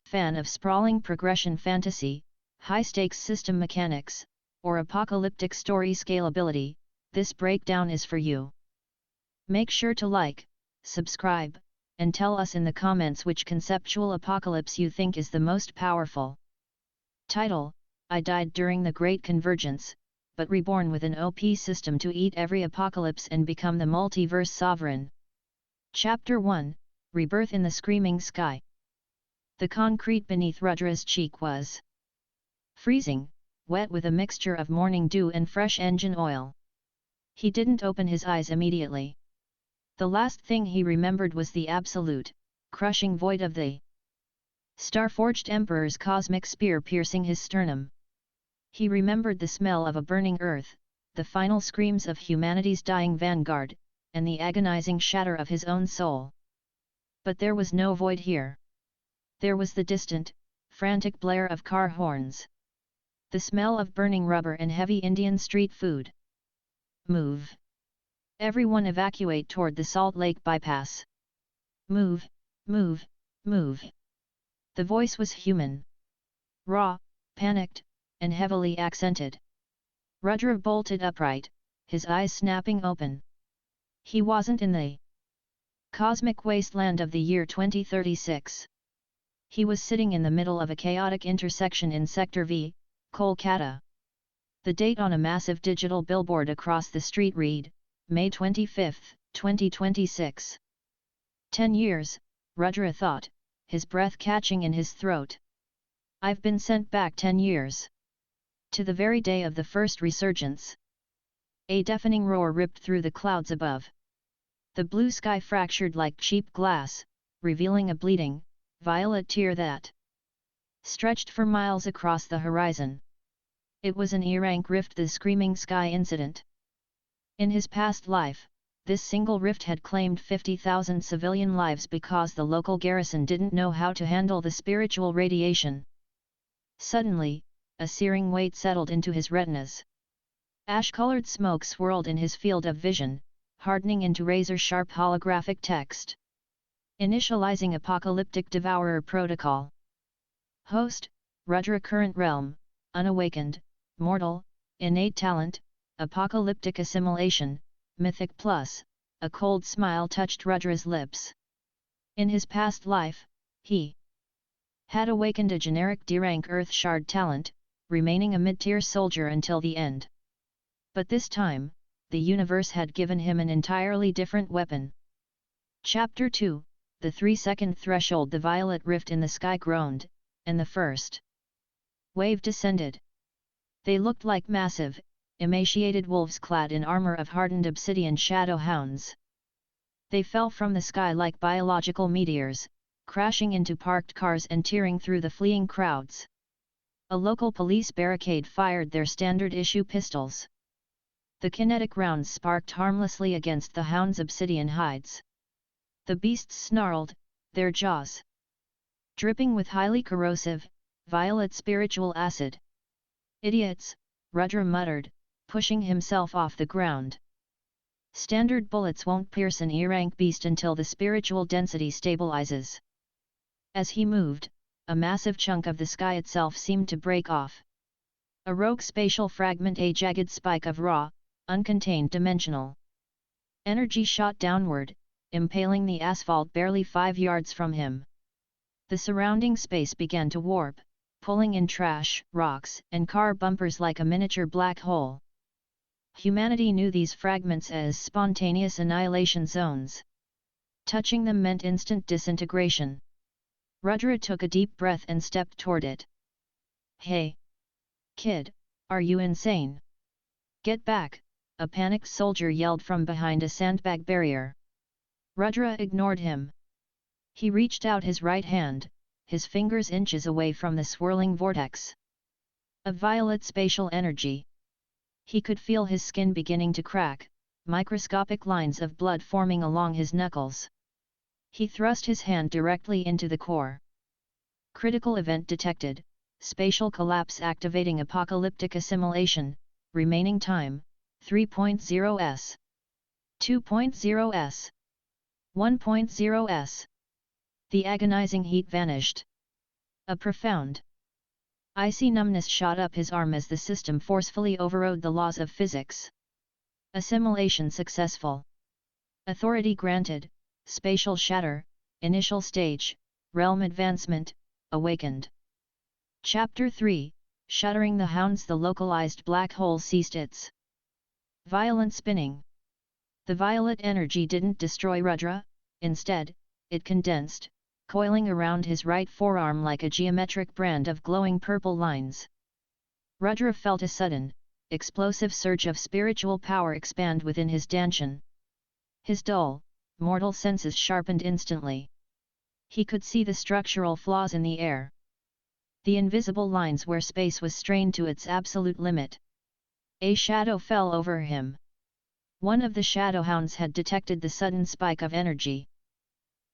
Fan of sprawling progression fantasy, high-stakes system mechanics, or apocalyptic story scalability, this breakdown is for you. Make sure to like, subscribe, and tell us in the comments which conceptual apocalypse you think is the most powerful. Title: I died during the Great Convergence, but reborn with an OP system to eat every apocalypse and become the multiverse sovereign. Chapter 1, Rebirth in the Screaming Sky. The concrete beneath Rudra's cheek was freezing, wet with a mixture of morning dew and fresh engine oil. He didn't open his eyes immediately. The last thing he remembered was the absolute, crushing void of the Starforged Emperor's cosmic spear piercing his sternum. He remembered the smell of a burning earth, the final screams of humanity's dying vanguard, and the agonizing shatter of his own soul. But there was no void here. There was the distant, frantic blare of car horns. The smell of burning rubber and heavy Indian street food. Move! Everyone evacuate toward the Salt Lake bypass. Move, move, move. The voice was human. Raw, panicked, and heavily accented. Rudra bolted upright, his eyes snapping open. He wasn't in the cosmic wasteland of the year 2036. He was sitting in the middle of a chaotic intersection in Sector V, Kolkata. The date on a massive digital billboard across the street read, May 25, 2026. 10 years, Rudra thought, his breath catching in his throat. I've been sent back 10 years. To the very day of the first resurgence. A deafening roar ripped through the clouds above. The blue sky fractured like cheap glass, revealing a bleeding, violet tear that stretched for miles across the horizon. It was an E-rank rift, the Screaming Sky incident. In his past life, this single rift had claimed 50,000 civilian lives because the local garrison didn't know how to handle the spiritual radiation. Suddenly, a searing weight settled into his retinas. Ash-colored smoke swirled in his field of vision, hardening into razor-sharp holographic text. Initializing Apocalyptic Devourer Protocol. Host, Rudra. Current realm, unawakened, mortal, innate talent, apocalyptic assimilation, mythic plus. A cold smile touched Rudra's lips. In his past life, he had awakened a generic D-rank Earth Shard talent, remaining a mid-tier soldier until the end. But this time, the universe had given him an entirely different weapon. Chapter 2, The 3-second threshold. The violet rift in the sky groaned, and the first wave descended. They looked like massive, emaciated wolves clad in armor of hardened obsidian shadow hounds. They fell from the sky like biological meteors, crashing into parked cars and tearing through the fleeing crowds. A local police barricade fired their standard-issue pistols. The kinetic rounds sparked harmlessly against the hounds' obsidian hides. The beasts snarled, their jaws dripping with highly corrosive, violet spiritual acid. Idiots, Rudra muttered, pushing himself off the ground. Standard bullets won't pierce an E-rank beast until the spiritual density stabilizes. As he moved, a massive chunk of the sky itself seemed to break off. A rogue spatial fragment, a jagged spike of raw, uncontained dimensional energy shot downward, impaling the asphalt barely 5 yards from him. The surrounding space began to warp, pulling in trash, rocks, and car bumpers like a miniature black hole. Humanity knew these fragments as spontaneous annihilation zones. Touching them meant instant disintegration. Rudra took a deep breath and stepped toward it. Hey! Kid, are you insane? Get back! A panicked soldier yelled from behind a sandbag barrier. Rudra ignored him. He reached out his right hand, his fingers inches away from the swirling vortex of violet spatial energy. He could feel his skin beginning to crack, microscopic lines of blood forming along his knuckles. He thrust his hand directly into the core. Critical event detected, spatial collapse activating apocalyptic assimilation, remaining time, 3.0 s. 2.0 s. 1.0 s. The agonizing heat vanished. A profound, icy numbness shot up his arm as the system forcefully overrode the laws of physics. Assimilation successful. Authority granted, spatial shatter, initial stage, realm advancement, awakened. Chapter 3, Shuttering the Hounds. The localized black hole ceased its violent spinning. The violet energy didn't destroy Rudra, instead, it condensed, coiling around his right forearm like a geometric brand of glowing purple lines. Rudra felt a sudden, explosive surge of spiritual power expand within his dantian. His dull, mortal senses sharpened instantly. He could see the structural flaws in the air. The invisible lines where space was strained to its absolute limit. A shadow fell over him. One of the shadowhounds had detected the sudden spike of energy.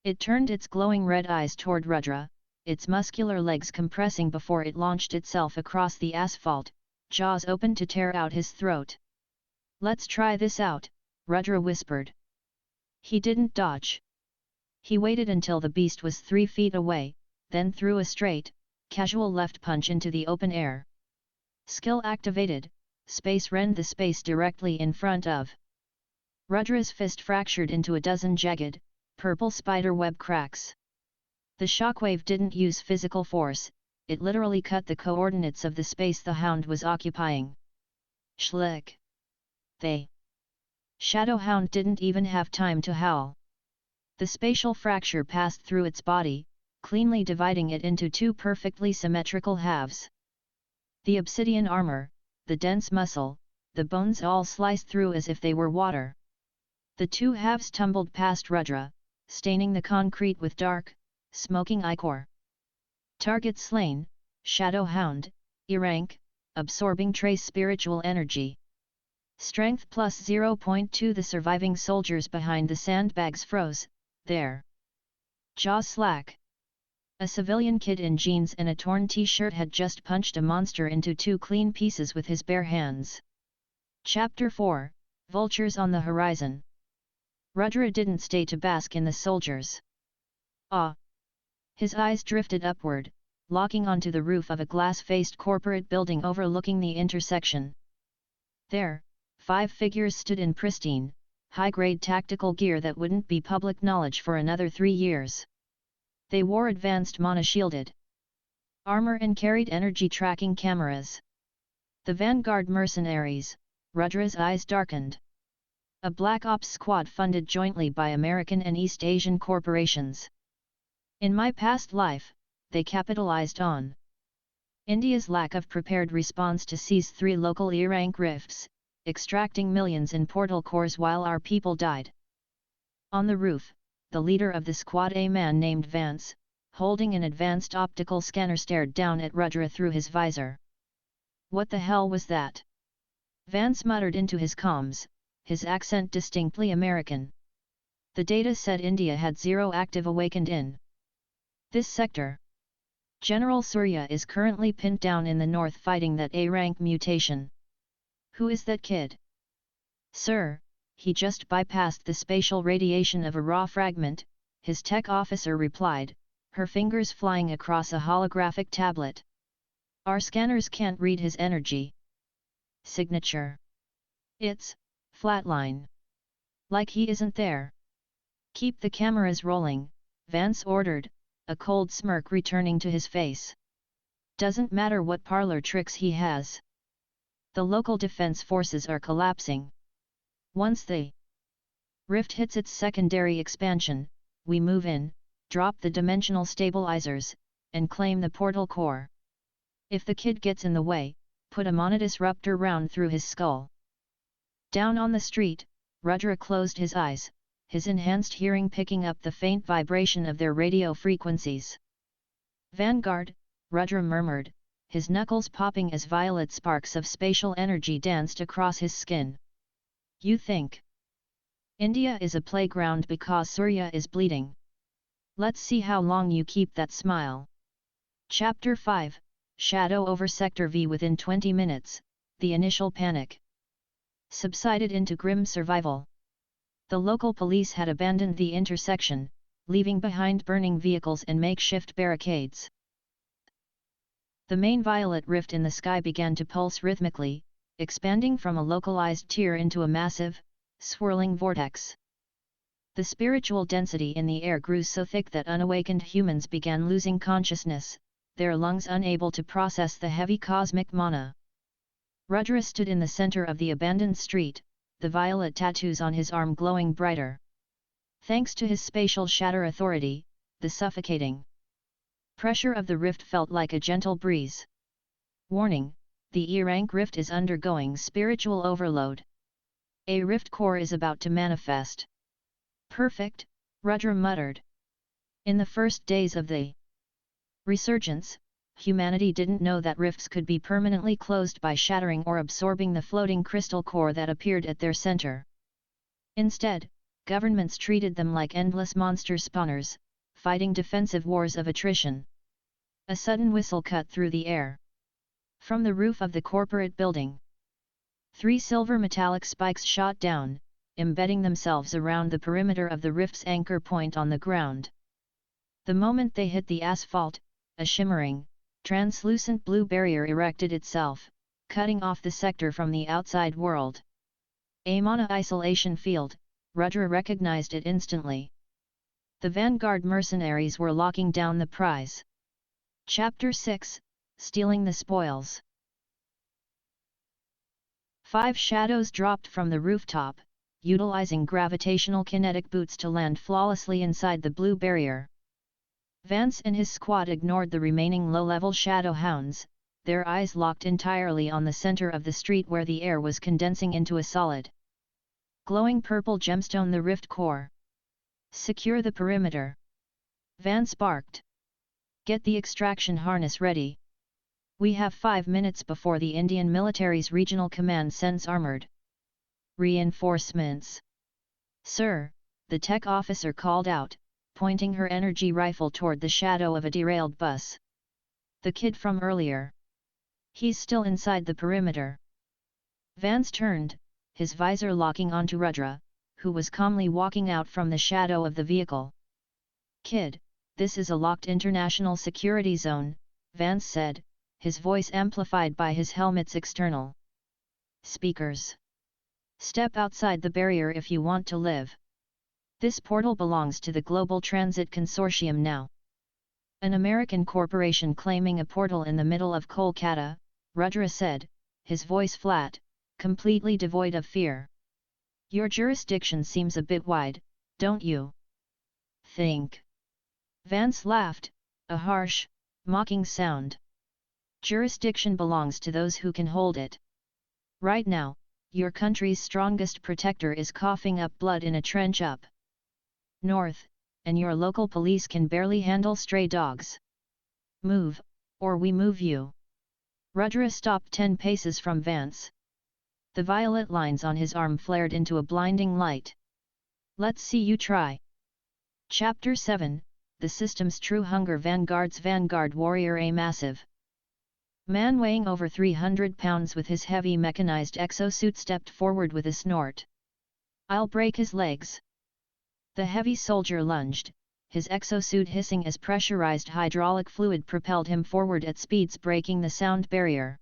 It turned its glowing red eyes toward Rudra, its muscular legs compressing before it launched itself across the asphalt, jaws open to tear out his throat. "Let's try this out," Rudra whispered. He didn't dodge. He waited until the beast was 3 feet away, then threw a straight, casual left punch into the open air. Skill activated, space rend the space directly in front of. Rudra's fist fractured into a dozen jagged, purple spider web cracks. The shockwave didn't use physical force, it literally cut the coordinates of the space the hound was occupying. Schlick! The shadowhound didn't even have time to howl. The spatial fracture passed through its body, cleanly dividing it into 2 perfectly symmetrical halves. The obsidian armor, the dense muscle, the bones all sliced through as if they were water. The 2 halves tumbled past Rudra, staining the concrete with dark, smoking ichor. Target slain, Shadowhound, E rank, absorbing trace spiritual energy. Strength plus 0.2. The surviving soldiers behind the sandbags froze, their jaws slack. A civilian kid in jeans and a torn t-shirt had just punched a monster into 2 clean pieces with his bare hands. Chapter 4, Vultures on the Horizon. Rudra didn't stay to bask in the soldiers' awe. His eyes drifted upward, locking onto the roof of a glass-faced corporate building overlooking the intersection. There, 5 figures stood in pristine, high-grade tactical gear that wouldn't be public knowledge for another 3 years. They wore advanced monoshielded armor and carried energy tracking cameras. The Vanguard mercenaries. Rudra's eyes darkened. A Black Ops squad funded jointly by American and East Asian corporations. In my past life, they capitalized on India's lack of prepared response to seize 3 local E-rank rifts, extracting millions in portal cores while our people died. On the roof, the leader of the squad, a man named Vance, holding an advanced optical scanner, stared down at Rudra through his visor. "What the hell was that?" Vance muttered into his comms, his accent distinctly American. The data said India had 0 active awakened in this sector. General Surya is currently pinned down in the north fighting that A-rank mutation. Who is that kid? Sir, he just bypassed the spatial radiation of a raw fragment, his tech officer replied, her fingers flying across a holographic tablet. Our scanners can't read his energy signature. It's flatline. Like he isn't there. Keep the cameras rolling, Vance ordered, a cold smirk returning to his face. Doesn't matter what parlor tricks he has. The local defense forces are collapsing. Once the rift hits its secondary expansion, we move in, drop the dimensional stabilizers, and claim the portal core. If the kid gets in the way, put a monodisruptor round through his skull. Down on the street, Rudra closed his eyes, his enhanced hearing picking up the faint vibration of their radio frequencies. Vanguard, Rudra murmured, his knuckles popping as violet sparks of spatial energy danced across his skin. You think India is a playground because Surya is bleeding? Let's see how long you keep that smile. Chapter 5, Shadow over Sector V. Within 20 minutes, the initial panic subsided into grim survival. The local police had abandoned the intersection, leaving behind burning vehicles and makeshift barricades. The main violet rift in the sky began to pulse rhythmically, expanding from a localized tear into a massive, swirling vortex. The spiritual density in the air grew so thick that unawakened humans began losing consciousness, their lungs unable to process the heavy cosmic mana. Rudra stood in the center of the abandoned street, the violet tattoos on his arm glowing brighter. Thanks to his spatial shatter authority, the suffocating pressure of the rift felt like a gentle breeze. Warning: the E-rank rift is undergoing spiritual overload. A rift core is about to manifest. Perfect, Rudra muttered. In the first days of the Resurgence, humanity didn't know that rifts could be permanently closed by shattering or absorbing the floating crystal core that appeared at their center. Instead, governments treated them like endless monster spawners, fighting defensive wars of attrition. A sudden whistle cut through the air. From the roof of the corporate building, 3 silver metallic spikes shot down, embedding themselves around the perimeter of the rift's anchor point on the ground. The moment they hit the asphalt, a shimmering, translucent blue barrier erected itself, cutting off the sector from the outside world. A mana isolation field, Rudra recognized it instantly. The Vanguard mercenaries were locking down the prize. Chapter 6, Stealing the Spoils. 5 shadows dropped from the rooftop, utilizing gravitational kinetic boots to land flawlessly inside the blue barrier. Vance and his squad ignored the remaining low-level shadow hounds, their eyes locked entirely on the center of the street where the air was condensing into a solid, glowing purple gemstone, the rift core. Secure the perimeter, Vance barked. Get the extraction harness ready. We have 5 minutes before the Indian military's regional command sends armored reinforcements. Sir, the tech officer called out, pointing her energy rifle toward the shadow of a derailed bus. The kid from earlier. He's still inside the perimeter. Vance turned, his visor locking onto Rudra, who was calmly walking out from the shadow of the vehicle. Kid, this is a locked international security zone, Vance said, his voice amplified by his helmet's external speakers. Step outside the barrier if you want to live. This portal belongs to the Global Transit Consortium now. An American corporation claiming a portal in the middle of Kolkata, Rudra said, his voice flat, completely devoid of fear. Your jurisdiction seems a bit wide, don't you think? Vance laughed, a harsh, mocking sound. Jurisdiction belongs to those who can hold it. Right now, your country's strongest protector is coughing up blood in a trench up north, and your local police can barely handle stray dogs. Move, or we move you. Rudra stopped 10 paces from Vance. The violet lines on his arm flared into a blinding light. Let's see you try. Chapter 7, The System's True Hunger. Vanguard's Vanguard Warrior, a massive man weighing over 300 pounds with his heavy mechanized exosuit, stepped forward with a snort. I'll break his legs. The heavy soldier lunged, his exosuit hissing as pressurized hydraulic fluid propelled him forward at speeds breaking the sound barrier.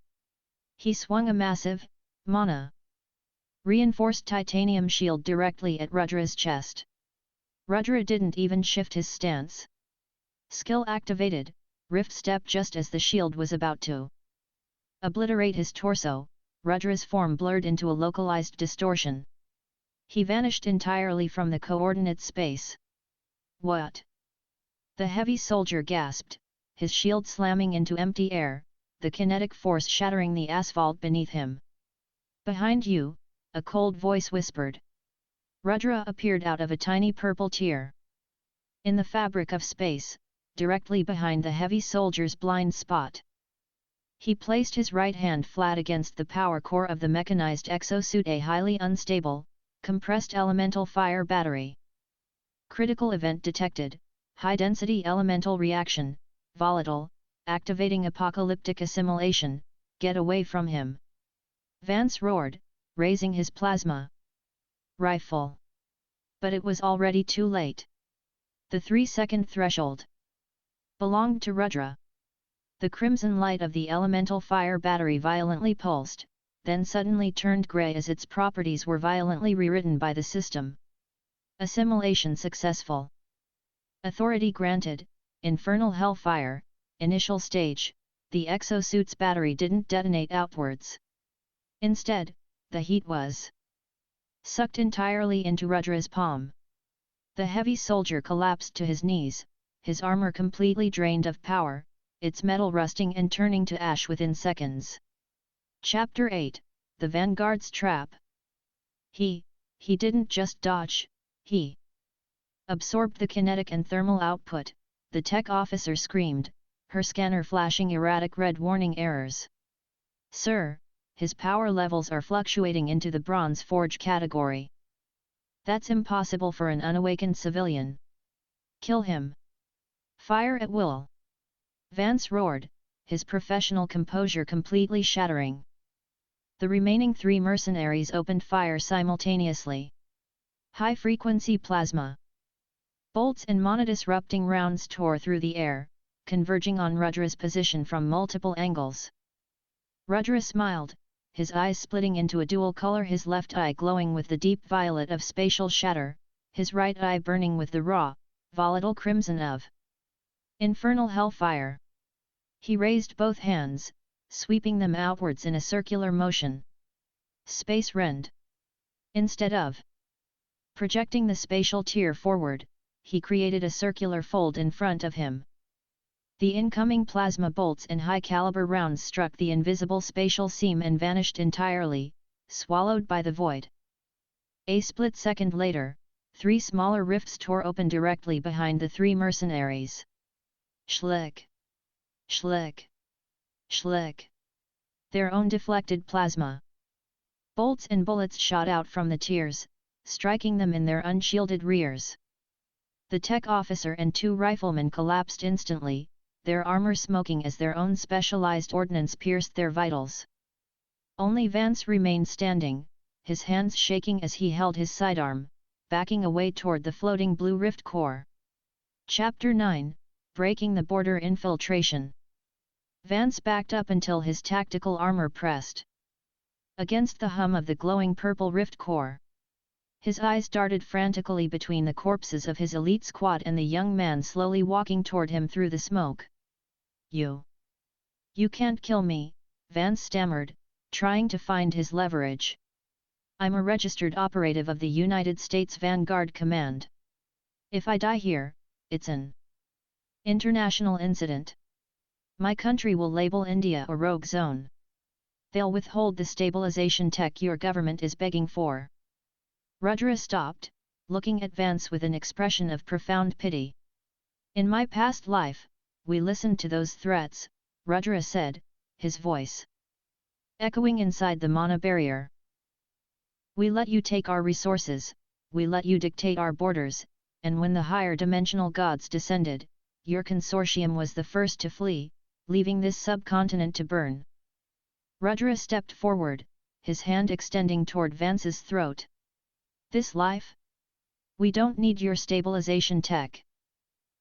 He swung a massive, mana reinforced titanium shield directly at Rudra's chest. Rudra didn't even shift his stance. Skill activated, rift step. Just as the shield was about to obliterate his torso, Rudra's form blurred into a localized distortion. He vanished entirely from the coordinate space. What? The heavy soldier gasped, his shield slamming into empty air, the kinetic force shattering the asphalt beneath him. Behind you, a cold voice whispered. Rudra appeared out of a tiny purple tear. In the fabric of space, directly behind the heavy soldier's blind spot. He placed his right hand flat against the power core of the mechanized exosuit, a highly unstable, compressed elemental fire battery. Critical event detected, high-density elemental reaction, volatile, activating apocalyptic assimilation, get away from him. Vance roared, raising his plasma rifle. But it was already too late. The 3-second threshold belonged to Rudra. The crimson light of the elemental fire battery violently pulsed, then suddenly turned grey as its properties were violently rewritten by the system. Assimilation successful. Authority granted. Infernal hellfire. Initial stage. The exosuit's battery didn't detonate outwards. Instead, the heat was sucked entirely into Rudra's palm. The heavy soldier collapsed to his knees, his armor completely drained of power, its metal rusting and turning to ash within seconds. Chapter 8, The Vanguard's Trap. He didn't just dodge, he absorbed the kinetic and thermal output, the tech officer screamed, her scanner flashing erratic red warning errors. Sir, his power levels are fluctuating into the Bronze Forge category. That's impossible for an unawakened civilian. Kill him. Fire at will. Vance roared, his professional composure completely shattering. The remaining 3 mercenaries opened fire simultaneously. High-frequency plasma bolts and mono-disrupting rounds tore through the air, converging on Rudra's position from multiple angles. Rudra smiled, his eyes splitting into a dual color, his left eye glowing with the deep violet of spatial shatter, his right eye burning with the raw, volatile crimson of infernal hellfire. He raised both hands, sweeping them outwards in a circular motion. Space rend. Instead of projecting the spatial tier forward, he created a circular fold in front of him. The incoming plasma bolts and high-caliber rounds struck the invisible spatial seam and vanished entirely, swallowed by the void. A split second later, 3 smaller rifts tore open directly behind the 3 mercenaries. Schlick! Schlick! Schlick! Their own deflected plasma bolts and bullets shot out from the tiers, striking them in their unshielded rears. The tech officer and 2 riflemen collapsed instantly, their armor smoking as their own specialized ordnance pierced their vitals. Only Vance remained standing, his hands shaking as he held his sidearm, backing away toward the floating blue rift core. Chapter 9, Breaking the Border Infiltration. Vance backed up until his tactical armor pressed against the hum of the glowing purple rift core. His eyes darted frantically between the corpses of his elite squad and the young man slowly walking toward him through the smoke. You can't kill me, Vance stammered, trying to find his leverage. I'm a registered operative of the United States Vanguard Command. If I die here, it's an international incident. My country will label India a rogue zone. They'll withhold the stabilization tech your government is begging for. Rudra stopped, looking at Vance with an expression of profound pity. In my past life, we listened to those threats, Rudra said, his voice echoing inside the mana barrier. We let you take our resources, we let you dictate our borders, and when the higher dimensional gods descended, your consortium was the first to flee, leaving this subcontinent to burn. Rudra stepped forward, his hand extending toward Vance's throat. This life? We don't need your stabilization tech.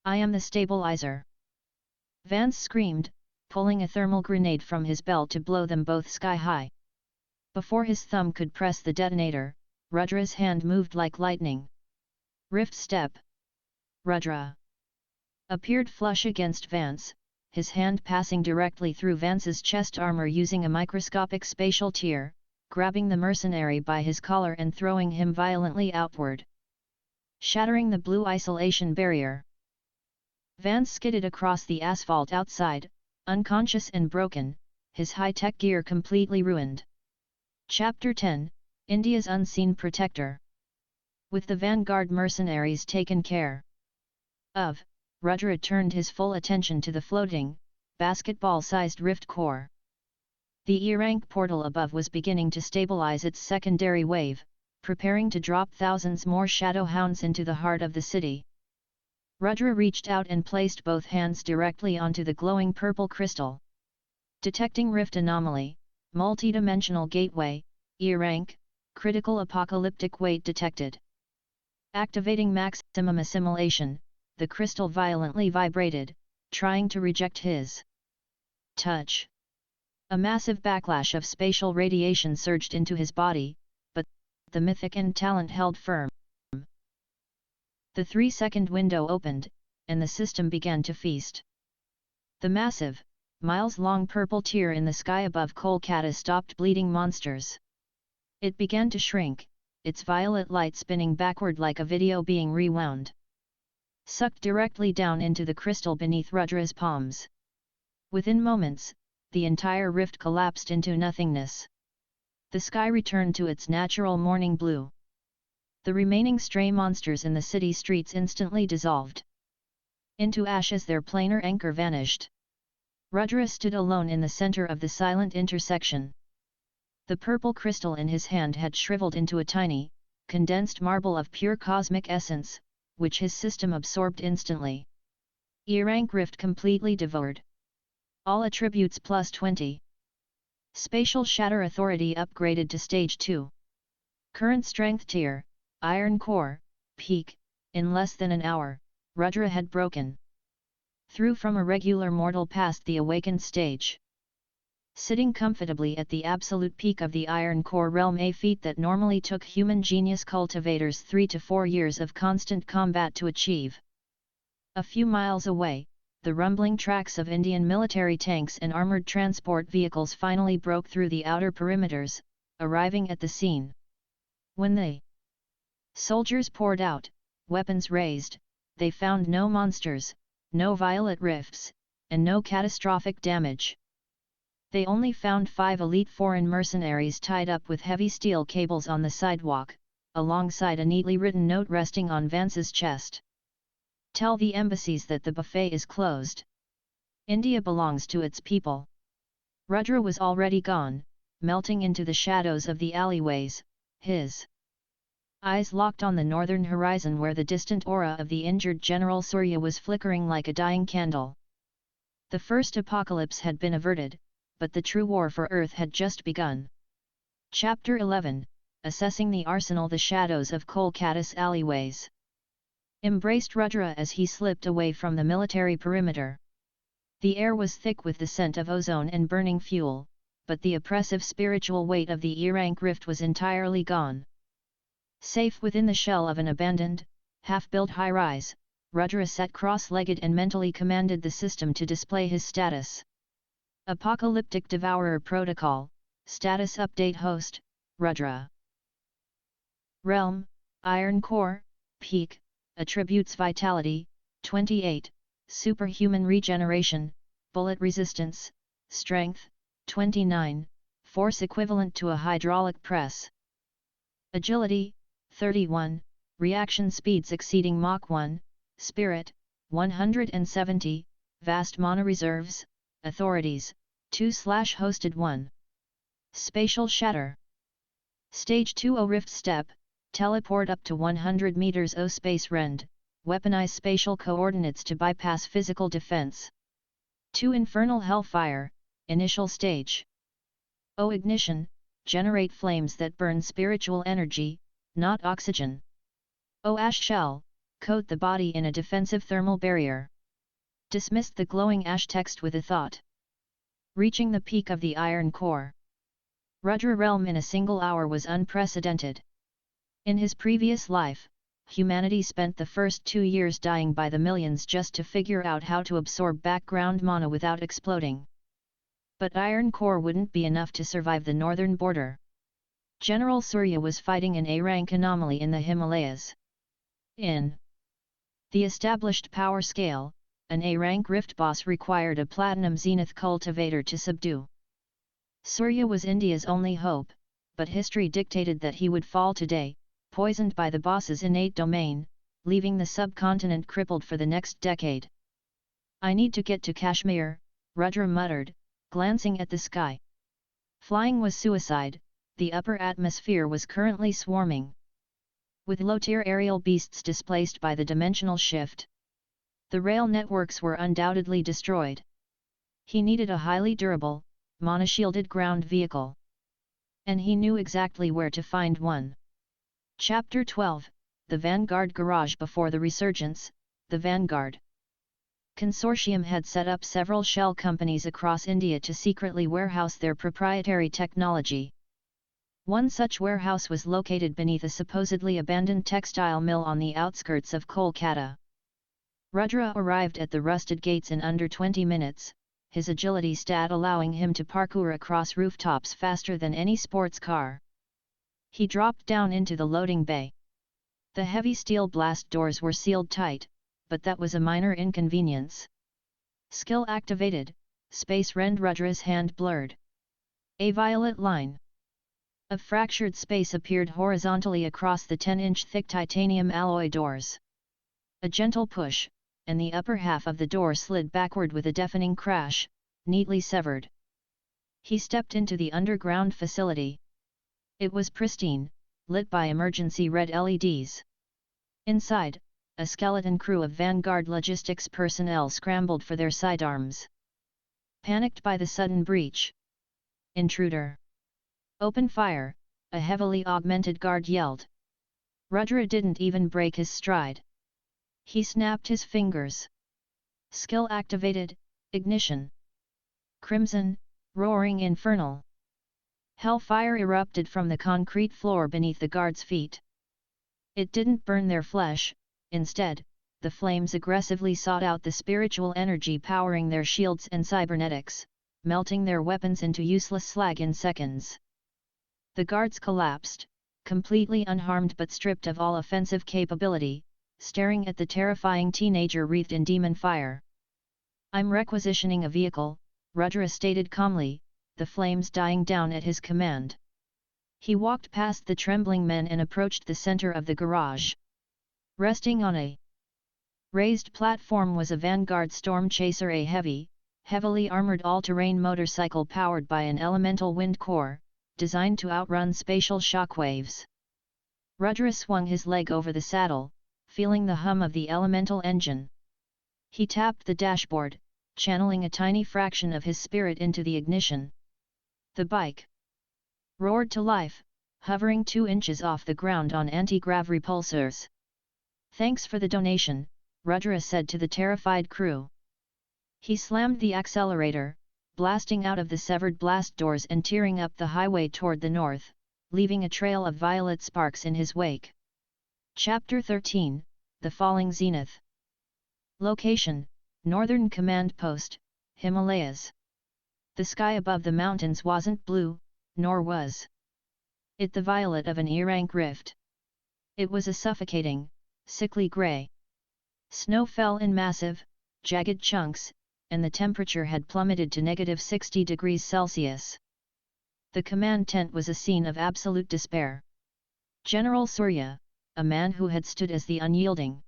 I am the stabilizer. Vance screamed, pulling a thermal grenade from his belt to blow them both sky high. Before his thumb could press the detonator, Rudra's hand moved like lightning. Rift step. Rudra appeared flush against Vance, his hand passing directly through Vance's chest armor using a microscopic spatial tier, grabbing the mercenary by his collar and throwing him violently outward, shattering the blue isolation barrier. Vance skidded across the asphalt outside, unconscious and broken, his high-tech gear completely ruined. Chapter 10, India's Unseen Protector. With the Vanguard mercenaries taken care of, Rudra turned his full attention to the floating, basketball-sized rift core. The E-rank portal above was beginning to stabilize its secondary wave, preparing to drop thousands more shadow hounds into the heart of the city. Rudra reached out and placed both hands directly onto the glowing purple crystal. Detecting rift anomaly, multidimensional gateway, E-rank, critical apocalyptic weight detected. Activating maximum assimilation, the crystal violently vibrated, trying to reject his touch. A massive backlash of spatial radiation surged into his body, but the mythic end talent held firm. The 3-second window opened, and the system began to feast. The massive, miles-long purple tear in the sky above Kolkata stopped bleeding monsters. It began to shrink, its violet light spinning backward like a video being rewound. Sucked directly down into the crystal beneath Rudra's palms. Within moments, the entire rift collapsed into nothingness. The sky returned to its natural morning blue. The remaining stray monsters in the city streets instantly dissolved into ash as their planar anchor vanished. Rudra stood alone in the center of the silent intersection. The purple crystal in his hand had shriveled into a tiny, condensed marble of pure cosmic essence, which his system absorbed instantly. E-rank rift completely devoured. All attributes plus 20. Spatial Shatter Authority upgraded to Stage 2. Current Strength Tier, Iron Core, Peak. In less than an hour, Rudra had broken through from a regular mortal past the awakened stage. Sitting comfortably at the absolute peak of the Iron Core realm, a feat that normally took human genius cultivators 3 to 4 years of constant combat to achieve. A few miles away, the rumbling tracks of Indian military tanks and armored transport vehicles finally broke through the outer perimeters, arriving at the scene. When the soldiers poured out, weapons raised, they found no monsters, no violet rifts, and no catastrophic damage. They only found 5 elite foreign mercenaries tied up with heavy steel cables on the sidewalk, alongside a neatly written note resting on Vance's chest. Tell the embassies that the buffet is closed. India belongs to its people. Rudra was already gone, melting into the shadows of the alleyways, his eyes locked on the northern horizon where the distant aura of the injured General Surya was flickering like a dying candle. The first apocalypse had been averted, but the true war for Earth had just begun. Chapter 11, Assessing the Arsenal. The shadows of Kolkata's alleyways embraced Rudra as he slipped away from the military perimeter. The air was thick with the scent of ozone and burning fuel, but the oppressive spiritual weight of the E-rank rift was entirely gone. Safe within the shell of an abandoned, half-built high-rise, Rudra sat cross-legged and mentally commanded the system to display his status. Apocalyptic Devourer Protocol, Status Update Host, Rudra. Realm, Iron Core, Peak. Attributes: Vitality, 28, Superhuman Regeneration, Bullet Resistance, Strength, 29, Force equivalent to a hydraulic press. Agility, 31, Reaction speeds exceeding Mach 1, Spirit, 170, Vast Mana Reserves, Authorities, 2/hosted 1. Spatial Shatter. Stage 2 O Rift Step. Teleport up to 100 meters O Space Rend, weaponize spatial coordinates to bypass physical defense. 2 Infernal Hellfire, initial stage. O Ignition, generate flames that burn spiritual energy, not oxygen. O Ash Shell, coat the body in a defensive thermal barrier. Dismissed the glowing ash text with a thought. Reaching the peak of the Iron Core Rudra realm in a single hour was unprecedented. In his previous life, humanity spent the first 2 years dying by the millions just to figure out how to absorb background mana without exploding. But Iron Core wouldn't be enough to survive the northern border. General Surya was fighting an A-rank anomaly in the Himalayas. In the established power scale, an A-rank rift boss required a platinum zenith cultivator to subdue. Surya was India's only hope, but history dictated that he would fall today, poisoned by the boss's innate domain, leaving the subcontinent crippled for the next decade. I need to get to Kashmir, Rudra muttered, glancing at the sky. Flying was suicide, the upper atmosphere was currently swarming with low-tier aerial beasts displaced by the dimensional shift. The rail networks were undoubtedly destroyed. He needed a highly durable, mana-shielded ground vehicle. And he knew exactly where to find one. Chapter 12, The Vanguard Garage. Before the Resurgence, the Vanguard consortium had set up several shell companies across India to secretly warehouse their proprietary technology. One such warehouse was located beneath a supposedly abandoned textile mill on the outskirts of Kolkata. Rudra arrived at the rusted gates in under 20 minutes, his agility stat allowing him to parkour across rooftops faster than any sports car. He dropped down into the loading bay. The heavy steel blast doors were sealed tight, but that was a minor inconvenience. Skill activated, space rend. Rudra's hand blurred. A violet line of fractured space appeared horizontally across the 10-inch thick titanium alloy doors. A gentle push, and the upper half of the door slid backward with a deafening crash, neatly severed. He stepped into the underground facility. It was pristine, lit by emergency red LEDs. Inside, a skeleton crew of Vanguard logistics personnel scrambled for their sidearms. Panicked by the sudden breach. "Intruder! Open fire!" a heavily augmented guard yelled. Rudra didn't even break his stride. He snapped his fingers. Skill activated, ignition. Crimson, roaring infernal. Hellfire erupted from the concrete floor beneath the guards' feet. It didn't burn their flesh, instead, the flames aggressively sought out the spiritual energy powering their shields and cybernetics, melting their weapons into useless slag in seconds. The guards collapsed, completely unharmed but stripped of all offensive capability, staring at the terrifying teenager wreathed in demon fire. "I'm requisitioning a vehicle," Rudra stated calmly, the flames dying down at his command. He walked past the trembling men and approached the center of the garage. Resting on a raised platform was a Vanguard Storm Chaser, a heavily armored all-terrain motorcycle powered by an elemental wind core, designed to outrun spatial shockwaves. Rudra swung his leg over the saddle, feeling the hum of the elemental engine. He tapped the dashboard, channeling a tiny fraction of his spirit into the ignition. The bike roared to life, hovering 2 inches off the ground on anti-grav repulsors. "Thanks for the donation," Rudra said to the terrified crew. He slammed the accelerator, blasting out of the severed blast doors and tearing up the highway toward the north, leaving a trail of violet sparks in his wake. Chapter 13, The Falling Zenith. Location: Northern Command Post, Himalayas. The sky above the mountains wasn't blue, nor was it the violet of an E-rank rift. It was a suffocating, sickly grey. Snow fell in massive, jagged chunks, and the temperature had plummeted to -60 degrees Celsius. The command tent was a scene of absolute despair. General Surya, a man who had stood as the unyielding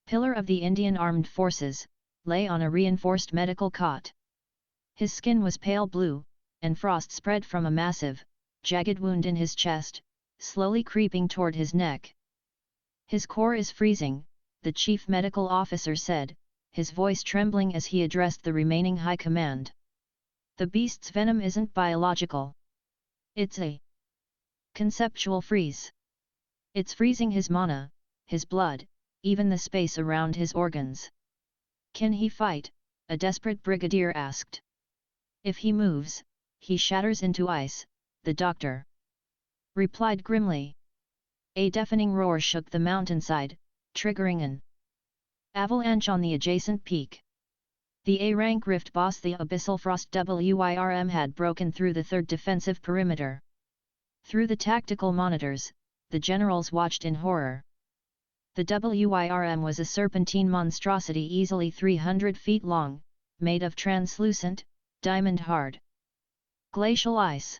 pillar of the Indian Armed Forces, lay on a reinforced medical cot. His skin was pale blue, and frost spread from a massive, jagged wound in his chest, slowly creeping toward his neck. "His core is freezing," the chief medical officer said, his voice trembling as he addressed the remaining high command. "The beast's venom isn't biological. It's a conceptual freeze. It's freezing his mana, his blood, even the space around his organs." "Can he fight?" a desperate brigadier asked. "If he moves, he shatters into ice," the doctor replied grimly. A deafening roar shook the mountainside, triggering an avalanche on the adjacent peak. The A-rank rift boss, the Abyssal Frost WIRM, had broken through the third defensive perimeter. Through the tactical monitors, the generals watched in horror. The WIRM was a serpentine monstrosity easily 300 feet long, made of translucent, diamond-hard glacial ice.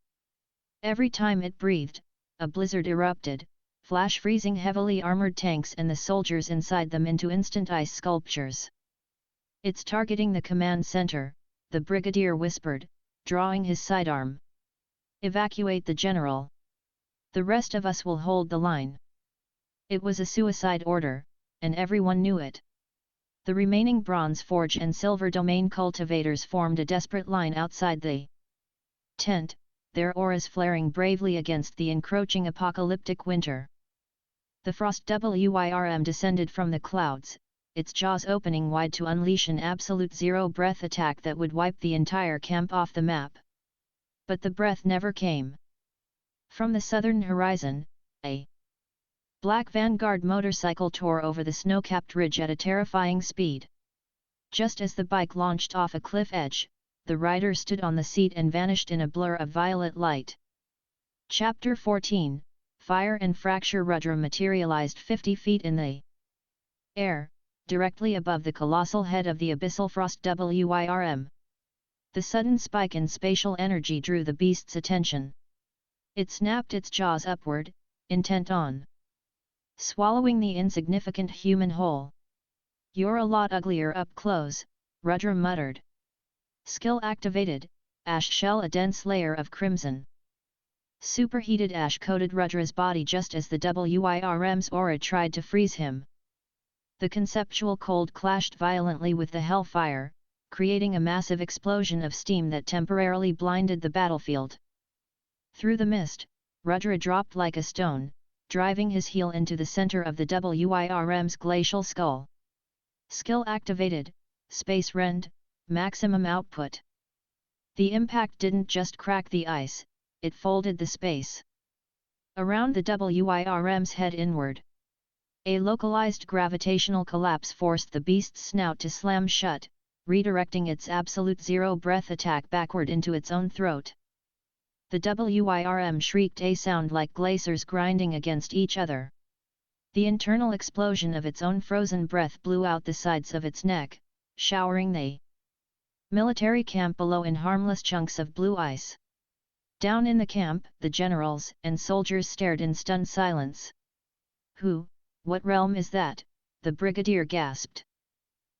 Every time it breathed, a blizzard erupted, flash freezing heavily armored tanks and the soldiers inside them into instant ice sculptures. "It's targeting the command center," the brigadier whispered, drawing his sidearm. "Evacuate the general. The rest of us will hold the line." It was a suicide order, and everyone knew it. The remaining Bronze Forge and Silver Domain cultivators formed a desperate line outside the tent, their auras flaring bravely against the encroaching apocalyptic winter. The Frost WIRM descended from the clouds, its jaws opening wide to unleash an absolute zero breath attack that would wipe the entire camp off the map. But the breath never came. From the southern horizon, a black Vanguard motorcycle tore over the snow-capped ridge at a terrifying speed. Just as the bike launched off a cliff edge, the rider stood on the seat and vanished in a blur of violet light. Chapter 14, Fire and Fracture. Rudra materialized 50 feet in the air, directly above the colossal head of the abyssal frost Wyrm. The sudden spike in spatial energy drew the beast's attention. It snapped its jaws upward, intent on swallowing the insignificant human whole. "You're a lot uglier up close," Rudra muttered. Skill activated, Ash Shell. A dense layer of crimson superheated ash coated Rudra's body just as the Wyrm's aura tried to freeze him. The conceptual cold clashed violently with the hellfire, creating a massive explosion of steam that temporarily blinded the battlefield. Through the mist, Rudra dropped like a stone, driving his heel into the center of the Wyrm's glacial skull. Skill activated, Space Rend, maximum output. The impact didn't just crack the ice, it folded the space around the Wyrm's head inward. A localized gravitational collapse forced the beast's snout to slam shut, redirecting its absolute zero breath attack backward into its own throat. The Wyrm shrieked a sound like glaciers grinding against each other. The internal explosion of its own frozen breath blew out the sides of its neck, showering the military camp below in harmless chunks of blue ice. Down in the camp, the generals and soldiers stared in stunned silence. What realm is that?" the brigadier gasped.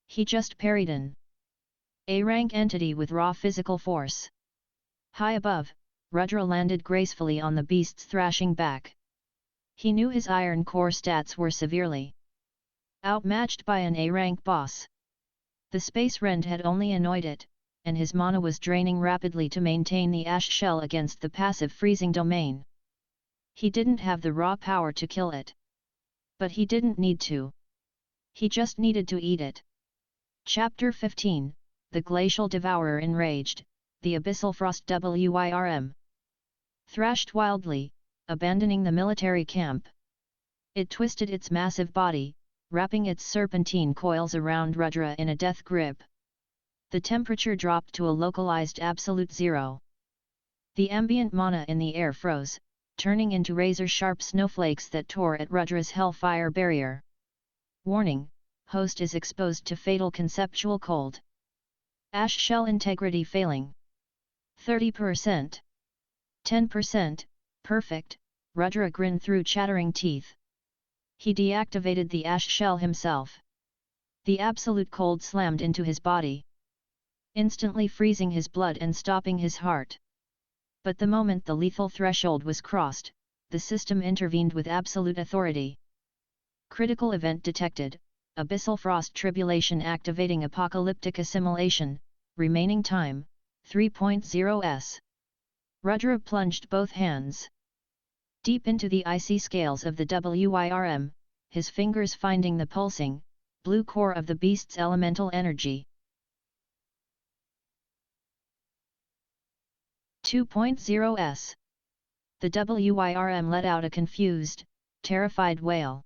"He just parried an A-rank entity with raw physical force." High above, Rudra landed gracefully on the beast's thrashing back. He knew his iron core stats were severely outmatched by an A-rank boss. The Space Rend had only annoyed it, and his mana was draining rapidly to maintain the ash shell against the passive freezing domain. He didn't have the raw power to kill it. But he didn't need to. He just needed to eat it. Chapter 15, The Glacial Devourer. Enraged, the abyssal frost Wyrm thrashed wildly, abandoning the military camp. It twisted its massive body, wrapping its serpentine coils around Rudra in a death grip. The temperature dropped to a localized absolute zero. The ambient mana in the air froze, turning into razor-sharp snowflakes that tore at Rudra's hellfire barrier. Warning: host is exposed to fatal conceptual cold. Ash shell integrity failing. 30%. 10%, perfect, Rudra grinned through chattering teeth. He deactivated the ash shell himself. The absolute cold slammed into his body, instantly freezing his blood and stopping his heart. But the moment the lethal threshold was crossed, the system intervened with absolute authority. Critical event detected, abyssal frost tribulation activating apocalyptic assimilation, remaining time, 3.0 s. Rudra plunged both hands deep into the icy scales of the Wyrm, his fingers finding the pulsing, blue core of the beast's elemental energy. 2.0 s. The Wyrm let out a confused, terrified wail.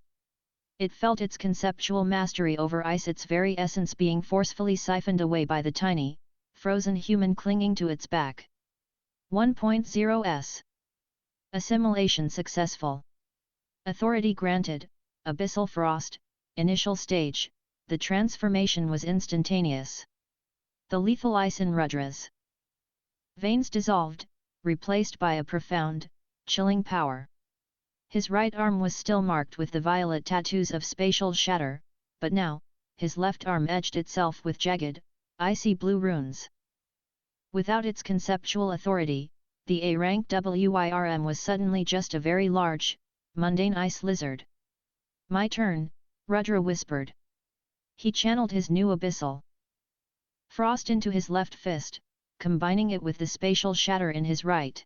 It felt its conceptual mastery over ice, its very essence being forcefully siphoned away by the tiny, frozen human clinging to its back. 1.0 s. Assimilation successful. Authority granted, abyssal frost, initial stage, the transformation was instantaneous. The lethal ice in Rudra's veins dissolved, replaced by a profound, chilling power. His right arm was still marked with the violet tattoos of spatial shatter, but now, his left arm edged itself with jagged, icy blue runes. Without its conceptual authority, the A-rank Wyrm was suddenly just a very large, mundane ice lizard. "My turn," Rudra whispered. He channeled his new abyssal frost into his left fist, combining it with the spatial shatter in his right.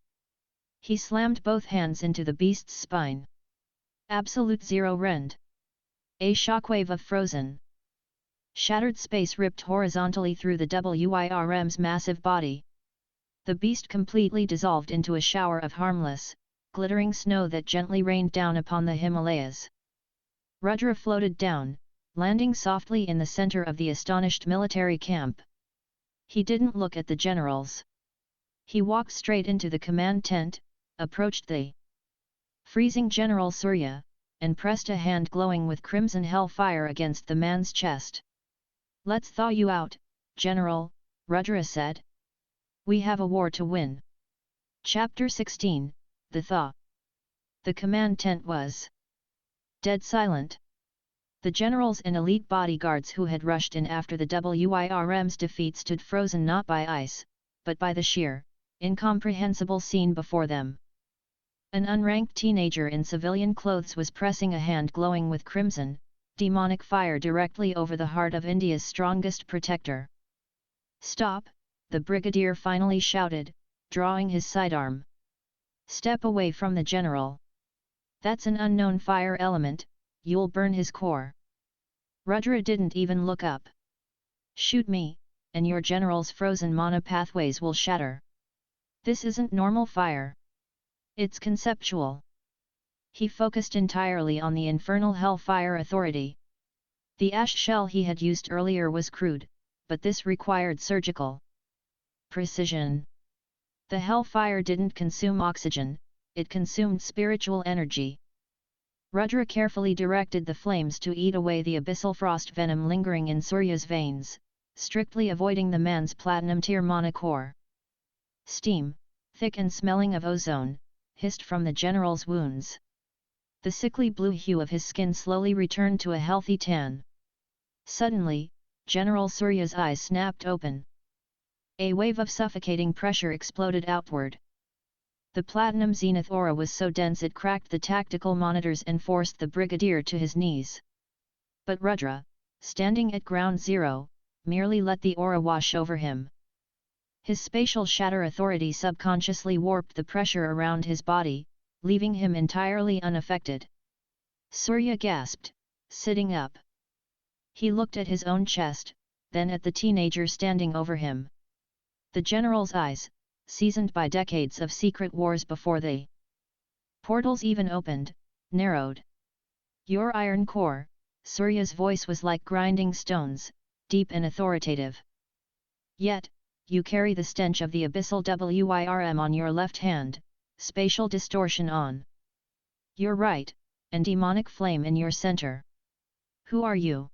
He slammed both hands into the beast's spine. Absolute zero rend. A shockwave of frozen Shattered space ripped horizontally through the WIRM's massive body. The beast completely dissolved into a shower of harmless, glittering snow that gently rained down upon the Himalayas. Rudra floated down, landing softly in the center of the astonished military camp. He didn't look at the generals. He walked straight into the command tent, approached the freezing General Surya, and pressed a hand glowing with crimson hellfire against the man's chest. "Let's thaw you out, General," Rudra said. "We have a war to win." Chapter 16, The Thaw. The command tent was dead silent. The generals and elite bodyguards who had rushed in after the WIRM's defeat stood frozen not by ice, but by the sheer, incomprehensible scene before them. An unranked teenager in civilian clothes was pressing a hand glowing with crimson, demonic fire directly over the heart of India's strongest protector. "Stop," the brigadier finally shouted, drawing his sidearm. "Step away from the general. That's an unknown fire element, you'll burn his core." Rudra didn't even look up. "Shoot me, and your general's frozen mana pathways will shatter. This isn't normal fire. It's conceptual." He focused entirely on the infernal hellfire authority. The ash shell he had used earlier was crude, but this required surgical precision. The hellfire didn't consume oxygen, it consumed spiritual energy. Rudra carefully directed the flames to eat away the abyssal frost venom lingering in Surya's veins, strictly avoiding the man's platinum-tier mana core. Steam, thick and smelling of ozone, hissed from the general's wounds. The sickly blue hue of his skin slowly returned to a healthy tan. Suddenly, General Surya's eyes snapped open. A wave of suffocating pressure exploded outward. The platinum zenith aura was so dense it cracked the tactical monitors and forced the brigadier to his knees. But Rudra, standing at ground zero, merely let the aura wash over him. His spatial shatter authority subconsciously warped the pressure around his body, leaving him entirely unaffected. Surya gasped, sitting up. He looked at his own chest, then at the teenager standing over him. The general's eyes, seasoned by decades of secret wars before the portals even opened, narrowed. "Your iron core," Surya's voice was like grinding stones, deep and authoritative. "Yet, you carry the stench of the abyssal WIRM on your left hand, spatial distortion on your right, and demonic flame in your center. Who are you?"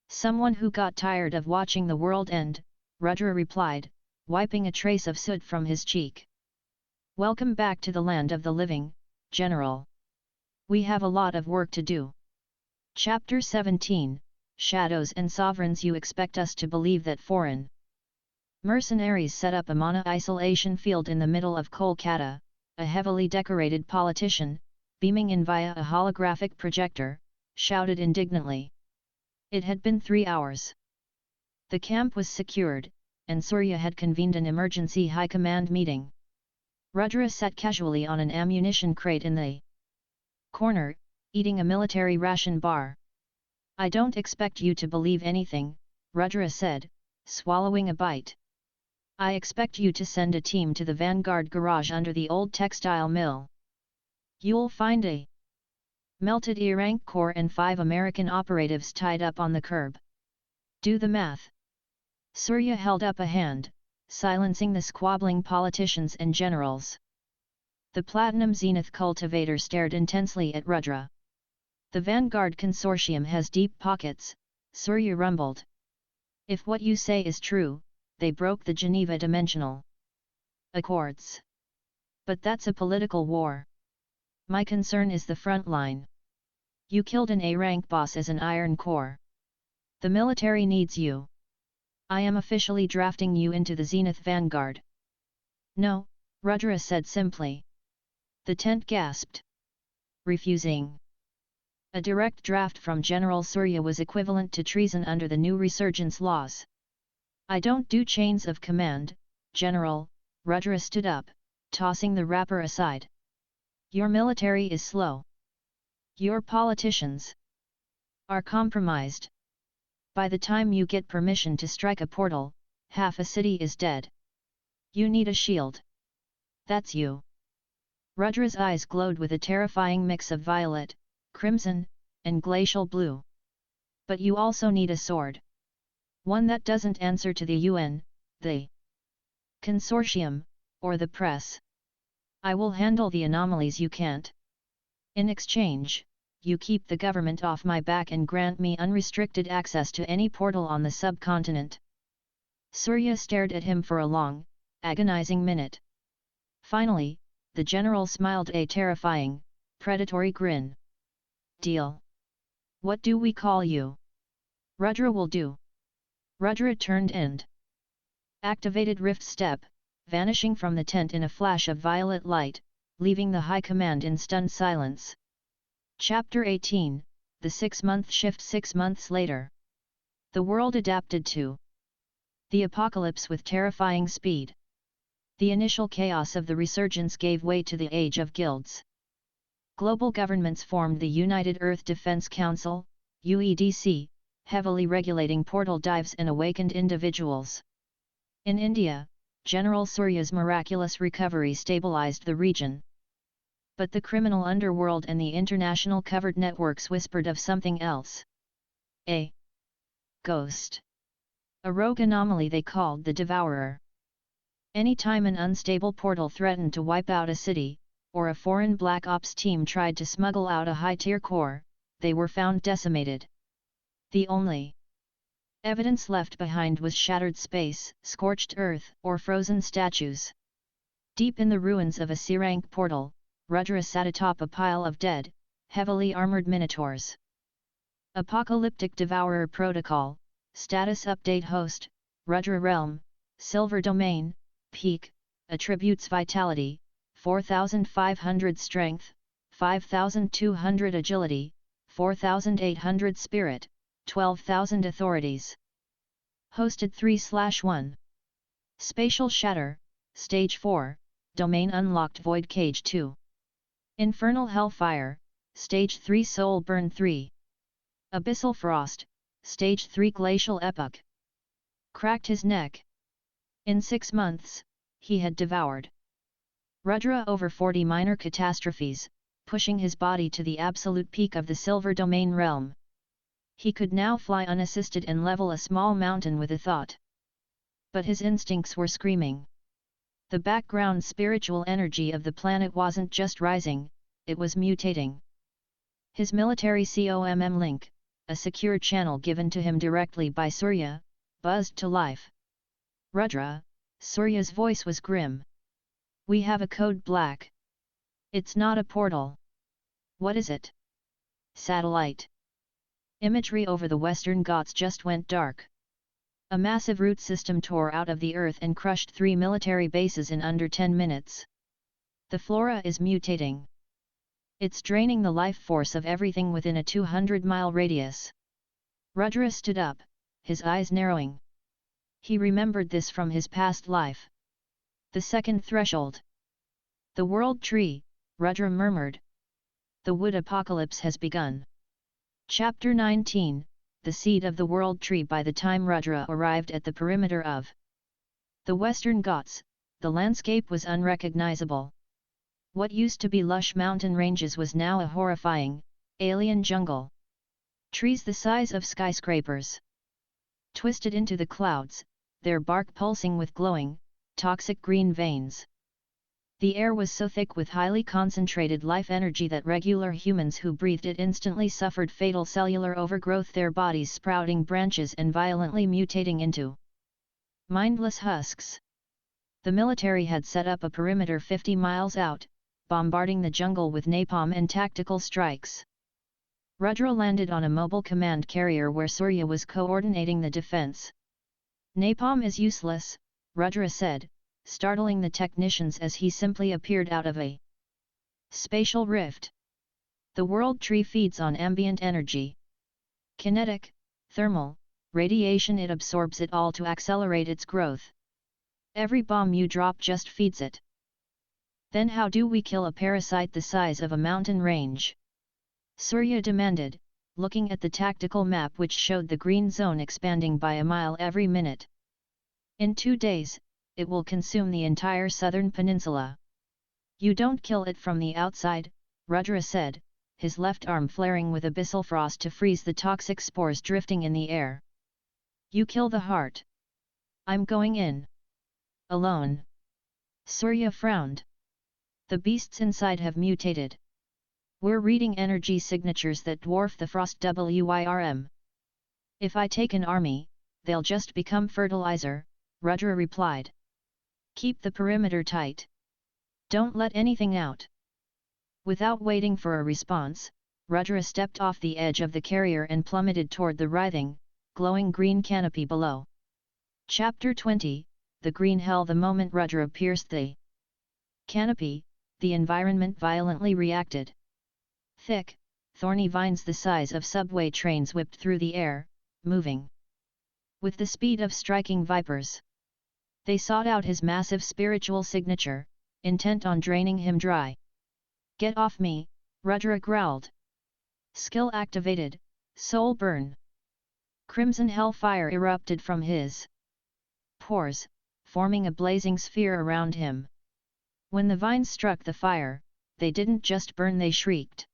"Someone who got tired of watching the world end," Rudra replied, wiping a trace of soot from his cheek. "Welcome back to the land of the living, General. We have a lot of work to do." Chapter 17, Shadows and Sovereigns. You expect us to believe that foreign mercenaries set up a mana isolation field in the middle of Kolkata, a heavily decorated politician, beaming in via a holographic projector, shouted indignantly. It had been 3 hours. The camp was secured, and Surya had convened an emergency high command meeting. Rudra sat casually on an ammunition crate in the corner, eating a military ration bar. "I don't expect you to believe anything," Rudra said, swallowing a bite. "I expect you to send a team to the Vanguard garage under the old textile mill. You'll find a melted E-rank core and 5 American operatives tied up on the curb. Do the math." Surya held up a hand, silencing the squabbling politicians and generals. The Platinum Zenith cultivator stared intensely at Rudra. "The Vanguard Consortium has deep pockets," Surya rumbled. "If what you say is true, they broke the Geneva Dimensional Accords. But that's a political war. My concern is the front line. You killed an A-rank boss as an Iron Core. The military needs you. I am officially drafting you into the Zenith Vanguard." "No," Rudra said simply. The tent gasped. "Refusing." A direct draft from General Surya was equivalent to treason under the new Resurgence laws. "I don't do chains of command, General," Rudra stood up, tossing the wrapper aside. "Your military is slow. Your politicians are compromised. By the time you get permission to strike a portal, half a city is dead. You need a shield. That's you. Rudra's eyes glowed with a terrifying mix of violet, crimson, and glacial blue. But you also need a sword. One that doesn't answer to the UN, the consortium, or the press. I will handle the anomalies you can't. In exchange, you keep the government off my back and grant me unrestricted access to any portal on the subcontinent. Surya stared at him for a long, agonizing minute. Finally, the general smiled a terrifying, predatory grin. Deal. What do we call you? Rudra will do. Rudra turned and activated Rift Step, vanishing from the tent in a flash of violet light, leaving the High Command in stunned silence. Chapter 18, The 6-Month Shift. 6 months later. The world adapted to the apocalypse with terrifying speed. The initial chaos of the resurgence gave way to the age of guilds. Global governments formed the United Earth Defense Council, UEDC, heavily regulating portal dives and awakened individuals. In India, General Surya's miraculous recovery stabilized the region. But the criminal underworld and the international covert networks whispered of something else. A ghost. A rogue anomaly they called the Devourer. Anytime an unstable portal threatened to wipe out a city, or a foreign black ops team tried to smuggle out a high-tier core, they were found decimated. The only evidence left behind was shattered space, scorched earth, or frozen statues. Deep in the ruins of a C-rank portal, Rudra sat atop a pile of dead, heavily armored minotaurs. Apocalyptic Devourer Protocol, Status Update Host, Rudra Realm, Silver Domain, Peak, Attributes Vitality, 4,500 Strength, 5,200 Agility, 4,800 Spirit, 12,000 Authorities. Hosted 3/1. Spatial Shatter, Stage 4, Domain Unlocked Void Cage 2. Infernal Hellfire, Stage 3 Soul Burn 3. Abyssal Frost, Stage 3 Glacial Epoch. Cracked his neck. In 6 months, he had devoured Rudra over 40 minor catastrophes, pushing his body to the absolute peak of the Silver Domain realm. He could now fly unassisted and level a small mountain with a thought. But his instincts were screaming. The background spiritual energy of the planet wasn't just rising, it was mutating. His military COMM link, a secure channel given to him directly by Surya, buzzed to life. Rudra, Surya's voice was grim. We have a code black. It's not a portal. What is it? Satellite. Imagery over the Western Ghats just went dark. A massive root system tore out of the earth and crushed 3 military bases in under 10 minutes. The flora is mutating. It's draining the life force of everything within a 200-mile radius. Rudra stood up, his eyes narrowing. He remembered this from his past life. The second threshold. The world tree, Rudra murmured. The wood apocalypse has begun. Chapter 19, The Seed of the World Tree. By the time Rudra arrived at the perimeter of the Western Ghats, the landscape was unrecognizable. What used to be lush mountain ranges was now a horrifying, alien jungle. Trees the size of skyscrapers twisted into the clouds, their bark pulsing with glowing, toxic green veins. The air was so thick with highly concentrated life energy that regular humans who breathed it instantly suffered fatal cellular overgrowth, their bodies sprouting branches and violently mutating into mindless husks. The military had set up a perimeter 50 miles out, bombarding the jungle with napalm and tactical strikes. Rudra landed on a mobile command carrier where Surya was coordinating the defense. Napalm is useless, Rudra said, startling the technicians as he simply appeared out of a spatial rift. The world tree feeds on ambient energy. Kinetic, thermal, radiation. It absorbs it all to accelerate its growth. Every bomb you drop just feeds it. Then how do we kill a parasite the size of a mountain range? Surya demanded, looking at the tactical map which showed the green zone expanding by a mile every minute. In 2 days, it will consume the entire southern peninsula. You don't kill it from the outside, Rudra said, his left arm flaring with abyssal frost to freeze the toxic spores drifting in the air. You kill the heart. I'm going in. Alone. Surya frowned. The beasts inside have mutated. We're reading energy signatures that dwarf the frost WIRM. If I take an army, they'll just become fertilizer, Rudra replied. Keep the perimeter tight. Don't let anything out. Without waiting for a response, Rudra stepped off the edge of the carrier and plummeted toward the writhing, glowing green canopy below. Chapter 20, The Green Hell. The moment Rudra pierced the canopy, the environment violently reacted. Thick, thorny vines the size of subway trains whipped through the air, moving with the speed of striking vipers. They sought out his massive spiritual signature, intent on draining him dry. Get off me, Rudra growled. Skill activated, soul burn. Crimson hellfire erupted from his pores, forming a blazing sphere around him. When the vines struck the fire, they didn't just burn, they shrieked.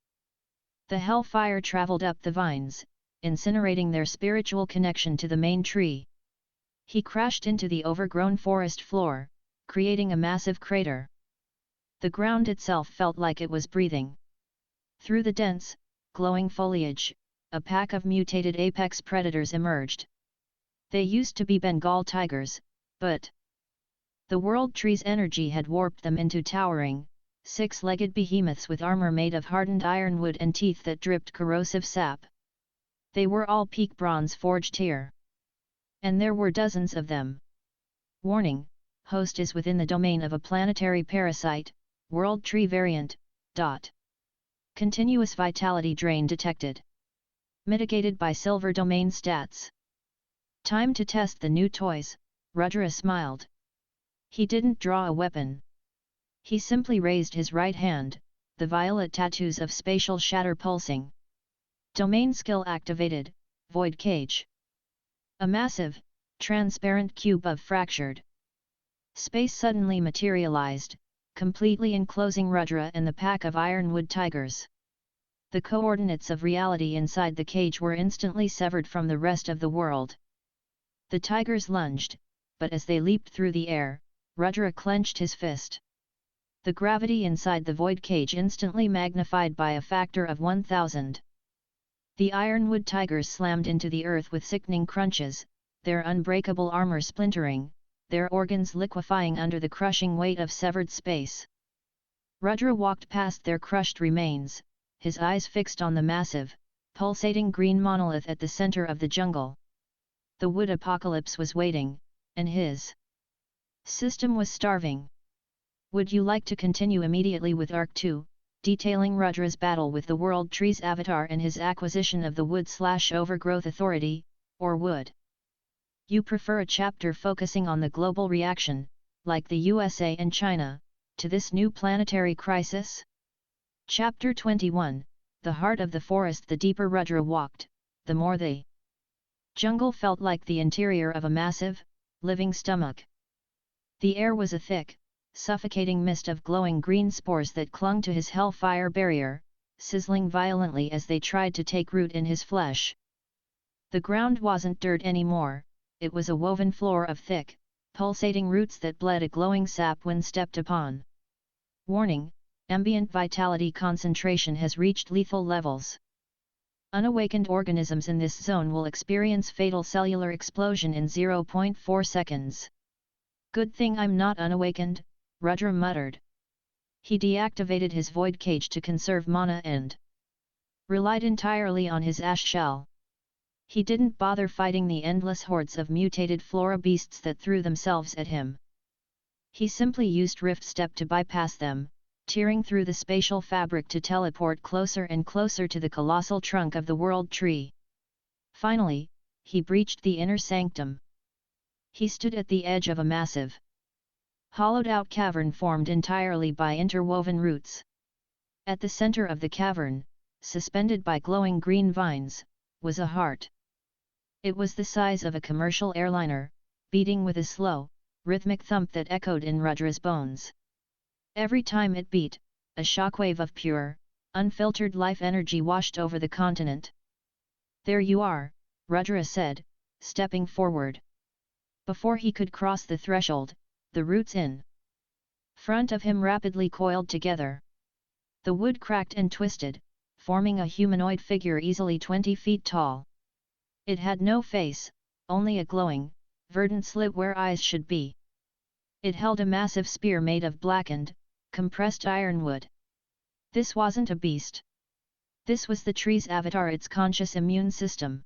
The hellfire traveled up the vines, incinerating their spiritual connection to the main tree. He crashed into the overgrown forest floor, creating a massive crater. The ground itself felt like it was breathing. Through the dense, glowing foliage, a pack of mutated apex predators emerged. They used to be Bengal tigers, but the world tree's energy had warped them into towering, 6-legged behemoths with armor made of hardened ironwood and teeth that dripped corrosive sap. They were all peak bronze forged here. And there were dozens of them. Warning: host is within the domain of a planetary parasite, world tree variant. Continuous vitality drain detected. Mitigated by silver domain stats. Time to test the new toys, Rudra smiled. He didn't draw a weapon. He simply raised his right hand, the violet tattoos of spatial shatter pulsing. Domain skill activated, Void Cage. A massive, transparent cube of fractured space suddenly materialized, completely enclosing Rudra and the pack of ironwood tigers. The coordinates of reality inside the cage were instantly severed from the rest of the world. The tigers lunged, but as they leaped through the air, Rudra clenched his fist. The gravity inside the void cage instantly magnified by a factor of 1,000. The ironwood tigers slammed into the earth with sickening crunches, their unbreakable armor splintering, their organs liquefying under the crushing weight of severed space. Rudra walked past their crushed remains, his eyes fixed on the massive, pulsating green monolith at the center of the jungle. The wood apocalypse was waiting, and his system was starving. Would you like to continue immediately with Arc 2, detailing Rudra's battle with the World Tree's avatar and his acquisition of the Wood/Overgrowth Authority, or would you prefer a chapter focusing on the global reaction, like the USA and China, to this new planetary crisis? Chapter 21, The Heart of the Forest. The deeper Rudra walked, the more the jungle felt like the interior of a massive, living stomach. The air was a thick, suffocating mist of glowing green spores that clung to his hellfire barrier, sizzling violently as they tried to take root in his flesh. The ground wasn't dirt anymore, it was a woven floor of thick, pulsating roots that bled a glowing sap when stepped upon. Warning: ambient vitality concentration has reached lethal levels. Unawakened organisms in this zone will experience fatal cellular explosion in 0.4 seconds. Good thing I'm not unawakened, Rudra muttered. He deactivated his void cage to conserve mana and relied entirely on his ash shell. He didn't bother fighting the endless hordes of mutated flora beasts that threw themselves at him. He simply used Rift Step to bypass them, tearing through the spatial fabric to teleport closer and closer to the colossal trunk of the World Tree. Finally, he breached the inner sanctum. He stood at the edge of a massive, hollowed-out cavern formed entirely by interwoven roots. At the center of the cavern, suspended by glowing green vines, was a heart. It was the size of a commercial airliner, beating with a slow, rhythmic thump that echoed in Rudra's bones. Every time it beat, a shockwave of pure, unfiltered life energy washed over the continent. "There you are," Rudra said, stepping forward. Before he could cross the threshold, the roots in front of him rapidly coiled together. The wood cracked and twisted, forming a humanoid figure easily 20 feet tall. It had no face, only a glowing, verdant slit where eyes should be. It held a massive spear made of blackened, compressed ironwood. This wasn't a beast. This was the tree's avatar, its conscious immune system.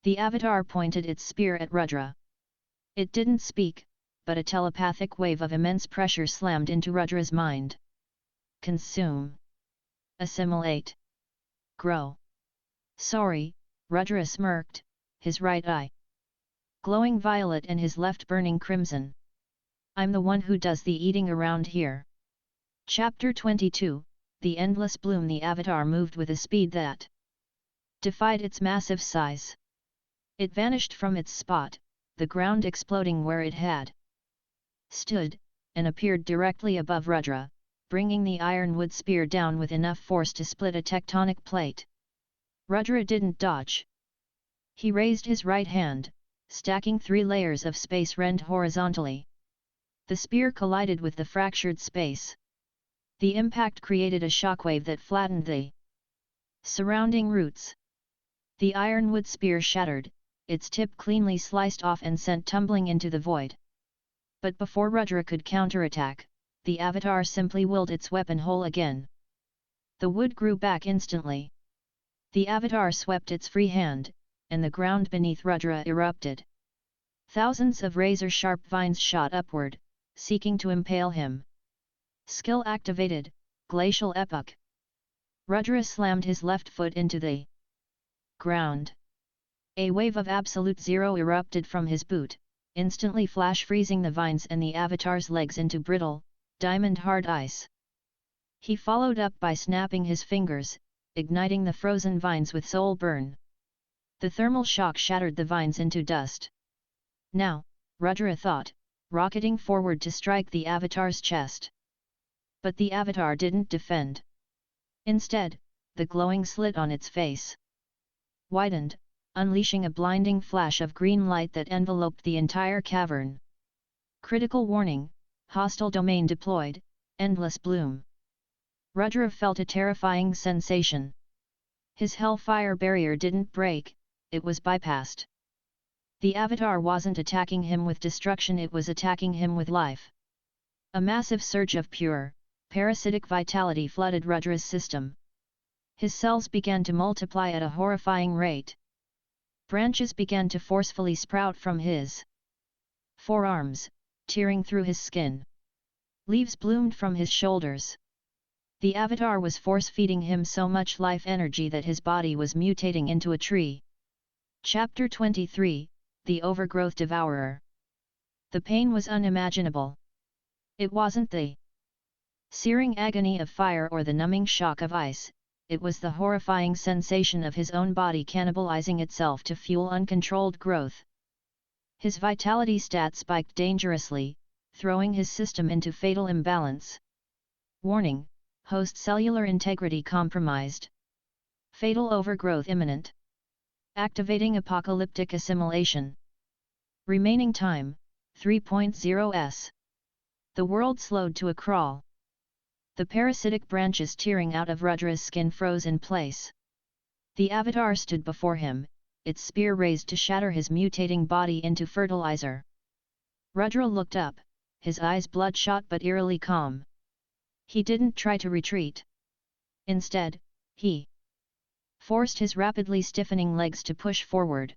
The avatar pointed its spear at Rudra. It didn't speak, but a telepathic wave of immense pressure slammed into Rudra's mind. Consume. Assimilate. Grow. Sorry, Rudra smirked, his right eye glowing violet and his left burning crimson. I'm the one who does the eating around here. Chapter 22, The Endless Bloom. The avatar moved with a speed that defied its massive size. It vanished from its spot, the ground exploding where it had stood, and appeared directly above Rudra, bringing the ironwood spear down with enough force to split a tectonic plate. Rudra didn't dodge. He raised his right hand, stacking 3 layers of space rent horizontally. The spear collided with the fractured space. The impact created a shockwave that flattened the surrounding roots. The ironwood spear shattered, its tip cleanly sliced off and sent tumbling into the void. But before Rudra could counterattack, the avatar simply willed its weapon whole again. The wood grew back instantly. The avatar swept its free hand, and the ground beneath Rudra erupted. Thousands of razor-sharp vines shot upward, seeking to impale him. Skill activated, Glacial Epoch. Rudra slammed his left foot into the ground. A wave of absolute zero erupted from his boot, instantly flash freezing the vines and the avatar's legs into brittle, diamond-hard ice. He followed up by snapping his fingers, igniting the frozen vines with soul burn. The thermal shock shattered the vines into dust. Now, Rudra thought, rocketing forward to strike the avatar's chest. But the avatar didn't defend. Instead, the glowing slit on its face widened, unleashing a blinding flash of green light that enveloped the entire cavern. Critical warning, hostile domain deployed, endless bloom. Rudra felt a terrifying sensation. His hellfire barrier didn't break, it was bypassed. The avatar wasn't attacking him with destruction, it was attacking him with life. A massive surge of pure, parasitic vitality flooded Rudra's system. His cells began to multiply at a horrifying rate. Branches began to forcefully sprout from his forearms, tearing through his skin. Leaves bloomed from his shoulders. The avatar was force-feeding him so much life energy that his body was mutating into a tree. Chapter 23, The Overgrowth Devourer. The pain was unimaginable. It wasn't the searing agony of fire or the numbing shock of ice, it was the horrifying sensation of his own body cannibalizing itself to fuel uncontrolled growth. His vitality stat spiked dangerously, throwing his system into fatal imbalance. Warning: host cellular integrity compromised. Fatal overgrowth imminent. Activating apocalyptic assimilation. Remaining time, 3.0 s. The world slowed to a crawl. The parasitic branches tearing out of Rudra's skin froze in place. The avatar stood before him, its spear raised to shatter his mutating body into fertilizer. Rudra looked up, his eyes bloodshot but eerily calm. He didn't try to retreat. Instead, he forced his rapidly stiffening legs to push forward.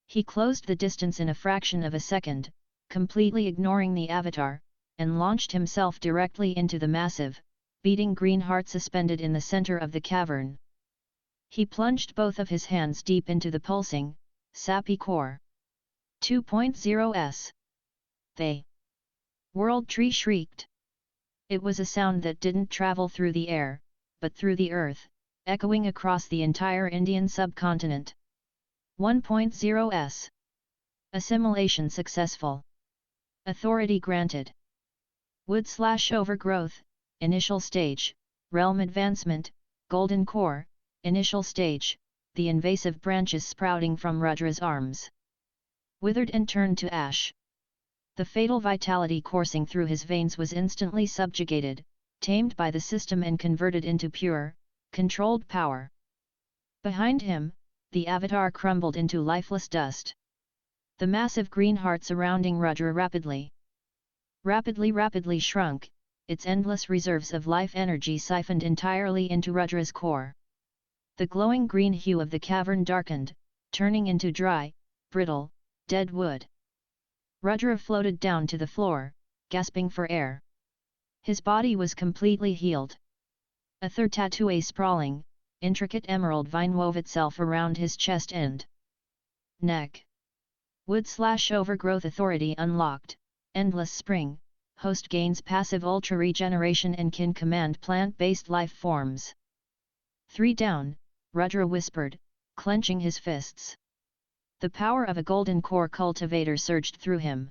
He closed the distance in a fraction of a second, completely ignoring the avatar, and launched himself directly into the massive, beating green heart suspended in the center of the cavern. He plunged both of his hands deep into the pulsing, sappy core. 2.0 s. The world tree shrieked. It was a sound that didn't travel through the air, but through the earth, echoing across the entire Indian subcontinent. 1.0s. Assimilation successful. Authority granted. Wood/overgrowth, initial stage, realm advancement, golden core, initial stage, the invasive branches sprouting from Rudra's arms. Withered and turned to ash. The fatal vitality coursing through his veins was instantly subjugated, tamed by the system and converted into pure, controlled power. Behind him, the avatar crumbled into lifeless dust. The massive green heart surrounding Rudra rapidly shrunk, its endless reserves of life energy siphoned entirely into Rudra's core. The glowing green hue of the cavern darkened, turning into dry, brittle, dead wood. Rudra floated down to the floor, gasping for air. His body was completely healed. A third tattoo, sprawling, intricate emerald vine wove itself around his chest and neck. Wood/overgrowth authority unlocked, endless spring, host gains passive ultra regeneration and can command plant-based life forms. 3 down, Rudra whispered, clenching his fists. The power of a golden core cultivator surged through him.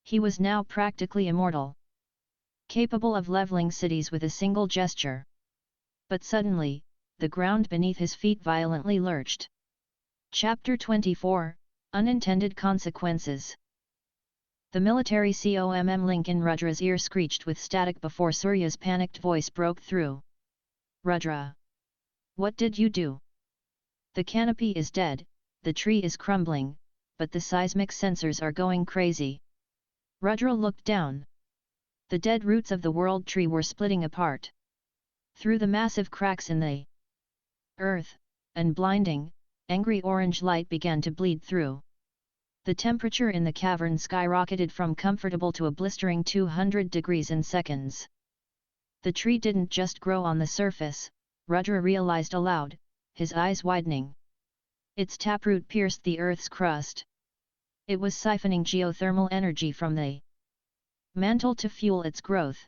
He was now practically immortal, capable of leveling cities with a single gesture. But suddenly, the ground beneath his feet violently lurched. Chapter 24, Unintended Consequences. The military COMM link in Rudra's ear screeched with static before Surya's panicked voice broke through. Rudra! What did you do? The canopy is dead, the tree is crumbling, but the seismic sensors are going crazy. Rudra looked down. The dead roots of the world tree were splitting apart. Through the massive cracks in the earth, and blinding, angry orange light began to bleed through. The temperature in the cavern skyrocketed from comfortable to a blistering 200 degrees in seconds. The tree didn't just grow on the surface, Rudra realized aloud, his eyes widening. Its taproot pierced the earth's crust. It was siphoning geothermal energy from the mantle to fuel its growth.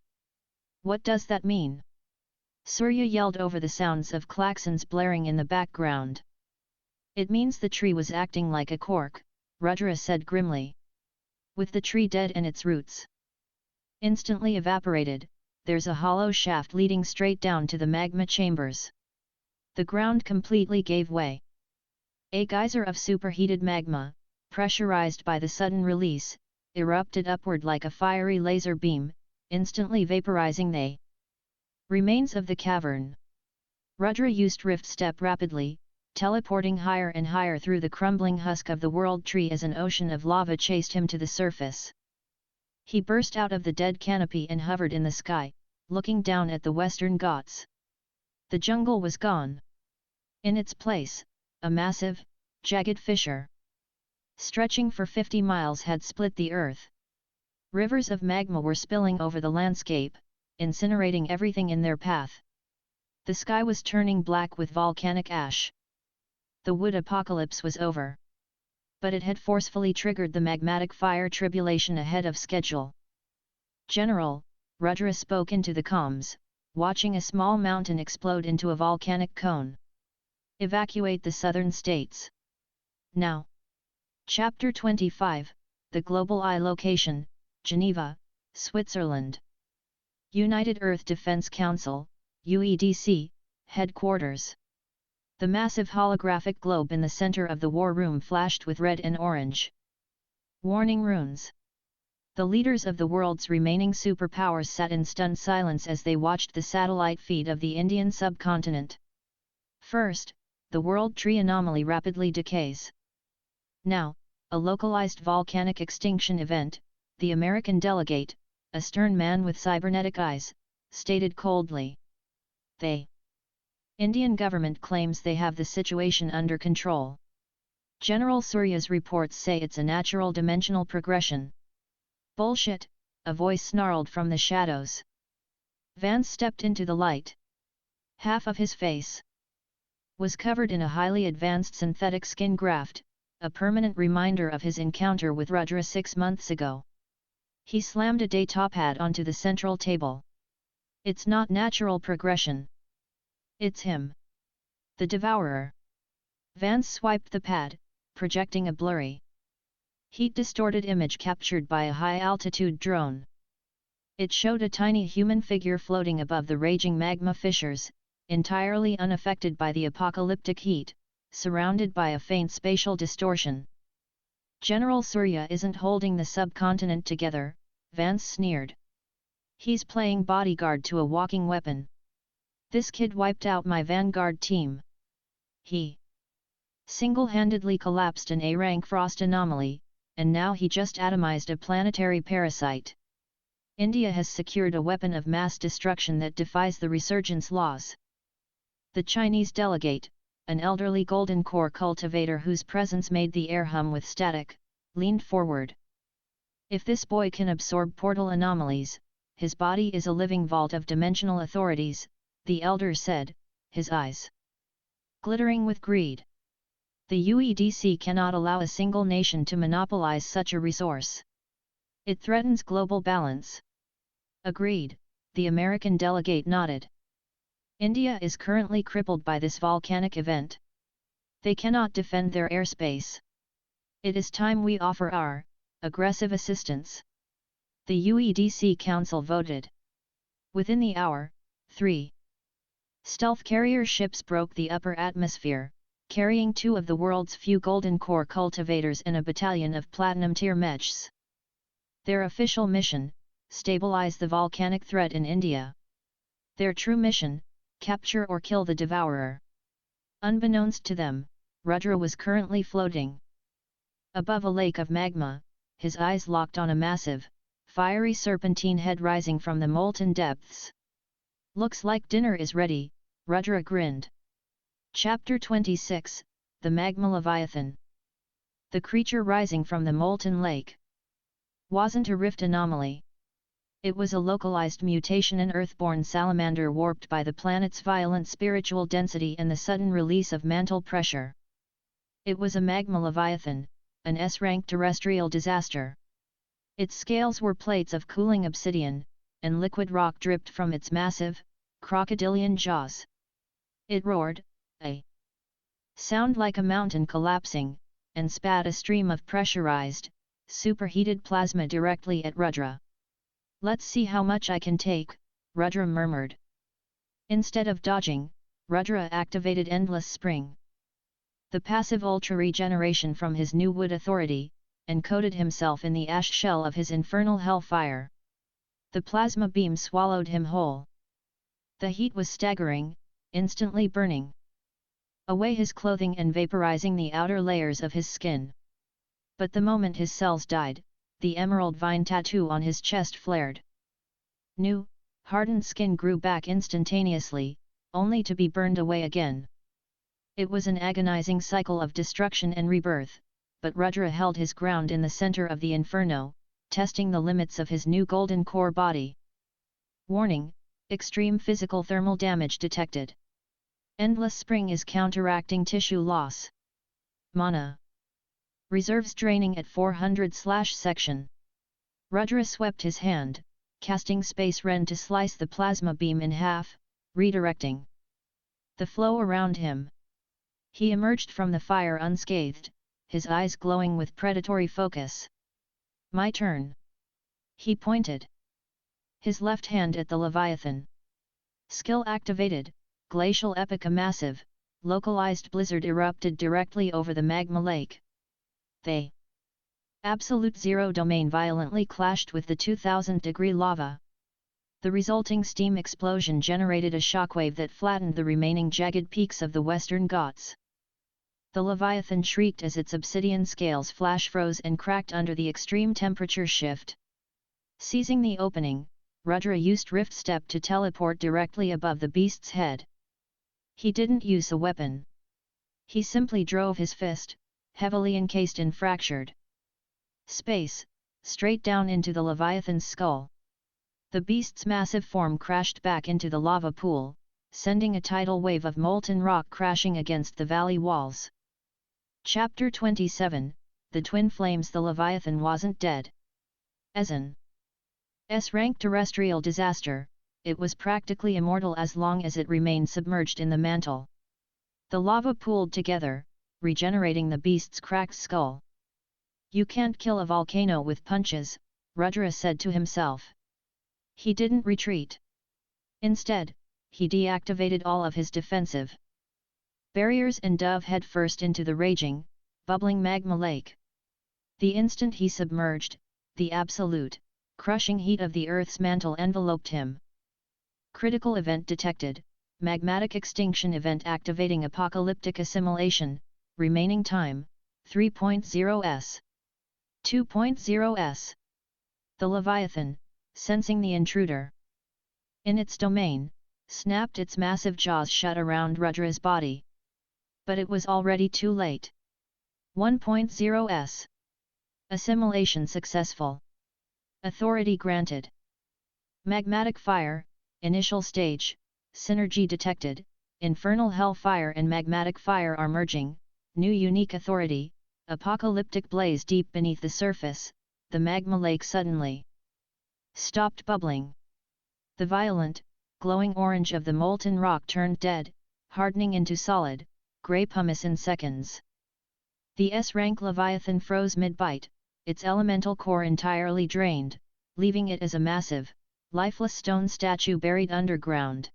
What does that mean? Surya yelled over the sounds of klaxons blaring in the background. It means the tree was acting like a cork, Rudra said grimly. With the tree dead and its roots instantly evaporated, there's a hollow shaft leading straight down to the magma chambers. The ground completely gave way. A geyser of superheated magma, pressurized by the sudden release, erupted upward like a fiery laser beam, instantly vaporizing the remains of the cavern. Rudra used Rift Step rapidly, teleporting higher and higher through the crumbling husk of the world tree as an ocean of lava chased him to the surface. He burst out of the dead canopy and hovered in the sky, looking down at the Western Ghats. The jungle was gone. In its place, a massive, jagged fissure, stretching for 50 miles, had split the earth. Rivers of magma were spilling over the landscape, incinerating everything in their path. The sky was turning black with volcanic ash. The wood apocalypse was over. But it had forcefully triggered the magmatic fire tribulation ahead of schedule. General, Rudra spoke into the comms, watching a small mountain explode into a volcanic cone. Evacuate the southern states. Now. Chapter 25, The Global Eye Location, Geneva, Switzerland. United Earth Defense Council, UEDC, Headquarters. The massive holographic globe in the center of the war room flashed with red and orange warning runes. The leaders of the world's remaining superpowers sat in stunned silence as they watched the satellite feed of the Indian subcontinent. First, the world tree anomaly rapidly decays. Now, a localized volcanic extinction event, the American delegate, a stern man with cybernetic eyes, stated coldly. The Indian government claims they have the situation under control. General Surya's reports say it's a natural dimensional progression. Bullshit, a voice snarled from the shadows. Vance stepped into the light. Half of his face was covered in a highly advanced synthetic skin graft, a permanent reminder of his encounter with Rudra 6 months ago. He slammed a data pad onto the central table. It's not natural progression. It's him. The Devourer. Vance swiped the pad, projecting a blurry, heat-distorted image captured by a high-altitude drone. It showed a tiny human figure floating above the raging magma fissures, entirely unaffected by the apocalyptic heat, surrounded by a faint spatial distortion. General Surya isn't holding the subcontinent together, Vance sneered. He's playing bodyguard to a walking weapon. This kid wiped out my vanguard team. He single-handedly collapsed an A-rank frost anomaly, and now he just atomized a planetary parasite. India has secured a weapon of mass destruction that defies the resurgence laws. The Chinese delegate, an elderly golden core cultivator whose presence made the air hum with static, leaned forward. If this boy can absorb portal anomalies, his body is a living vault of dimensional authorities, the elder said, his eyes glittering with greed. The UEDC cannot allow a single nation to monopolize such a resource. It threatens global balance. Agreed, the American delegate nodded. India is currently crippled by this volcanic event. They cannot defend their airspace. It is time we offer our aggressive assistance. The UEDC Council voted. Within the hour, 3 stealth carrier ships broke the upper atmosphere, carrying 2 of the world's few golden core cultivators and a battalion of platinum-tier mechs. Their official mission: stabilize the volcanic threat in India. Their true mission: capture or kill the Devourer. Unbeknownst to them, Rudra was currently floating above a lake of magma, his eyes locked on a massive, fiery serpentine head rising from the molten depths. Looks like dinner is ready, Rudra grinned. Chapter 26, The Magma Leviathan. The creature rising from the molten lake wasn't a rift anomaly. It was a localized mutation, an earthborn salamander warped by the planet's violent spiritual density and the sudden release of mantle pressure. It was a magma leviathan, an S-rank terrestrial disaster. Its scales were plates of cooling obsidian, and liquid rock dripped from its massive, crocodilian jaws. It roared, a sound like a mountain collapsing, and spat a stream of pressurized, superheated plasma directly at Rudra. Let's see how much I can take, Rudra murmured. Instead of dodging, Rudra activated Endless Spring. The passive ultra-regeneration from his new wood authority, and coated himself in the ash shell of his infernal hellfire. The plasma beam swallowed him whole. The heat was staggering, instantly burning away his clothing and vaporizing the outer layers of his skin. But the moment his cells died, the emerald vine tattoo on his chest flared. New, hardened skin grew back instantaneously, only to be burned away again. It was an agonizing cycle of destruction and rebirth, but Rudra held his ground in the center of the inferno, testing the limits of his new golden core body. Warning: extreme physical thermal damage detected. Endless Spring is counteracting tissue loss. Mana reserves draining at 400/section. Rudra swept his hand, casting Space Ren to slice the plasma beam in half, redirecting the flow around him. He emerged from the fire unscathed, his eyes glowing with predatory focus. My turn. He pointed his left hand at the Leviathan. Skill activated, Glacial Epica Massive, localized blizzard erupted directly over the magma lake. The absolute zero domain violently clashed with the 2000-degree lava. The resulting steam explosion generated a shockwave that flattened the remaining jagged peaks of the Western Ghats. The Leviathan shrieked as its obsidian scales flash froze and cracked under the extreme temperature shift. Seizing the opening, Rudra used Rift Step to teleport directly above the beast's head. He didn't use a weapon. He simply drove his fist, heavily encased in fractured space, straight down into the Leviathan's skull. The beast's massive form crashed back into the lava pool, sending a tidal wave of molten rock crashing against the valley walls. Chapter 27, The Twin Flames. The Leviathan wasn't dead. As an S-rank terrestrial disaster, it was practically immortal as long as it remained submerged in the mantle. The lava pooled together, regenerating the beast's cracked skull. You can't kill a volcano with punches, Rudra said to himself. He didn't retreat. Instead, he deactivated all of his defensive barriers and dove headfirst into the raging, bubbling magma lake. The instant he submerged, the absolute, crushing heat of the Earth's mantle enveloped him. Critical event detected, magmatic extinction event activating apocalyptic assimilation, remaining time, 3.0 s. 2.0 s. The Leviathan, sensing the intruder in its domain, snapped its massive jaws shut around Rudra's body. But it was already too late. 1.0 s. Assimilation successful. Authority granted. Magmatic fire, initial stage, synergy detected, infernal hellfire and magmatic fire are merging, new unique authority, apocalyptic blaze deep beneath the surface, the magma lake suddenly stopped bubbling. The violent, glowing orange of the molten rock turned dead, hardening into solid, grey pumice in seconds. The S-rank Leviathan froze mid-bite, its elemental core entirely drained, leaving it as a massive, lifeless stone statue buried underground.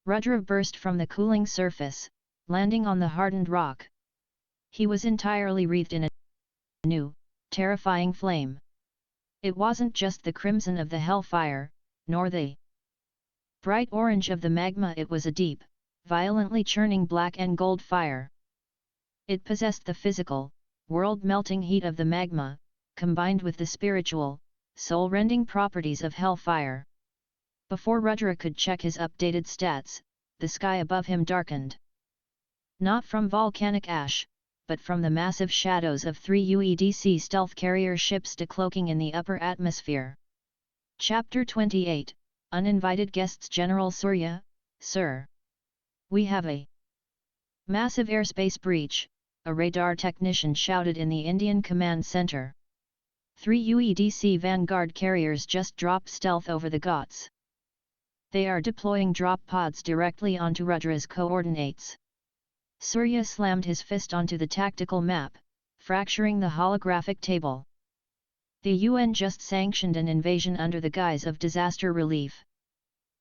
Rudra burst from the cooling surface, landing on the hardened rock. He was entirely wreathed in a new, terrifying flame. It wasn't just the crimson of the hellfire, nor the bright orange of the magma, it was a deep, violently churning black and gold fire. It possessed the physical, world-melting heat of the magma, combined with the spiritual, soul-rending properties of hellfire. Before Rudra could check his updated stats, the sky above him darkened. Not from volcanic ash, but from the massive shadows of 3 UEDC stealth carrier ships decloaking in the upper atmosphere. Chapter 28, Uninvited Guests. General Surya, Sir. We have a massive airspace breach, a radar technician shouted in the Indian command center. 3 UEDC Vanguard carriers just dropped stealth over the Ghats. They are deploying drop pods directly onto Rudra's coordinates. Surya slammed his fist onto the tactical map, fracturing the holographic table. The UN just sanctioned an invasion under the guise of disaster relief.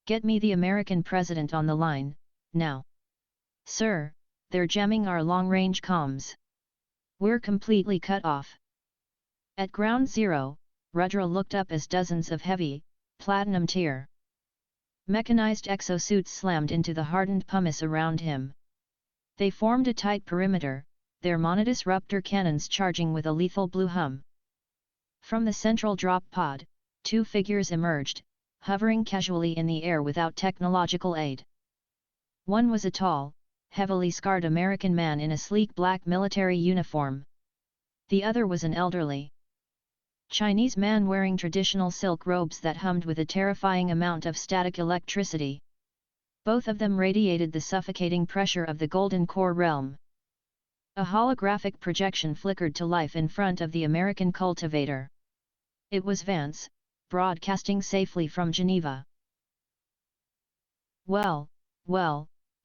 Get me the American president on the line, now. Sir, they're jamming our long-range comms. We're completely cut off. At ground zero, Rudra looked up as dozens of heavy, platinum-tier mechanized exosuits slammed into the hardened pumice around him. They formed a tight perimeter, their monodisruptor cannons charging with a lethal blue hum. From the central drop pod, 2 figures emerged, hovering casually in the air without technological aid. One was a tall, heavily scarred American man in a sleek black military uniform. The other was an elderly Chinese man wearing traditional silk robes that hummed with a terrifying amount of static electricity. Both of them radiated the suffocating pressure of the Golden Core realm. A holographic projection flickered to life in front of the American cultivator. It was Vance, broadcasting safely from Geneva. Well,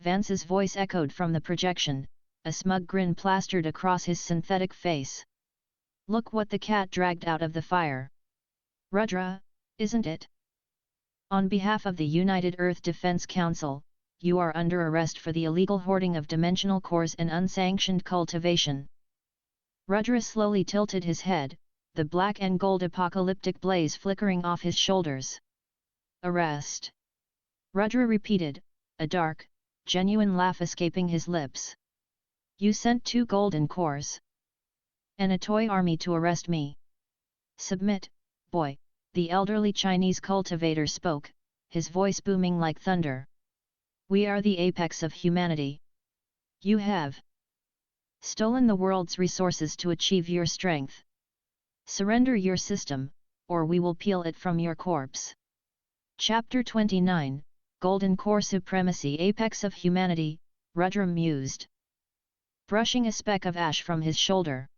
Vance's voice echoed from the projection, a smug grin plastered across his synthetic face. Look what the cat dragged out of the fire. Rudra, isn't it? On behalf of the United Earth Defense Council, you are under arrest for the illegal hoarding of dimensional cores and unsanctioned cultivation. Rudra slowly tilted his head, the black and gold apocalyptic blaze flickering off his shoulders. Arrest. Rudra repeated, a dark, genuine laugh escaping his lips. You sent 2 golden cores and a toy army to arrest me. Submit, boy, the elderly Chinese cultivator spoke, his voice booming like thunder. We are the apex of humanity. You have stolen the world's resources to achieve your strength. Surrender your system, or we will peel it from your corpse. Chapter 29, Golden Core Supremacy. Apex of humanity, Rudra mused, brushing a speck of ash from his shoulder.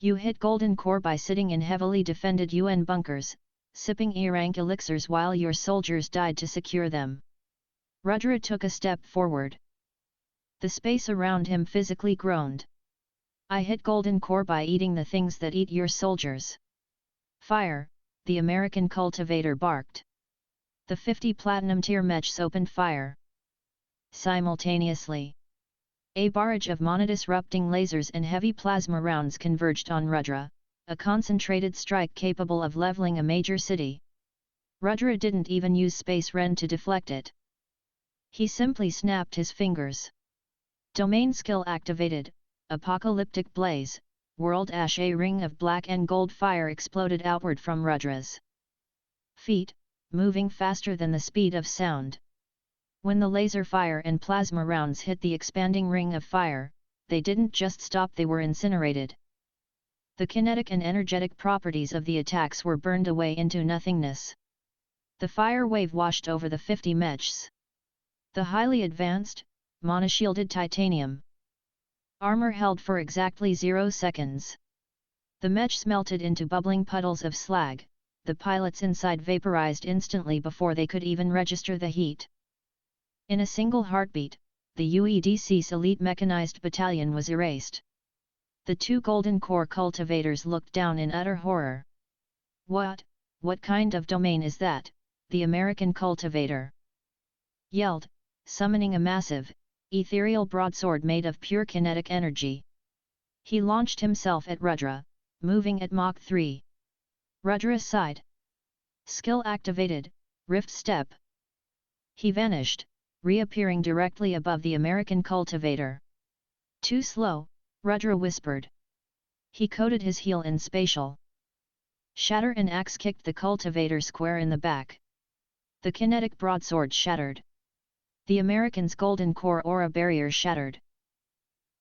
You hit Golden Core by sitting in heavily defended UN bunkers, sipping E-rank elixirs while your soldiers died to secure them. Rudra took a step forward. The space around him physically groaned. I hit golden core by eating the things that eat your soldiers. Fire, the American cultivator barked. The 50 platinum tier mechs opened fire. Simultaneously, a barrage of mono-disrupting lasers and heavy plasma rounds converged on Rudra, a concentrated strike capable of leveling a major city. Rudra didn't even use Space Ren to deflect it. He simply snapped his fingers. Domain skill activated, apocalyptic blaze, World Ash. A ring of black and gold fire exploded outward from Rudra's feet, moving faster than the speed of sound. When the laser fire and plasma rounds hit the expanding ring of fire, they didn't just stop, they were incinerated. The kinetic and energetic properties of the attacks were burned away into nothingness. The fire wave washed over the 50 mechs. The highly advanced, monoshielded titanium armor held for exactly 0 seconds. The mechs melted into bubbling puddles of slag, the pilots inside vaporized instantly before they could even register the heat. In a single heartbeat, the UEDC's elite mechanized battalion was erased. The 2 golden core cultivators looked down in utter horror. What kind of domain is that? The American cultivator yelled, summoning a massive, ethereal broadsword made of pure kinetic energy. He launched himself at Rudra, moving at Mach 3. Rudra sighed. Skill activated, Rift Step. He vanished, reappearing directly above the American cultivator. Too slow, Rudra whispered. He coded his heel in spatial. Shatter and axe kicked the cultivator square in the back. The kinetic broadsword shattered. The American's golden core aura barrier shattered.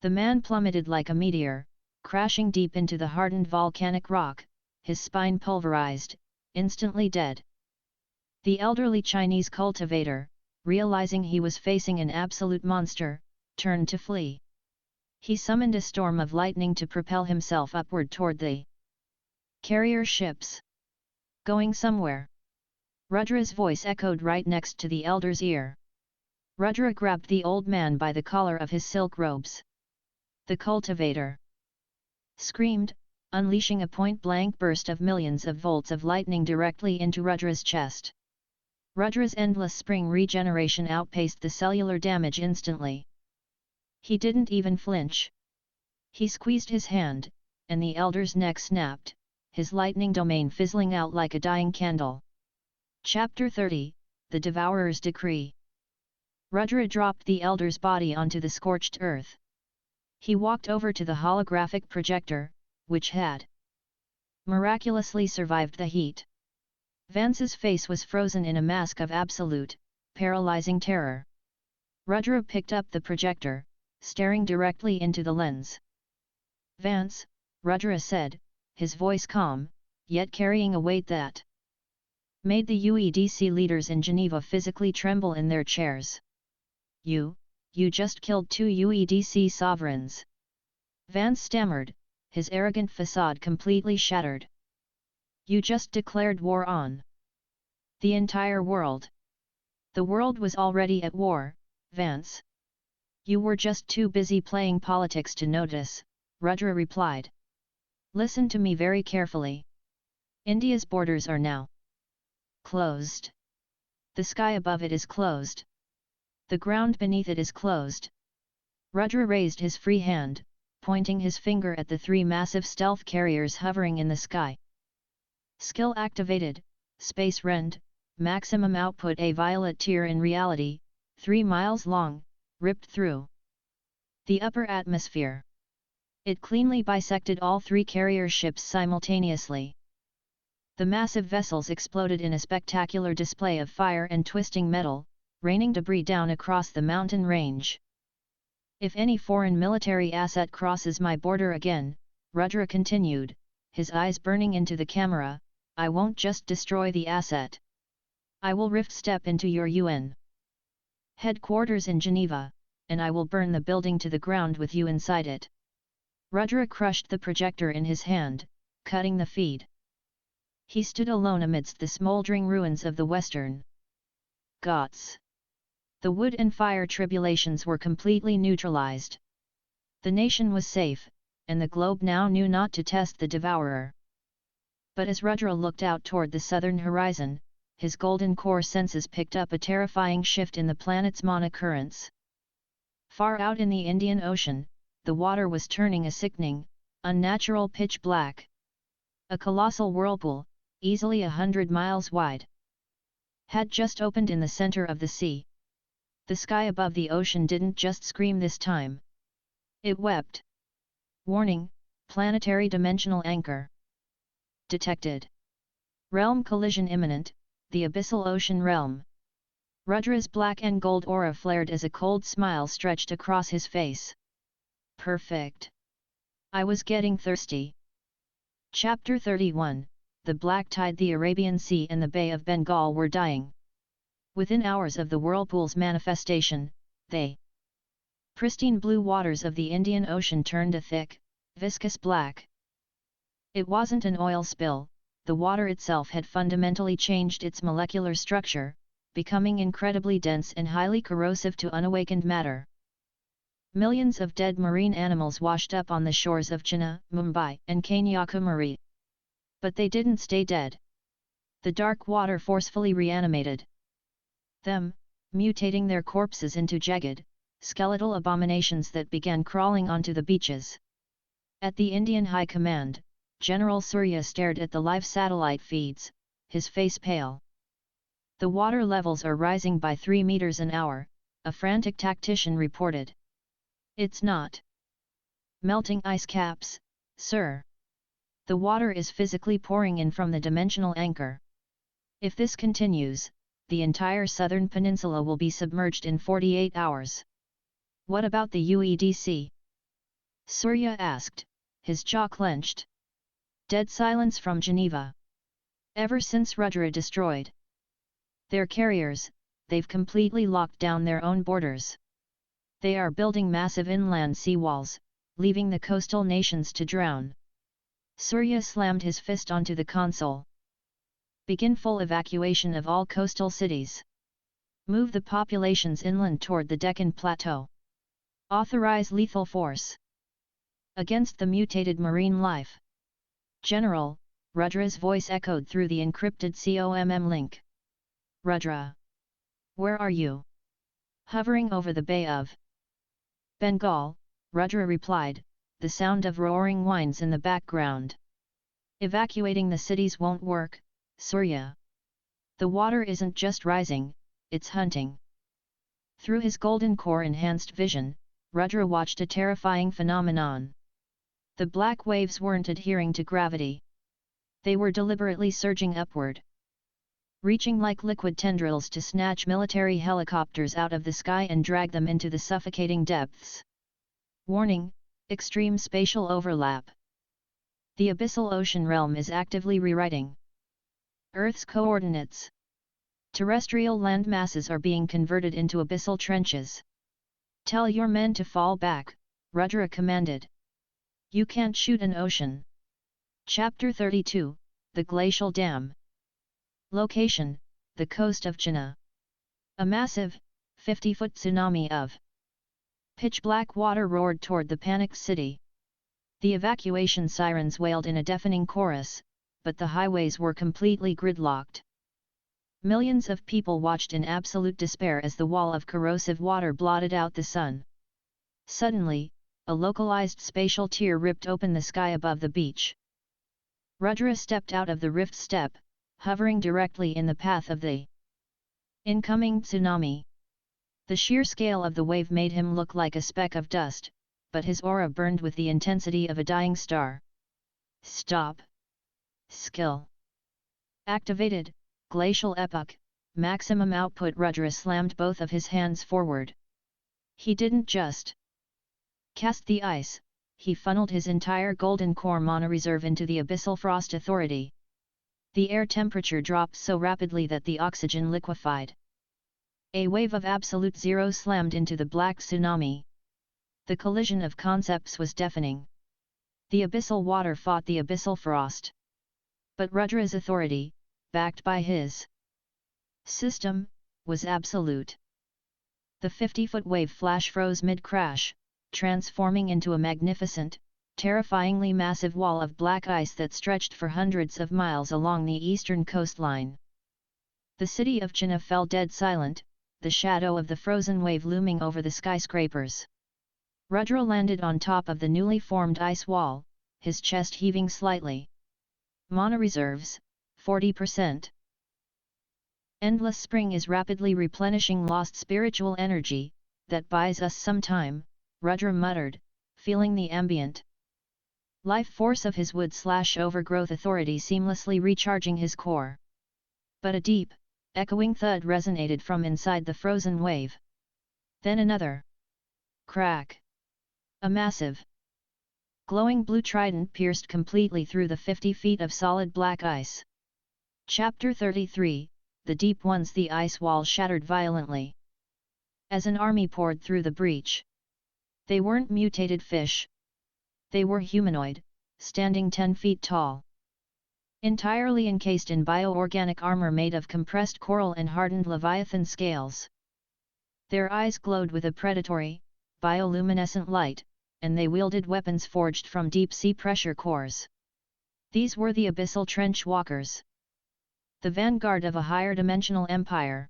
The man plummeted like a meteor, crashing deep into the hardened volcanic rock, his spine pulverized, instantly dead. The elderly Chinese cultivator, realizing he was facing an absolute monster, turned to flee. He summoned a storm of lightning to propel himself upward toward the carrier ships. Going somewhere. Rudra's voice echoed right next to the elder's ear. Rudra grabbed the old man by the collar of his silk robes. The cultivator screamed, unleashing a point-blank burst of millions of volts of lightning directly into Rudra's chest. Rudra's endless spring regeneration outpaced the cellular damage instantly. He didn't even flinch. He squeezed his hand, and the elder's neck snapped, his lightning domain fizzling out like a dying candle. Chapter 30, The Devourer's Decree. Rudra dropped the elder's body onto the scorched earth. He walked over to the holographic projector, which had miraculously survived the heat. Vance's face was frozen in a mask of absolute, paralyzing terror. Rudra picked up the projector, staring directly into the lens. Vance, Rudra said, his voice calm, yet carrying a weight that made the UEDC leaders in Geneva physically tremble in their chairs. You just killed 2 UEDC sovereigns. Vance stammered, his arrogant facade completely shattered. You just declared war on the entire world. The world was already at war, Vance. You were just too busy playing politics to notice, Rudra replied. Listen to me very carefully. India's borders are now closed. The sky above it is closed. The ground beneath it is closed. Rudra raised his free hand, pointing his finger at the 3 massive stealth carriers hovering in the sky. Skill activated, Space Rend, maximum output a violet tier in reality, 3 miles long, ripped through the upper atmosphere. It cleanly bisected all 3 carrier ships simultaneously. The massive vessels exploded in a spectacular display of fire and twisting metal, raining debris down across the mountain range. If any foreign military asset crosses my border again, Rudra continued, his eyes burning into the camera, I won't just destroy the asset. I will rift step into your UN headquarters in Geneva, and I will burn the building to the ground with you inside it. Rudra crushed the projector in his hand, cutting the feed. He stood alone amidst the smoldering ruins of the Western Ghats. The wood and fire tribulations were completely neutralized. The nation was safe, and the globe now knew not to test the devourer. But as Rudra looked out toward the southern horizon, his golden core senses picked up a terrifying shift in the planet's monocurrents. Far out in the Indian Ocean, the water was turning a sickening, unnatural pitch black. A colossal whirlpool, easily 100 miles wide, had just opened in the center of the sea. The sky above the ocean didn't just scream this time. It wept. Warning, planetary dimensional anchor detected. Realm collision imminent, the abyssal ocean realm. Rudra's black and gold aura flared as a cold smile stretched across his face. Perfect. I was getting thirsty. Chapter 31, The Black Tide. The Arabian Sea and the Bay of Bengal were dying. Within hours of the whirlpool's manifestation, the pristine blue waters of the Indian Ocean turned a thick, viscous black. It wasn't an oil spill, the water itself had fundamentally changed its molecular structure, becoming incredibly dense and highly corrosive to unawakened matter. Millions of dead marine animals washed up on the shores of Chennai, Mumbai, and Kanyakumari. But they didn't stay dead. The dark water forcefully reanimated them, mutating their corpses into jagged, skeletal abominations that began crawling onto the beaches. At the Indian High Command, General Surya stared at the live satellite feeds, his face pale. The water levels are rising by 3 meters an hour, a frantic tactician reported. It's not melting ice caps, sir. The water is physically pouring in from the dimensional anchor. If this continues, the entire southern peninsula will be submerged in 48 hours. What about the UEDC? Surya asked, his jaw clenched. Dead silence from Geneva. Ever since Rudra destroyed their carriers, they've completely locked down their own borders. They are building massive inland seawalls, leaving the coastal nations to drown. Surya slammed his fist onto the console. Begin full evacuation of all coastal cities. Move the populations inland toward the Deccan Plateau. Authorize lethal force against the mutated marine life. General, Rudra's voice echoed through the encrypted COMM link. Rudra. Where are you? Hovering over the Bay of Bengal, Rudra replied, the sound of roaring winds in the background. Evacuating the cities won't work, Surya. The water isn't just rising, it's hunting. Through his golden core enhanced vision, Rudra watched a terrifying phenomenon. The black waves weren't adhering to gravity. They were deliberately surging upward, reaching like liquid tendrils to snatch military helicopters out of the sky and drag them into the suffocating depths. Warning, extreme spatial overlap. The abyssal ocean realm is actively rewriting Earth's coordinates. Terrestrial land masses are being converted into abyssal trenches. Tell your men to fall back, Rudra commanded. You can't shoot an ocean. Chapter 32, The Glacial Dam. Location, the coast of Chennai. A massive, 50-foot tsunami of pitch black water roared toward the panicked city. The evacuation sirens wailed in a deafening chorus, but the highways were completely gridlocked. Millions of people watched in absolute despair as the wall of corrosive water blotted out the sun. Suddenly, a localized spatial tear ripped open the sky above the beach. Rudra stepped out of the rift step, hovering directly in the path of the incoming tsunami. The sheer scale of the wave made him look like a speck of dust, but his aura burned with the intensity of a dying star. Stop. Skill activated, glacial epoch, maximum output. Rudra slammed both of his hands forward. He didn't just cast the ice, he funneled his entire golden core mana reserve into the abyssal frost authority. The air temperature dropped so rapidly that the oxygen liquefied. A wave of absolute zero slammed into the black tsunami. The collision of concepts was deafening. The abyssal water fought the abyssal frost. But Rudra's authority, backed by his system, was absolute. The 50-foot wave flash froze mid-crash, transforming into a magnificent, terrifyingly massive wall of black ice that stretched for hundreds of miles along the eastern coastline. The city of China fell dead silent, the shadow of the frozen wave looming over the skyscrapers. Rudra landed on top of the newly formed ice wall, his chest heaving slightly. Mana reserves, 40%. Endless spring is rapidly replenishing lost spiritual energy, that buys us some time, Rudra muttered, feeling the ambient life force of his wood/overgrowth authority seamlessly recharging his core. But a deep, echoing thud resonated from inside the frozen wave. Then another crack. A massive, glowing blue trident pierced completely through the 50 feet of solid black ice. Chapter 33, The Deep Ones. The ice wall shattered violently as an army poured through the breach. They weren't mutated fish. They were humanoid, standing 10 feet tall. Entirely encased in bioorganic armor made of compressed coral and hardened leviathan scales. Their eyes glowed with a predatory, bioluminescent light, and they wielded weapons forged from deep-sea pressure cores. These were the abyssal trench walkers, the vanguard of a higher-dimensional empire.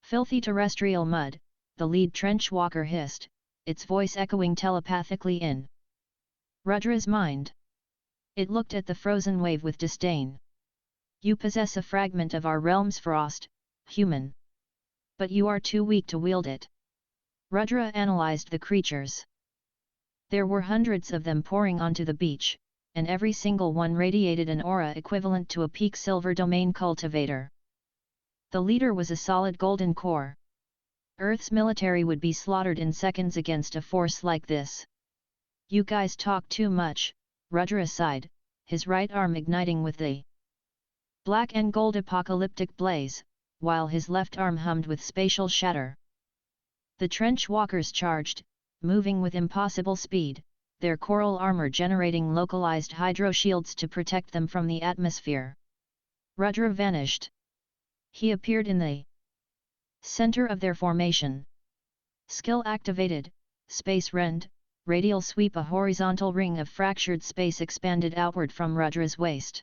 Filthy terrestrial mud, the lead trench walker hissed, its voice echoing telepathically in Rudra's mind. It looked at the frozen wave with disdain. You possess a fragment of our realm's frost, human. But you are too weak to wield it. Rudra analyzed the creatures. There were hundreds of them pouring onto the beach, and every single one radiated an aura equivalent to a peak silver domain cultivator. The leader was a solid golden core. Earth's military would be slaughtered in seconds against a force like this. You guys talk too much, Rudra sighed, his right arm igniting with the black and gold apocalyptic blaze, while his left arm hummed with spatial shatter. The trench walkers charged, moving with impossible speed, their coral armor generating localized hydro shields to protect them from the atmosphere. Rudra vanished. He appeared in the center of their formation. Skill activated, space rend, radial sweep. A horizontal ring of fractured space expanded outward from Rudra's waist.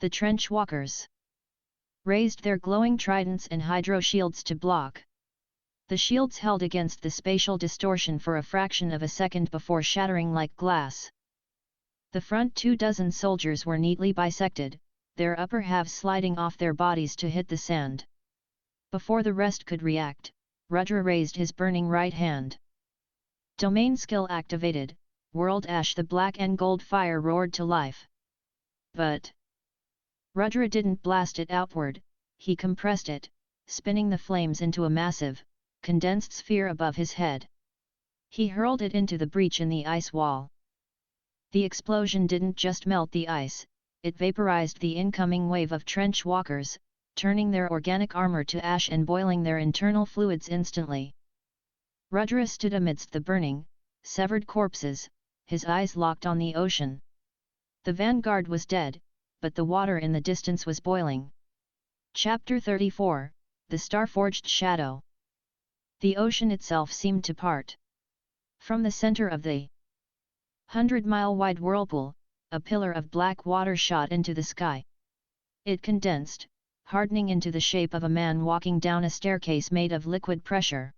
The trench walkers raised their glowing tridents and hydro shields to block. The shields held against the spatial distortion for a fraction of a second before shattering like glass. The front 24 soldiers were neatly bisected, their upper halves sliding off their bodies to hit the sand. Before the rest could react, Rudra raised his burning right hand. Domain skill activated, World Ash. The black and gold fire roared to life. But Rudra didn't blast it outward, he compressed it, spinning the flames into a massive, condensed sphere above his head. He hurled it into the breach in the ice wall. The explosion didn't just melt the ice, it vaporized the incoming wave of trench walkers, turning their organic armor to ash and boiling their internal fluids instantly. Rudra stood amidst the burning, severed corpses, his eyes locked on the ocean. The vanguard was dead, but the water in the distance was boiling. Chapter 34, The Star-Forged Shadow. The ocean itself seemed to part. From the center of the 100-mile-wide whirlpool, a pillar of black water shot into the sky. It condensed, hardening into the shape of a man walking down a staircase made of liquid pressure.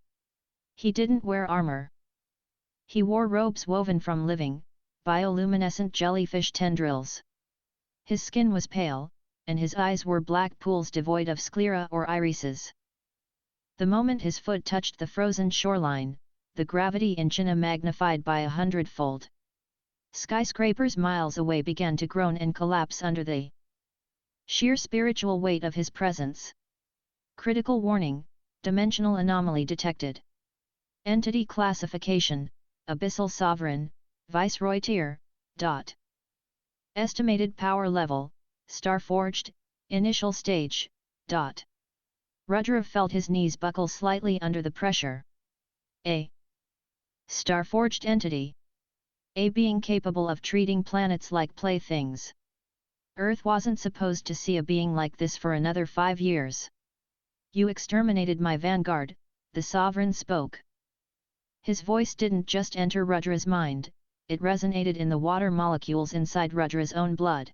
He didn't wear armor. He wore robes woven from living, bioluminescent jellyfish tendrils. His skin was pale, and his eyes were black pools devoid of sclera or irises. The moment his foot touched the frozen shoreline, the gravity in China magnified by 100-fold. Skyscrapers miles away began to groan and collapse under the sheer spiritual weight of his presence. Critical warning, dimensional anomaly detected. Entity classification, Abyssal Sovereign, Viceroy Tier, dot. Estimated power level, Starforged, Initial Stage, dot. Rudra felt his knees buckle slightly under the pressure. A Starforged entity. A being capable of treating planets like playthings. Earth wasn't supposed to see a being like this for another 5 years. You exterminated my vanguard, the sovereign spoke. His voice didn't just enter Rudra's mind, it resonated in the water molecules inside Rudra's own blood.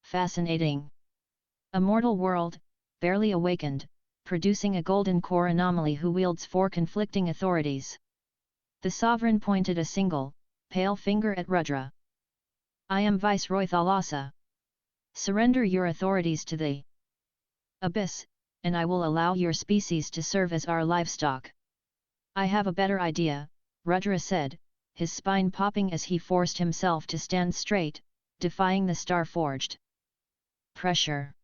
Fascinating. A mortal world, barely awakened, producing a golden core anomaly who wields four conflicting authorities. The sovereign pointed a single, pale finger at Rudra. I am Viceroy Thalassa. Surrender your authorities to the Abyss, and I will allow your species to serve as our livestock. I have a better idea, Rudra said, his spine popping as he forced himself to stand straight, defying the Star-Forged. Pressure.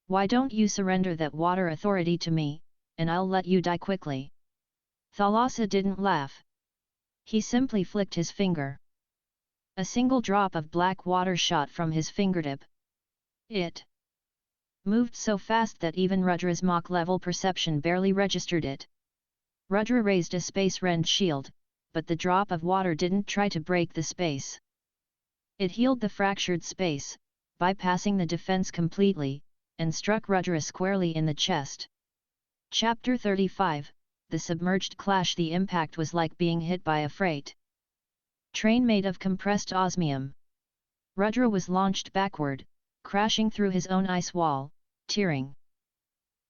Why don't you surrender that water authority to me, and I'll let you die quickly? Thalassa didn't laugh. He simply flicked his finger. A single drop of black water shot from his fingertip. It moved so fast that even Rudra's Mach-level perception barely registered it. Rudra raised a space-rend shield, but the drop of water didn't try to break the space. It healed the fractured space, bypassing the defense completely, and struck Rudra squarely in the chest. Chapter 35, The Submerged Clash. The impact was like being hit by a freight train made of compressed osmium. Rudra was launched backward, crashing through his own ice wall, tearing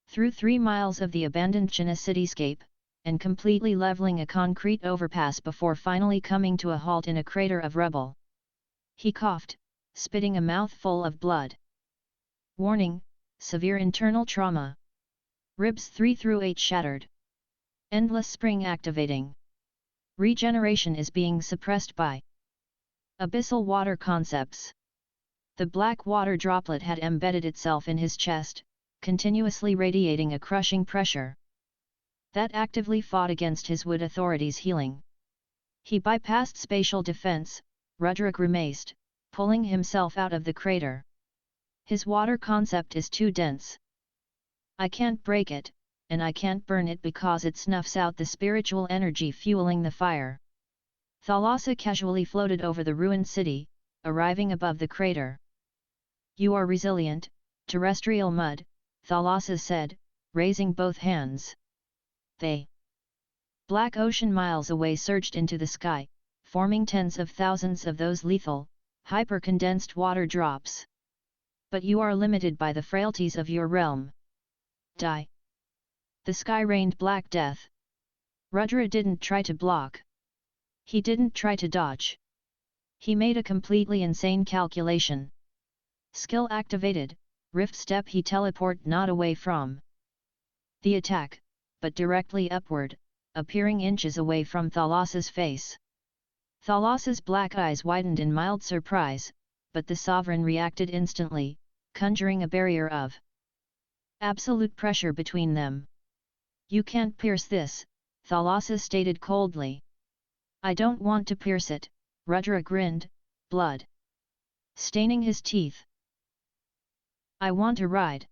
through 3 miles of the abandoned China cityscape, and completely leveling a concrete overpass before finally coming to a halt in a crater of rubble. He coughed, spitting a mouthful of blood. Warning: severe internal trauma. Ribs 3 through 8 shattered. Endless spring activating. Regeneration is being suppressed by abyssal water concepts. The black water droplet had embedded itself in his chest, continuously radiating a crushing pressure that actively fought against his wood authority's healing. He bypassed spatial defense, Rudra grimaced, pulling himself out of the crater. His water concept is too dense. I can't break it, and I can't burn it because it snuffs out the spiritual energy fueling the fire. Thalassa casually floated over the ruined city, arriving above the crater. You are resilient, terrestrial mud, Thalassa said, raising both hands. The black ocean miles away surged into the sky, forming tens of thousands of those lethal, hyper-condensed water drops. But you are limited by the frailties of your realm. Die. The sky rained black death. Rudra didn't try to block. He didn't try to dodge. He made a completely insane calculation. Skill activated, rift step. He teleport not away from the attack, but directly upward, appearing inches away from Thalassa's face. Thalassa's black eyes widened in mild surprise, but the sovereign reacted instantly, conjuring a barrier of absolute pressure between them. You can't pierce this, Thalassa stated coldly. I don't want to pierce it, Rudra grinned, blood staining his teeth. I want to ride.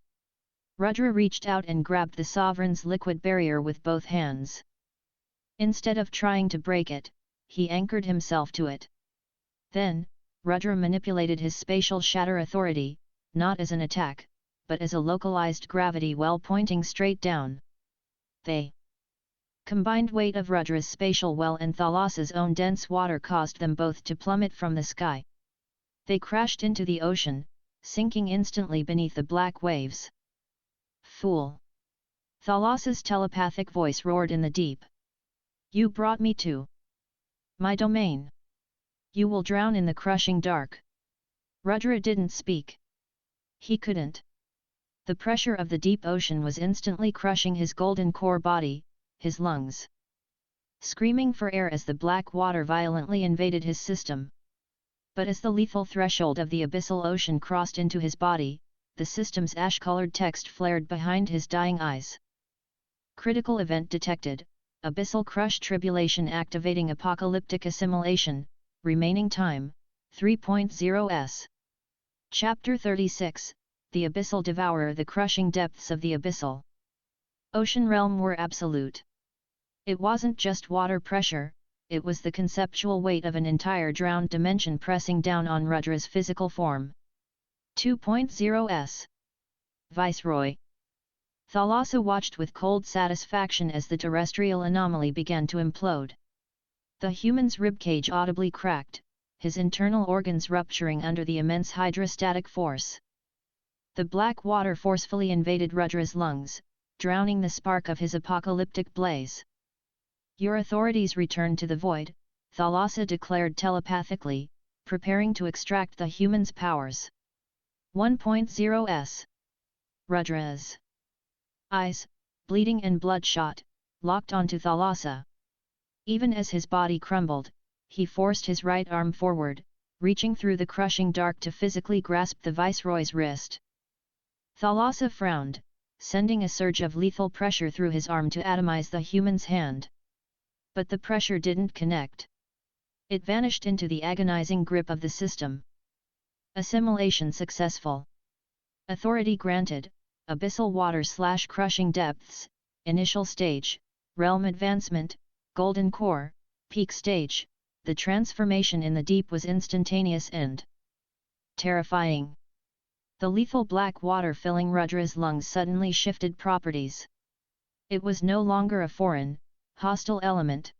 Rudra reached out and grabbed the sovereign's liquid barrier with both hands. Instead of trying to break it, he anchored himself to it. Then, Rudra manipulated his spatial shatter authority, not as an attack, but as a localized gravity well pointing straight down. The combined weight of Rudra's spatial well and Thalassa's own dense water caused them both to plummet from the sky. They crashed into the ocean, sinking instantly beneath the black waves. Fool! Thalassa's telepathic voice roared in the deep. You brought me to my domain. You will drown in the crushing dark. Rudra didn't speak. He couldn't. The pressure of the deep ocean was instantly crushing his golden core body, his lungs screaming for air as the black water violently invaded his system. But as the lethal threshold of the abyssal ocean crossed into his body, the system's ash-colored text flared behind his dying eyes. Critical event detected, abyssal crush tribulation activating apocalyptic assimilation, remaining time, 3.0 s. Chapter 36, The Abyssal Devourer. The crushing depths of the abyssal ocean realm were absolute. It wasn't just water pressure, it was the conceptual weight of an entire drowned dimension pressing down on Rudra's physical form. 2.0 s. Viceroy. Thalassa watched with cold satisfaction as the terrestrial anomaly began to implode. The human's ribcage audibly cracked, his internal organs rupturing under the immense hydrostatic force. The black water forcefully invaded Rudra's lungs, drowning the spark of his apocalyptic blaze. "Your authorities return to the void," Thalassa declared telepathically, preparing to extract the human's powers. 1.0s. Rudra's eyes, bleeding and bloodshot, locked onto Thalassa. Even as his body crumbled, he forced his right arm forward, reaching through the crushing dark to physically grasp the Viceroy's wrist. Thalassa frowned, sending a surge of lethal pressure through his arm to atomize the human's hand. But the pressure didn't connect. It vanished into the agonizing grip of the system. Assimilation successful. Authority granted, abyssal water/crushing depths, initial stage, realm advancement, golden core, peak stage. The transformation in the deep was instantaneous and terrifying. The lethal black water filling Rudra's lungs suddenly shifted properties. It was no longer a foreign, hostile element.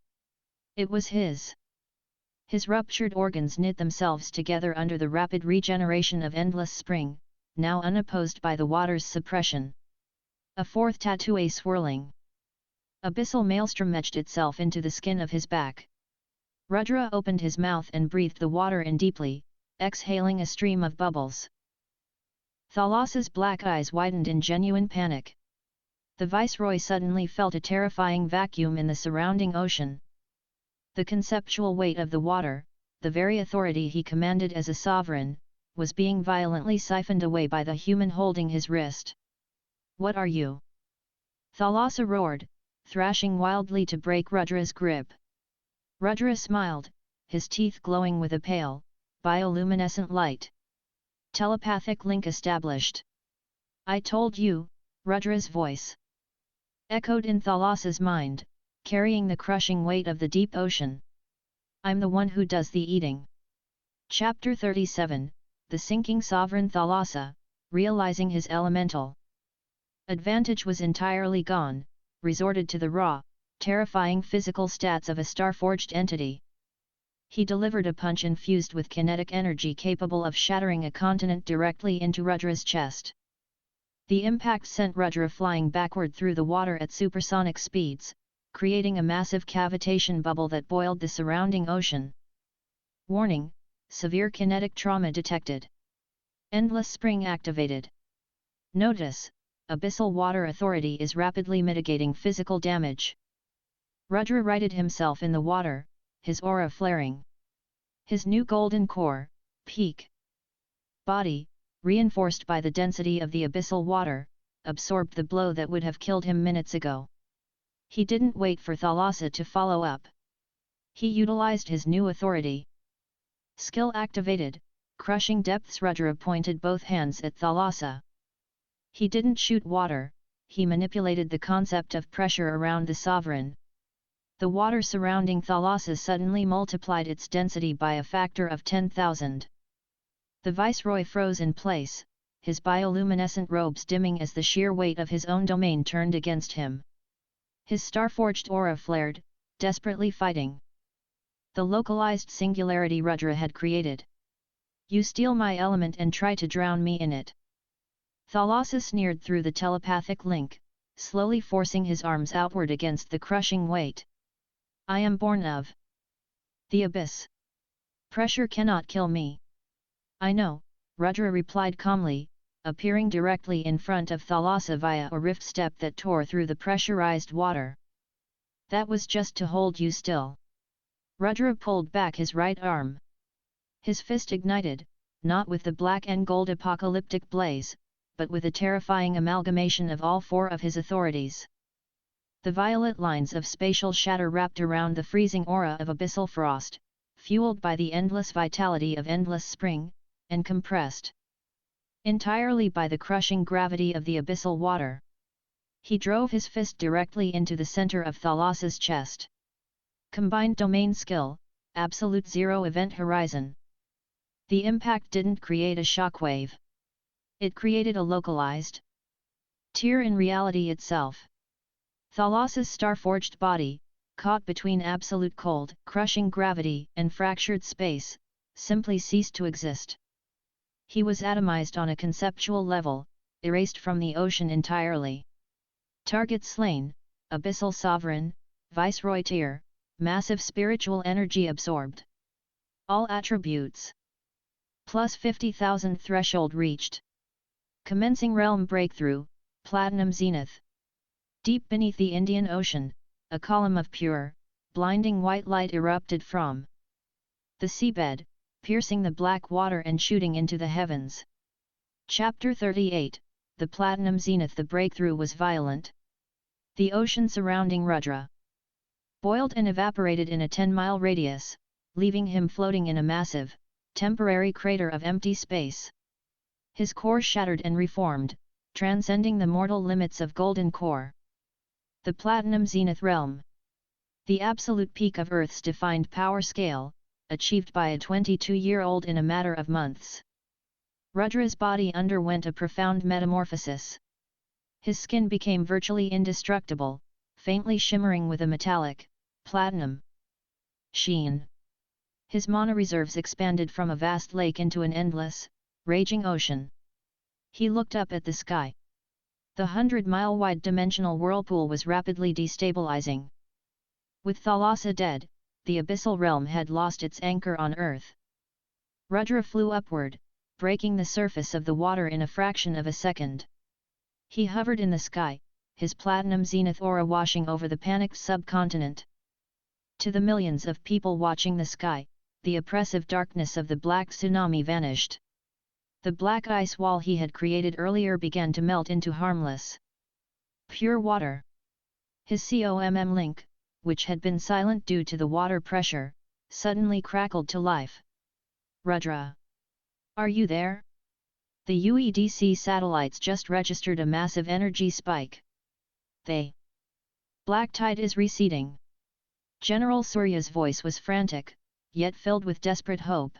It was his. His ruptured organs knit themselves together under the rapid regeneration of endless spring, now unopposed by the water's suppression. A fourth tattoo swirling. Abyssal maelstrom etched itself into the skin of his back. Rudra opened his mouth and breathed the water in deeply, exhaling a stream of bubbles. Thalassa's black eyes widened in genuine panic. The Viceroy suddenly felt a terrifying vacuum in the surrounding ocean. The conceptual weight of the water, the very authority he commanded as a sovereign, was being violently siphoned away by the human holding his wrist. "What are you?" Thalassa roared, thrashing wildly to break Rudra's grip. Rudra smiled, his teeth glowing with a pale, bioluminescent light. Telepathic link established. "I told you," Rudra's voice echoed in Thalassa's mind, carrying the crushing weight of the deep ocean. "I'm the one who does the eating." Chapter 37, The Sinking Sovereign. Thalassa, realizing his elemental advantage was entirely gone, resorted to the raw, terrifying physical stats of a star-forged entity. He delivered a punch infused with kinetic energy capable of shattering a continent directly into Rudra's chest. The impact sent Rudra flying backward through the water at supersonic speeds, creating a massive cavitation bubble that boiled the surrounding ocean. Warning: severe kinetic trauma detected. Endless spring activated. Notice: Abyssal Water Authority is rapidly mitigating physical damage. Rudra righted himself in the water, his aura flaring. His new golden core, peak body, reinforced by the density of the abyssal water, absorbed the blow that would have killed him minutes ago. He didn't wait for Thalassa to follow up. He utilized his new authority. Skill activated, crushing depths. Rudra pointed both hands at Thalassa. He didn't shoot water, he manipulated the concept of pressure around the sovereign. The water surrounding Thalassa suddenly multiplied its density by a factor of 10,000. The Viceroy froze in place, his bioluminescent robes dimming as the sheer weight of his own domain turned against him. His star-forged aura flared, desperately fighting the localized singularity Rudra had created. "You steal my element and try to drown me in it." Thalassa sneered through the telepathic link, slowly forcing his arms outward against the crushing weight. "I am born of the abyss. Pressure cannot kill me." "I know," Rudra replied calmly, appearing directly in front of Thalassa via a rift step that tore through the pressurized water. "That was just to hold you still." Rudra pulled back his right arm. His fist ignited, not with the black and gold apocalyptic blaze, but with a terrifying amalgamation of all four of his authorities. The violet lines of spatial shatter wrapped around the freezing aura of abyssal frost, fueled by the endless vitality of endless spring, and compressed entirely by the crushing gravity of the abyssal water. He drove his fist directly into the center of Thalassa's chest. Combined domain skill, absolute zero event horizon. The impact didn't create a shockwave. It created a localized Tear in reality itself. Thalas's star-forged body, caught between absolute cold, crushing gravity, and fractured space, simply ceased to exist. He was atomized on a conceptual level, erased from the ocean entirely. Target slain, abyssal sovereign, Viceroy Tyr, massive spiritual energy absorbed. All attributes. Plus 50,000 threshold reached. Commencing realm breakthrough, platinum zenith. Deep beneath the Indian Ocean, a column of pure, blinding white light erupted from the seabed, piercing the black water and shooting into the heavens. Chapter 38, The Platinum Zenith. The breakthrough was violent. The ocean surrounding Rudra boiled and evaporated in a 10-mile radius, leaving him floating in a massive, temporary crater of empty space. His core shattered and reformed, transcending the mortal limits of golden core. The Platinum Zenith Realm. The absolute peak of Earth's defined power scale, achieved by a 22-year-old in a matter of months. Rudra's body underwent a profound metamorphosis. His skin became virtually indestructible, faintly shimmering with a metallic, platinum sheen. His mana reserves expanded from a vast lake into an endless, raging ocean. He looked up at the sky. The 100-mile-wide dimensional whirlpool was rapidly destabilizing. With Thalassa dead, the abyssal realm had lost its anchor on Earth. Rudra flew upward, breaking the surface of the water in a fraction of a second. He hovered in the sky, his platinum zenith aura washing over the panicked subcontinent. To the millions of people watching the sky, the oppressive darkness of the black tsunami vanished. The black ice wall he had created earlier began to melt into harmless, pure water. His COMM link, which had been silent due to the water pressure, suddenly crackled to life. Rudra! Are you there? The UEDC satellites just registered a massive energy spike. The black tide is receding. General Surya's voice was frantic, yet filled with desperate hope.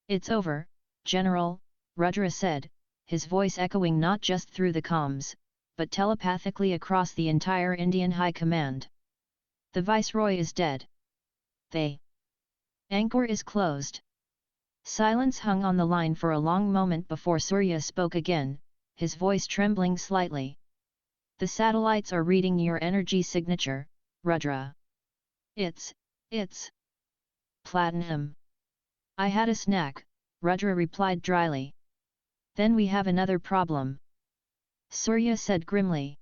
It's over, General, Rudra said, his voice echoing not just through the comms, but telepathically across the entire Indian High Command. The Viceroy is dead. The anchor is closed. Silence hung on the line for a long moment before Surya spoke again, his voice trembling slightly. The satellites are reading your energy signature, Rudra. It's platinum. I had a snack, Rudra replied dryly. Then we have another problem, Surya said grimly.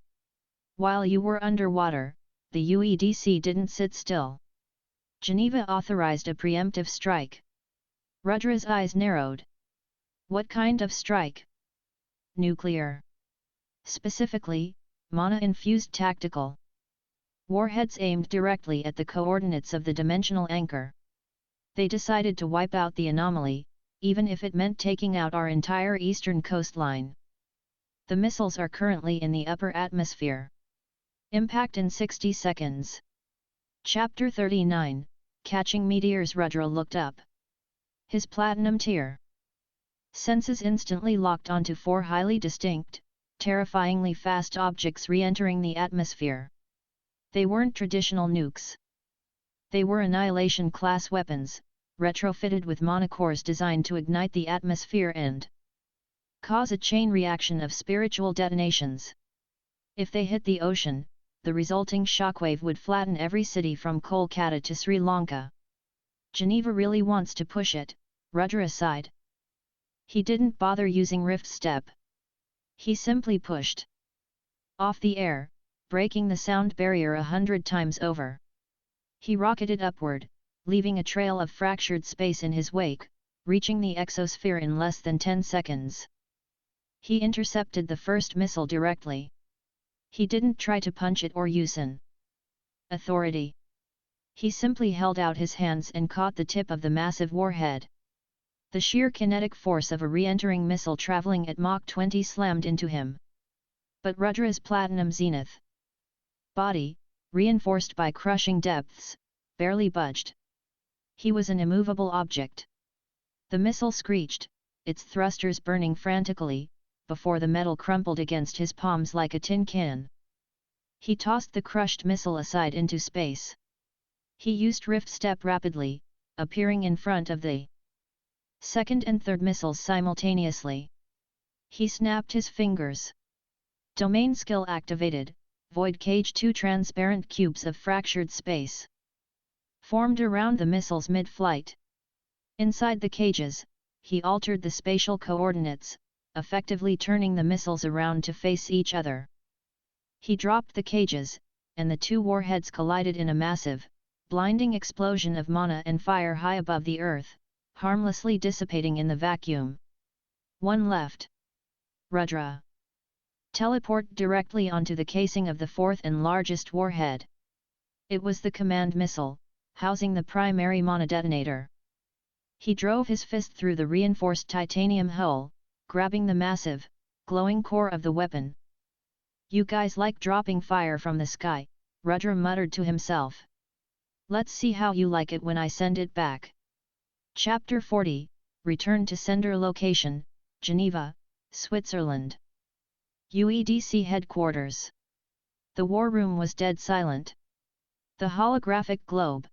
While you were underwater, the UEDC didn't sit still. Geneva authorized a preemptive strike. Rudra's eyes narrowed. What kind of strike? Nuclear. Specifically, mana-infused tactical warheads aimed directly at the coordinates of the dimensional anchor. They decided to wipe out the anomaly, even if it meant taking out our entire eastern coastline. The missiles are currently in the upper atmosphere. Impact in 60 seconds. Chapter 39, Catching Meteors. Rudra looked up. His platinum tier senses instantly locked onto 4 highly distinct, terrifyingly fast objects re-entering the atmosphere. They weren't traditional nukes. They were Annihilation-class weapons, retrofitted with monocores designed to ignite the atmosphere and cause a chain reaction of spiritual detonations. If they hit the ocean, the resulting shockwave would flatten every city from Kolkata to Sri Lanka. Geneva really wants to push it, Rudra sighed. He didn't bother using Rift Step. He simply pushed off the air, breaking the sound barrier 100 times over. He rocketed upward, leaving a trail of fractured space in his wake, reaching the exosphere in less than 10 seconds. He intercepted the first missile directly. He didn't try to punch it or use an authority. He simply held out his hands and caught the tip of the massive warhead. The sheer kinetic force of a re-entering missile traveling at Mach 20 slammed into him. But Rudra's platinum zenith body, reinforced by crushing depths, barely budged. He was an immovable object. The missile screeched, its thrusters burning frantically, before the metal crumpled against his palms like a tin can. He tossed the crushed missile aside into space. He used Rift Step rapidly, appearing in front of the second and third missiles simultaneously. He snapped his fingers. Domain skill activated, Void Cage. 2 transparent cubes of fractured space formed around the missiles mid-flight. Inside the cages, he altered the spatial coordinates, effectively turning the missiles around to face each other. He dropped the cages, and the 2 warheads collided in a massive, blinding explosion of mana and fire high above the earth, harmlessly dissipating in the vacuum. One left. Rudra. Teleport directly onto the casing of the 4th and largest warhead. It was the command missile, housing the primary mana detonator. He drove his fist through the reinforced titanium hull, grabbing the massive, glowing core of the weapon. "You guys like dropping fire from the sky," Rudra muttered to himself. "Let's see how you like it when I send it back." Chapter 40, Return to Sender Location, Geneva, Switzerland. UEDC Headquarters. The war room was dead silent. The holographic globe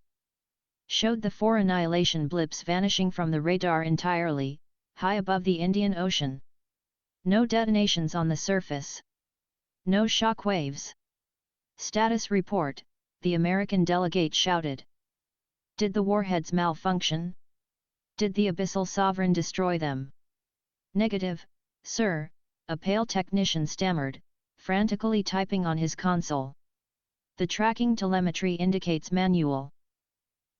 showed the 4 annihilation blips vanishing from the radar entirely, high above the Indian Ocean. No detonations on the surface. No shock waves. "Status report," the American delegate shouted. "Did the warheads malfunction? Did the Abyssal Sovereign destroy them?" "Negative, sir," a pale technician stammered, frantically typing on his console. "The tracking telemetry indicates manual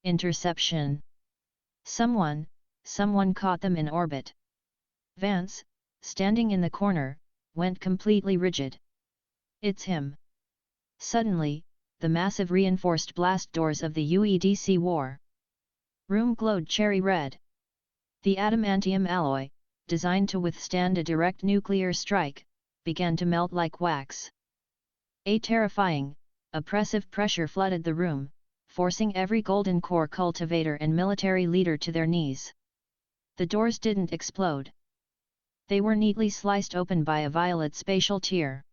interception. Someone caught them in orbit." Vance, standing in the corner, went completely rigid. "It's him." Suddenly, the massive reinforced blast doors of the UEDC war room glowed cherry red. The adamantium alloy, designed to withstand a direct nuclear strike, began to melt like wax. A terrifying, oppressive pressure flooded the room, forcing every Golden Core cultivator and military leader to their knees. The doors didn't explode. They were neatly sliced open by a violet spatial tear.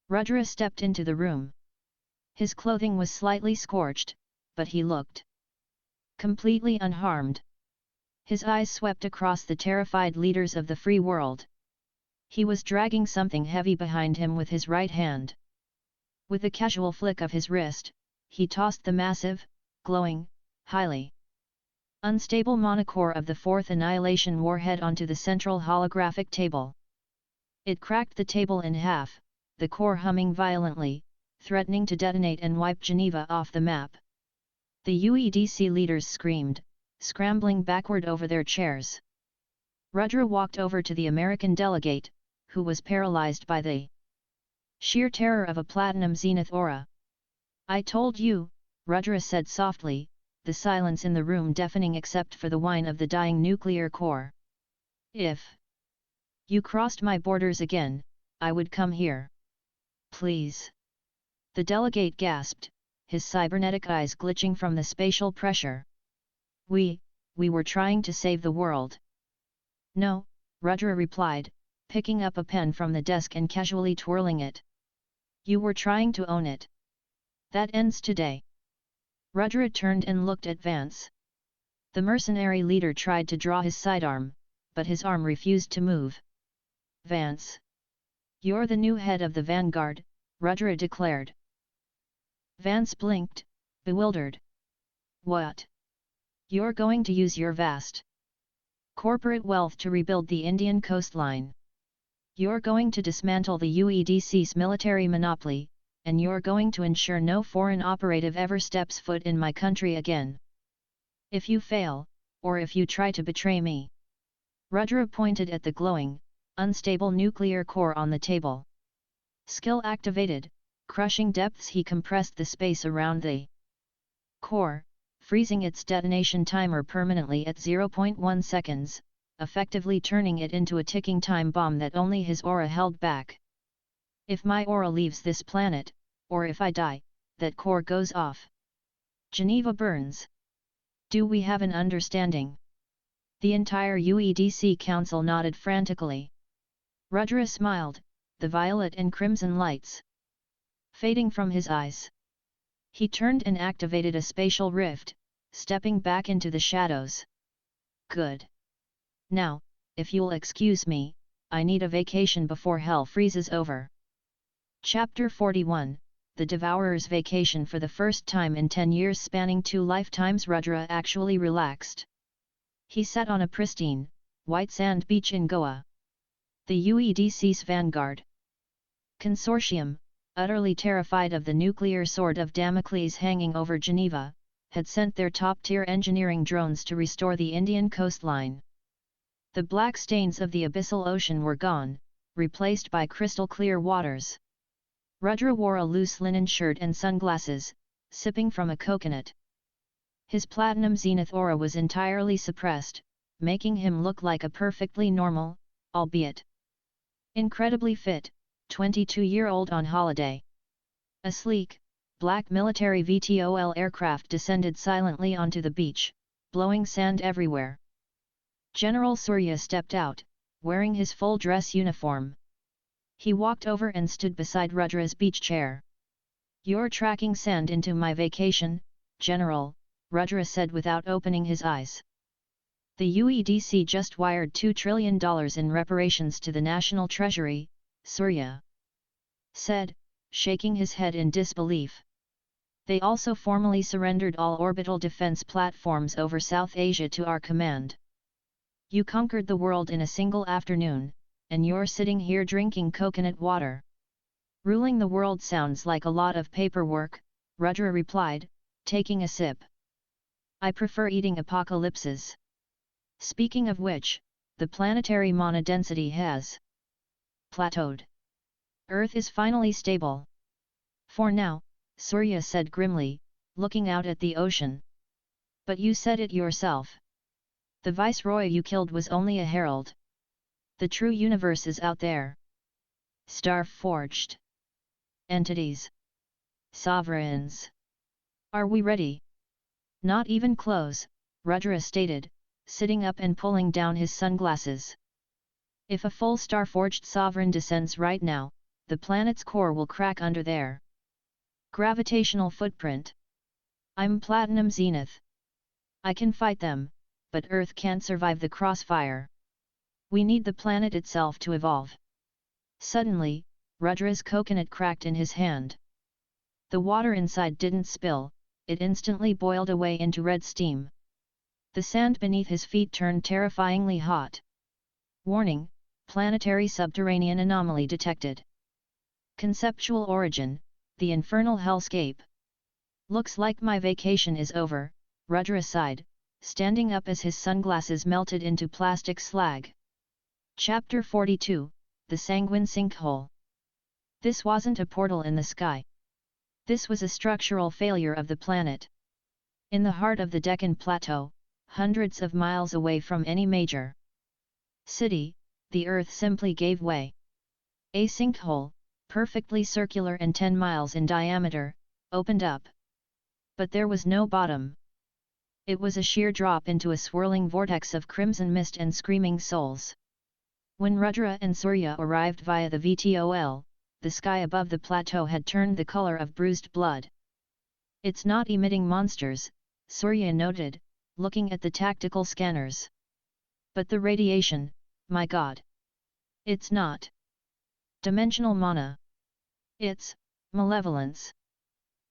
Rudra stepped into the room. His clothing was slightly scorched, but he looked completely unharmed. His eyes swept across the terrified leaders of the free world. He was dragging something heavy behind him with his right hand. With a casual flick of his wrist, he tossed the massive, glowing, highly unstable monocore of the 4th Annihilation warhead onto the central holographic table. It cracked the table in half, the core humming violently, threatening to detonate and wipe Geneva off the map. The UEDC leaders screamed, scrambling backward over their chairs. Rudra walked over to the American delegate, who was paralyzed by the sheer terror of a platinum zenith aura. "I told you," Rudra said softly, the silence in the room deafening except for the whine of the dying nuclear core. "If you crossed my borders again, I would come here. Please." The delegate gasped, his cybernetic eyes glitching from the spatial pressure. We were trying to save the world." "No," Rudra replied, picking up a pen from the desk and casually twirling it. "You were trying to own it. That ends today." Rudra turned and looked at Vance. The mercenary leader tried to draw his sidearm, but his arm refused to move. "Vance. You're the new head of the Vanguard," Rudra declared. Vance blinked, bewildered. "What? You're going to use your vast corporate wealth to rebuild the Indian coastline. You're going to dismantle the UEDC's military monopoly, and you're going to ensure no foreign operative ever steps foot in my country again. If you fail, or if you try to betray me." Rudra pointed at the glowing, unstable nuclear core on the table. Skill activated, crushing depths. He compressed the space around the core, freezing its detonation timer permanently at 0.1 seconds, effectively turning it into a ticking time bomb that only his aura held back. "If my aura leaves this planet, or if I die, that core goes off. Geneva burns. Do we have an understanding?" The entire UEDC Council nodded frantically. Rudra smiled, the violet and crimson lights fading from his eyes. He turned and activated a spatial rift, stepping back into the shadows. Good. Now, if you'll excuse me, I need a vacation before hell freezes over. Chapter 41, The Devourer's Vacation. For the first time in 10 years spanning 2 lifetimes, Rudra actually relaxed. He sat on a pristine, white sand beach in Goa. The UEDC's vanguard consortium, utterly terrified of the nuclear sword of Damocles hanging over Geneva, had sent their top-tier engineering drones to restore the Indian coastline. The black stains of the abyssal ocean were gone, replaced by crystal-clear waters. Rudra wore a loose linen shirt and sunglasses, sipping from a coconut. His platinum zenith aura was entirely suppressed, making him look like a perfectly normal, albeit incredibly fit, 22-year-old on holiday. A sleek, black military VTOL aircraft descended silently onto the beach, blowing sand everywhere. General Surya stepped out, wearing his full dress uniform. He walked over and stood beside Rudra's beach chair. "You're tracking sand into my vacation, General," Rudra said without opening his eyes. "The UEDC just wired $2 trillion in reparations to the National Treasury," Surya said, shaking his head in disbelief. "They also formally surrendered all orbital defense platforms over South Asia to our command. You conquered the world in a single afternoon, and you're sitting here drinking coconut water." "Ruling the world sounds like a lot of paperwork," Rudra replied, taking a sip. "I prefer eating apocalypses. Speaking of which, the planetary mana density has plateaued. Earth is finally stable. For now," Surya said grimly, looking out at the ocean. "But you said it yourself. The viceroy you killed was only a herald. The true universe is out there. Star-forged entities. Sovereigns. Are we ready?" "Not even close," Rudra stated, sitting up and pulling down his sunglasses. "If a full star-forged sovereign descends right now, the planet's core will crack under their gravitational footprint. I'm Platinum Zenith. I can fight them, but Earth can't survive the crossfire. We need the planet itself to evolve." Suddenly, Rudra's coconut cracked in his hand. The water inside didn't spill, it instantly boiled away into red steam. The sand beneath his feet turned terrifyingly hot. "Warning, planetary subterranean anomaly detected. Conceptual origin, the infernal hellscape." "Looks like my vacation is over," Rudra sighed, standing up as his sunglasses melted into plastic slag. Chapter 42, The Sanguine Sinkhole. This wasn't a portal in the sky. This was a structural failure of the planet. In the heart of the Deccan Plateau, hundreds of miles away from any major city, the Earth simply gave way. A sinkhole, perfectly circular and 10 miles in diameter, opened up. But there was no bottom. It was a sheer drop into a swirling vortex of crimson mist and screaming souls. When Rudra and Surya arrived via the VTOL, the sky above the plateau had turned the color of bruised blood. "It's not emitting monsters," Surya noted, looking at the tactical scanners. "But the radiation, my god! It's not dimensional mana. It's malevolence.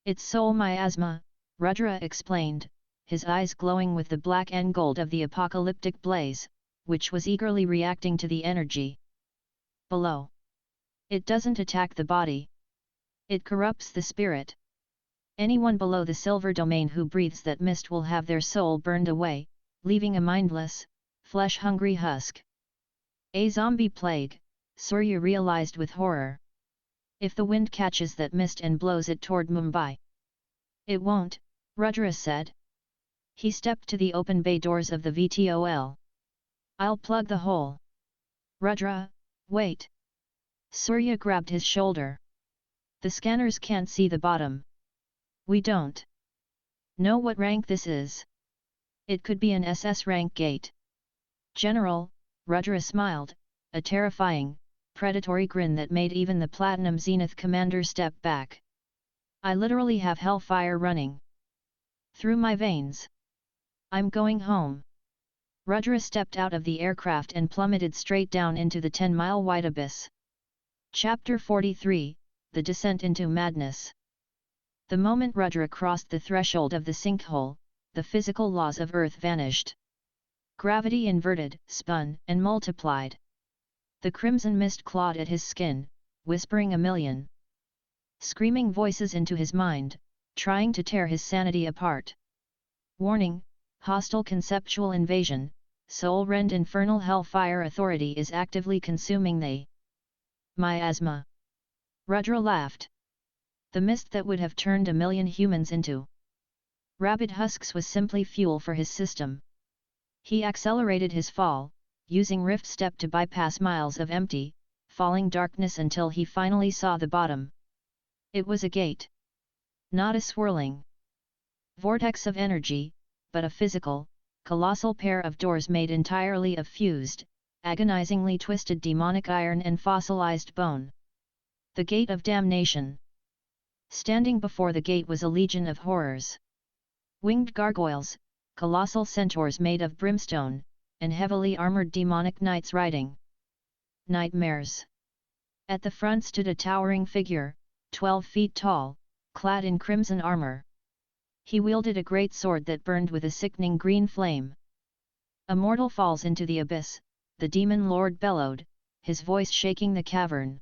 It's soul miasma," Rudra explained, his eyes glowing with the black and gold of the apocalyptic blaze, which was eagerly reacting to the energy below. "It doesn't attack the body. It corrupts the spirit. Anyone below the silver domain who breathes that mist will have their soul burned away, leaving a mindless, flesh-hungry husk." A zombie plague, Surya realized with horror. "If the wind catches that mist and blows it toward Mumbai." "It won't," Rudra said. He stepped to the open bay doors of the VTOL. "I'll plug the hole." "Rudra, wait!" Surya grabbed his shoulder. "The scanners can't see the bottom. We don't know what rank this is. It could be an SS rank gate." "General," Rudra smiled, a terrifying, predatory grin that made even the Platinum Zenith commander step back. I literally have hellfire running through my veins. I'm going home. Rudra stepped out of the aircraft and plummeted straight down into the 10-mile-wide abyss. Chapter 43, The Descent into Madness. The moment Rudra crossed the threshold of the sinkhole, the physical laws of Earth vanished. Gravity inverted, spun, and multiplied. The crimson mist clawed at his skin, whispering a million screaming voices into his mind, trying to tear his sanity apart. Warning: hostile conceptual invasion, soul-rend infernal hellfire authority is actively consuming the miasma. Rudra laughed. The mist that would have turned a million humans into rabid husks was simply fuel for his system. He accelerated his fall, using Rift Step to bypass miles of empty, falling darkness until he finally saw the bottom. It was a gate. Not a swirling vortex of energy, but a physical, colossal pair of doors made entirely of fused, agonizingly twisted demonic iron and fossilized bone. The Gate of Damnation. Standing before the gate was a legion of horrors. Winged gargoyles, colossal centaurs made of brimstone, and heavily armored demonic knights riding nightmares. At the front stood a towering figure, 12 feet tall, clad in crimson armor. He wielded a great sword that burned with a sickening green flame. "A mortal falls into the abyss," the demon lord bellowed, his voice shaking the cavern.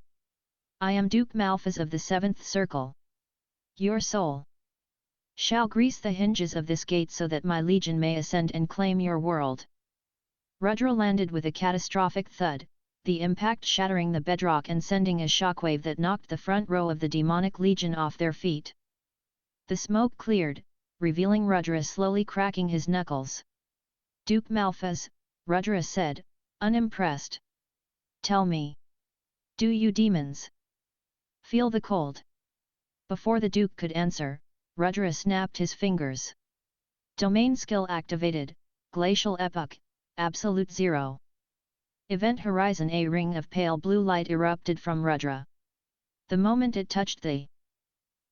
"I am Duke Malphas of the Seventh Circle. Your soul shall grease the hinges of this gate so that my legion may ascend and claim your world." Rudra landed with a catastrophic thud, the impact shattering the bedrock and sending a shockwave that knocked the front row of the demonic legion off their feet. The smoke cleared, revealing Rudra slowly cracking his knuckles. "Duke Malphas," Rudra said, unimpressed. "Tell me. Do you demons feel the cold?" Before the Duke could answer, Rudra snapped his fingers. Domain skill activated, Glacial Epoch, Absolute Zero. Event Horizon. A ring of pale blue light erupted from Rudra. The moment it touched the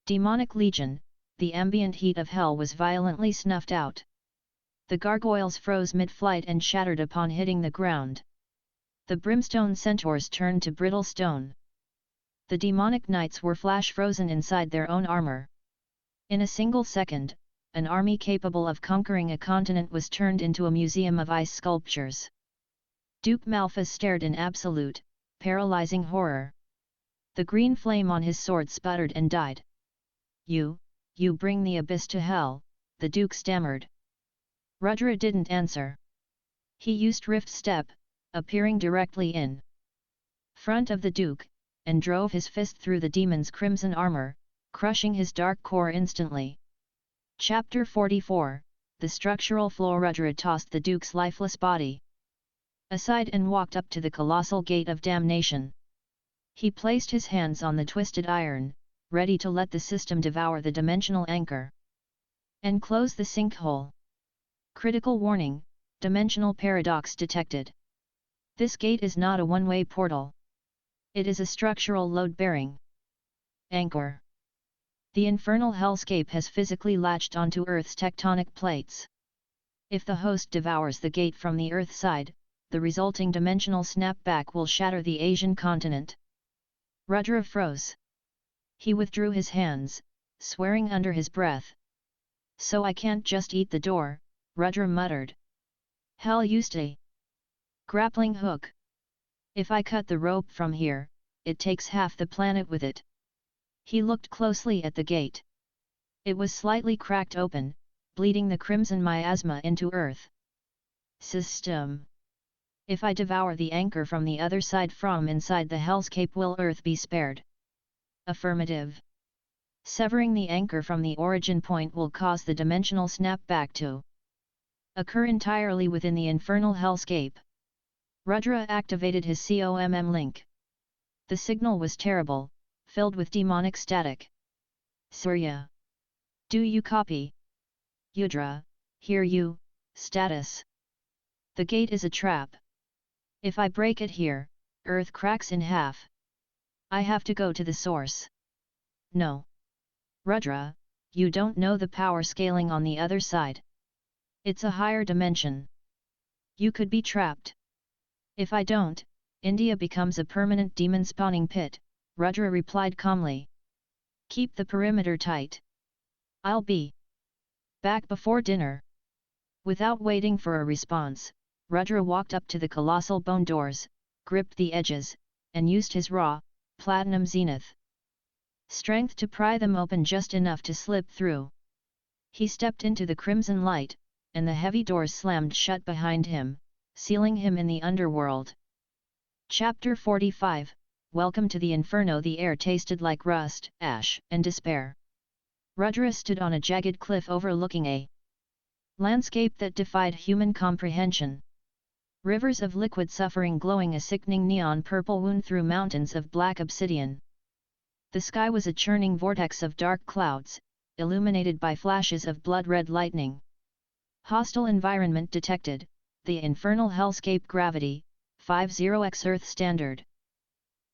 demonic legion, the ambient heat of hell was violently snuffed out. The gargoyles froze mid-flight and shattered upon hitting the ground. The brimstone centaurs turned to brittle stone. The demonic knights were flash-frozen inside their own armor. In a single second, an army capable of conquering a continent was turned into a museum of ice sculptures. Duke Malphas stared in absolute, paralyzing horror. The green flame on his sword sputtered and died. You bring the abyss to hell," the Duke stammered. Rudra didn't answer. He used Rift Step, appearing directly in front of the Duke, and drove his fist through the demon's crimson armor, crushing his dark core instantly. Chapter 44, The Structural Flaw. Rudra tossed the Duke's lifeless body aside and walked up to the colossal Gate of Damnation. He placed his hands on the twisted iron, ready to let the system devour the dimensional anchor and close the sinkhole. Critical warning: dimensional paradox detected. This gate is not a one-way portal. It is a structural load-bearing anchor. The infernal hellscape has physically latched onto Earth's tectonic plates. If the host devours the gate from the Earth side, the resulting dimensional snapback will shatter the Asian continent. Rudra froze. He withdrew his hands, swearing under his breath. "So I can't just eat the door," Rudra muttered. "Hell used a grappling hook. If I cut the rope from here, it takes half the planet with it." He looked closely at the gate. It was slightly cracked open, bleeding the crimson miasma into Earth. System. If I devour the anchor from the other side from inside the hellscape, will Earth be spared? Affirmative. Severing the anchor from the origin point will cause the dimensional snapback to occur entirely within the infernal hellscape. Rudra activated his COMM link. The signal was terrible, filled with demonic static. "Surya. Do you copy?" "Rudra, hear you, status. The gate is a trap. If I break it here, Earth cracks in half. I have to go to the source. No. Rudra, you don't know the power scaling on the other side. It's a higher dimension. You could be trapped. If I don't, India becomes a permanent demon spawning pit, Rudra replied calmly. Keep the perimeter tight. I'll be back before dinner. Without waiting for a response, Rudra walked up to the colossal bone doors, gripped the edges, and used his raw, platinum zenith strength to pry them open just enough to slip through. He stepped into the crimson light, and the heavy doors slammed shut behind him, sealing him in the underworld. Chapter 45, Welcome to the Inferno. The air tasted like rust, ash, and despair. Rudra stood on a jagged cliff overlooking a landscape that defied human comprehension. Rivers of liquid suffering glowing a sickening neon purple wound through mountains of black obsidian. The sky was a churning vortex of dark clouds, illuminated by flashes of blood-red lightning. Hostile environment detected, the infernal hellscape gravity, 50x Earth standard.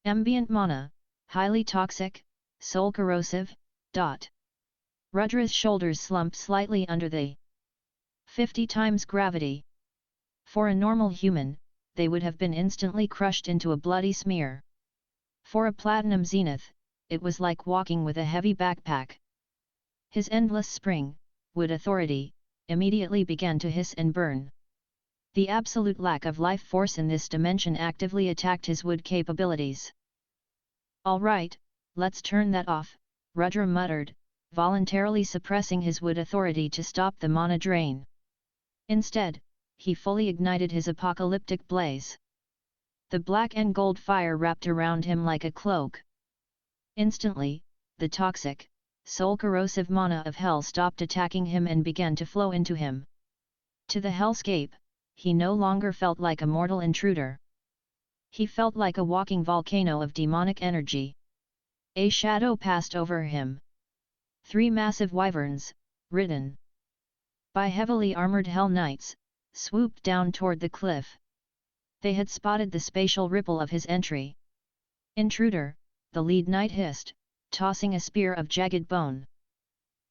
Ambient mana, highly toxic, soul corrosive. Rudra's shoulders slumped slightly under the 50 times gravity. For a normal human, they would have been instantly crushed into a bloody smear. For a platinum zenith, it was like walking with a heavy backpack. His endless spring, wood authority, immediately began to hiss and burn. The absolute lack of life force in this dimension actively attacked his wood capabilities. All right, let's turn that off, Rudra muttered, voluntarily suppressing his wood authority to stop the mana drain. Instead, he fully ignited his apocalyptic blaze. The black and gold fire wrapped around him like a cloak. Instantly, the toxic, soul-corrosive mana of hell stopped attacking him and began to flow into him. To the hellscape, he no longer felt like a mortal intruder. He felt like a walking volcano of demonic energy. A shadow passed over him. 3 massive wyverns, ridden by heavily armored hell knights, swooped down toward the cliff. They had spotted the spatial ripple of his entry. Intruder, the lead knight hissed, tossing a spear of jagged bone.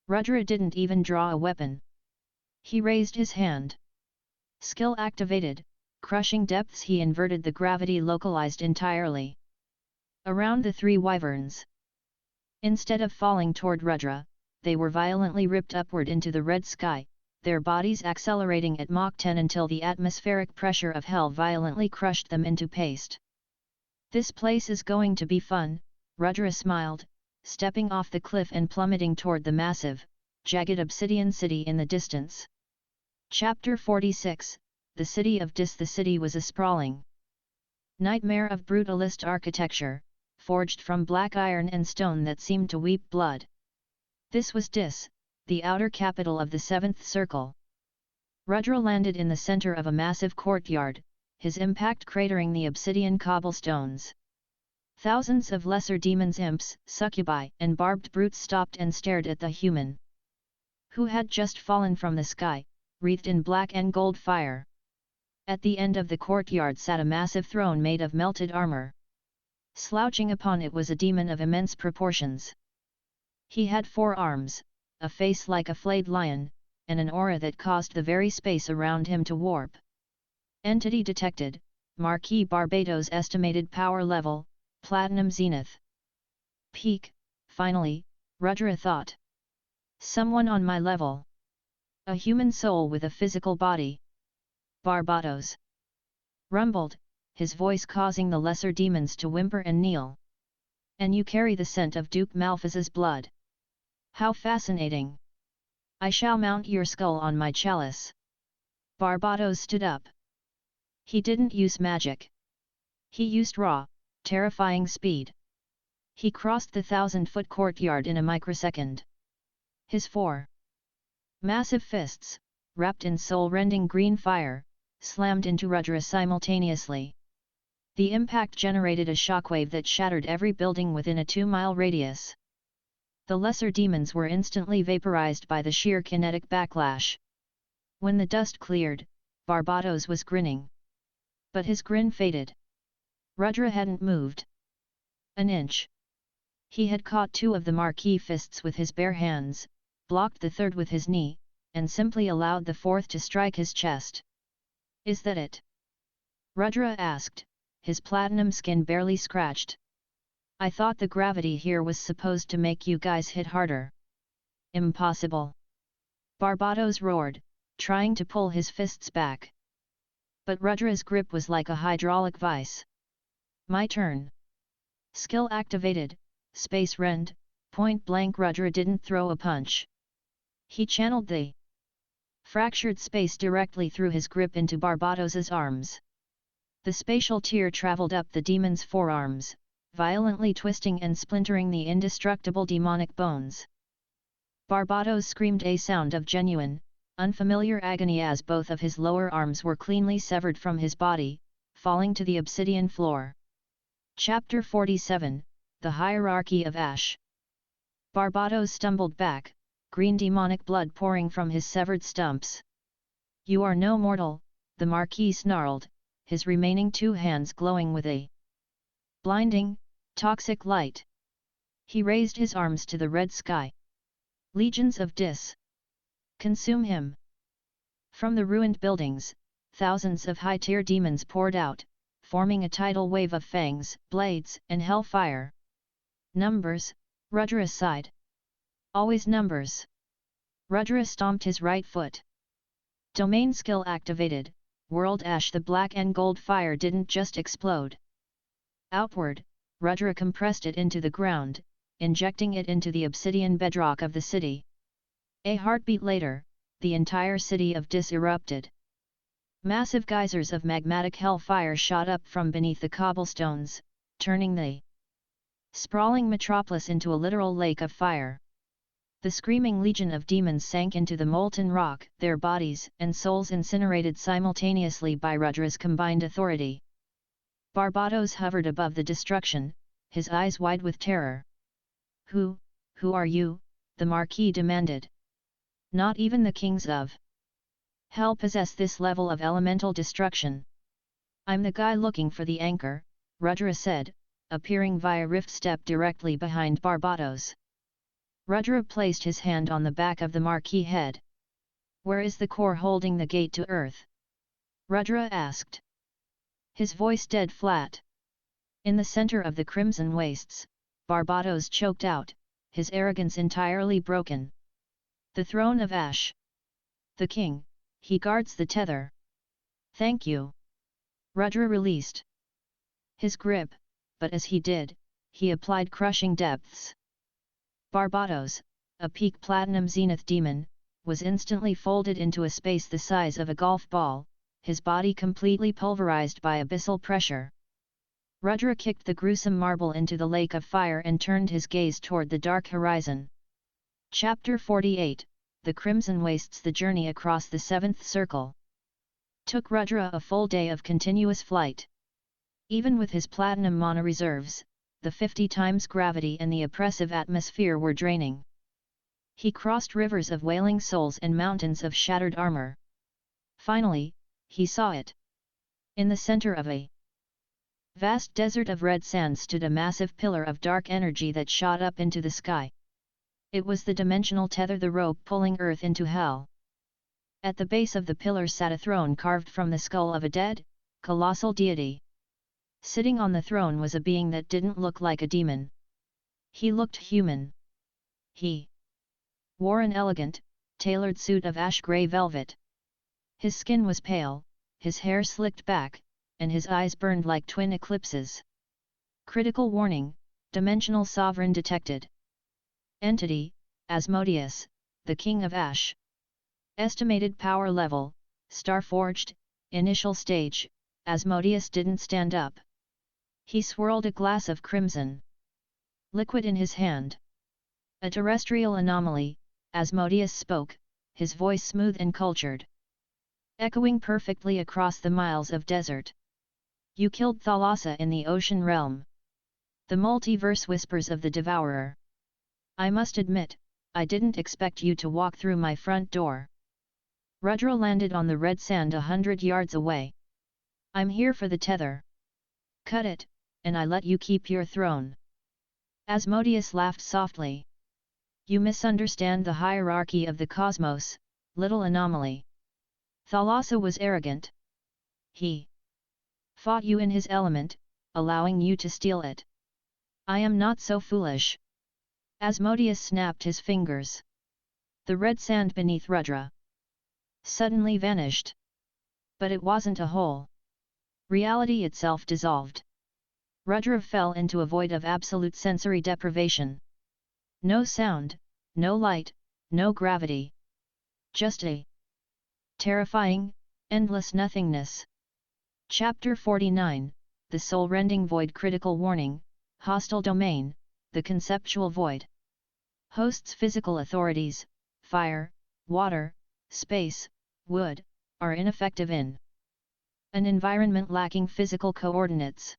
Rudra didn't even draw a weapon. He raised his hand. Skill activated, crushing depths. He inverted the gravity localized entirely around the 3 wyverns. Instead of falling toward Rudra, they were violently ripped upward into the red sky, their bodies accelerating at Mach 10 until the atmospheric pressure of hell violently crushed them into paste. This place is going to be fun, Rudra smiled, stepping off the cliff and plummeting toward the massive, jagged obsidian city in the distance. Chapter 46, The City of Dis. The city was a sprawling nightmare of brutalist architecture, forged from black iron and stone that seemed to weep blood. This was Dis, the outer capital of the 7th Circle. Rudra landed in the center of a massive courtyard, his impact cratering the obsidian cobblestones. Thousands of lesser demons, imps, succubi, and barbed brutes stopped and stared at the human who had just fallen from the sky, wreathed in black and gold fire. At the end of the courtyard sat a massive throne made of melted armor. Slouching upon it was a demon of immense proportions. He had 4 arms, a face like a flayed lion, and an aura that caused the very space around him to warp. Entity detected, Marquis Barbados estimated power level, Platinum Zenith. Peak, finally, Rudra thought. Someone on my level. A human soul with a physical body. Barbados rumbled, his voice causing the lesser demons to whimper and kneel. And you carry the scent of Duke Malphas's blood. How fascinating! I shall mount your skull on my chalice. Barbados stood up. He didn't use magic. He used raw, terrifying speed. He crossed the 1,000-foot courtyard in a microsecond. His 4 massive fists, wrapped in soul-rending green fire, slammed into Rudra simultaneously. The impact generated a shockwave that shattered every building within a 2-mile radius. The lesser demons were instantly vaporized by the sheer kinetic backlash. When the dust cleared, Barbados was grinning. But his grin faded. Rudra hadn't moved an inch. He had caught two of the marquee fists with his bare hands, blocked the third with his knee, and simply allowed the fourth to strike his chest. "Is that it?" Rudra asked, his platinum skin barely scratched. "I thought the gravity here was supposed to make you guys hit harder." "Impossible!" Barbados roared, trying to pull his fists back. But Rudra's grip was like a hydraulic vice. "My turn." Skill activated, space rend, point blank. Rudra didn't throw a punch. He channeled the fractured space directly through his grip into Barbados's arms. The spatial tear traveled up the demon's forearms, violently twisting and splintering the indestructible demonic bones. Barbados screamed a sound of genuine, unfamiliar agony as both of his lower arms were cleanly severed from his body, falling to the obsidian floor. Chapter 47, The Hierarchy of Ash. Barbados stumbled back, green demonic blood pouring from his severed stumps. "You are no mortal," the Marquis snarled, his remaining two hands glowing with a blinding, toxic light. He raised his arms to the red sky. "Legions of Dis! Consume him!" From the ruined buildings, thousands of high-tier demons poured out, forming a tidal wave of fangs, blades, and hellfire. "Numbers," Rudra sighed. "Always numbers." Rudra stomped his right foot. Domain skill activated, World Ash. The black and gold fire didn't just explode outward, Rudra compressed it into the ground, injecting it into the obsidian bedrock of the city. A heartbeat later, the entire city of Dis erupted. Massive geysers of magmatic hellfire shot up from beneath the cobblestones, turning the sprawling metropolis into a literal lake of fire. The screaming legion of demons sank into the molten rock, their bodies and souls incinerated simultaneously by Rudra's combined authority. Barbados hovered above the destruction, his eyes wide with terror. Who are you?" the Marquis demanded. "Not even the kings of hell possess this level of elemental destruction." "I'm the guy looking for the anchor," Rudra said, appearing via rift step directly behind Barbados. Rudra placed his hand on the back of the Marquis head. "Where is the core holding the gate to Earth?" Rudra asked. His voice dead flat. "In the center of the Crimson Wastes," Barbados choked out, his arrogance entirely broken. "The throne of Ash. The king, he guards the tether." "Thank you." Rudra released his grip, but as he did, he applied crushing depths. Barbados, a peak platinum zenith demon, was instantly folded into a space the size of a golf ball, his body completely pulverized by abyssal pressure. Rudra kicked the gruesome marble into the lake of fire and turned his gaze toward the dark horizon. Chapter 48, The Crimson Wastes. The journey across the seventh circle took Rudra a full day of continuous flight. Even with his platinum mana reserves, the 50 times gravity and the oppressive atmosphere were draining. He crossed rivers of wailing souls and mountains of shattered armor. Finally, he saw it. In the center of a vast desert of red sand stood a massive pillar of dark energy that shot up into the sky. It was the dimensional tether, the rope pulling Earth into hell. At the base of the pillar sat a throne carved from the skull of a dead, colossal deity. Sitting on the throne was a being that didn't look like a demon. He looked human. He wore an elegant, tailored suit of ash-grey velvet. His skin was pale, his hair slicked back, and his eyes burned like twin eclipses. Critical warning, dimensional sovereign detected. Entity, Asmodeus, the King of Ash. Estimated power level, Starforged, initial stage, Asmodeus didn't stand up. He swirled a glass of crimson liquid in his hand. "A terrestrial anomaly," Asmodeus spoke, his voice smooth and cultured, echoing perfectly across the miles of desert. "You killed Thalassa in the ocean realm. The multiverse whispers of the Devourer. I must admit, I didn't expect you to walk through my front door." Rudra landed on the red sand 100 yards away. "I'm here for the tether." Cut it, and I let you keep your throne. Asmodeus laughed softly. You misunderstand the hierarchy of the cosmos, little anomaly. Thalassa was arrogant. He fought you in his element, allowing you to steal it. I am not so foolish. Asmodeus snapped his fingers. The red sand beneath Rudra suddenly vanished. But it wasn't a hole. Reality itself dissolved. Rudra fell into a void of absolute sensory deprivation. No sound, no light, no gravity. Just a terrifying, endless nothingness. Chapter 49, The Soul-Rending Void. Critical warning, hostile domain, the conceptual void. Hosts physical authorities, fire, water, space, wood, are ineffective in an environment lacking physical coordinates.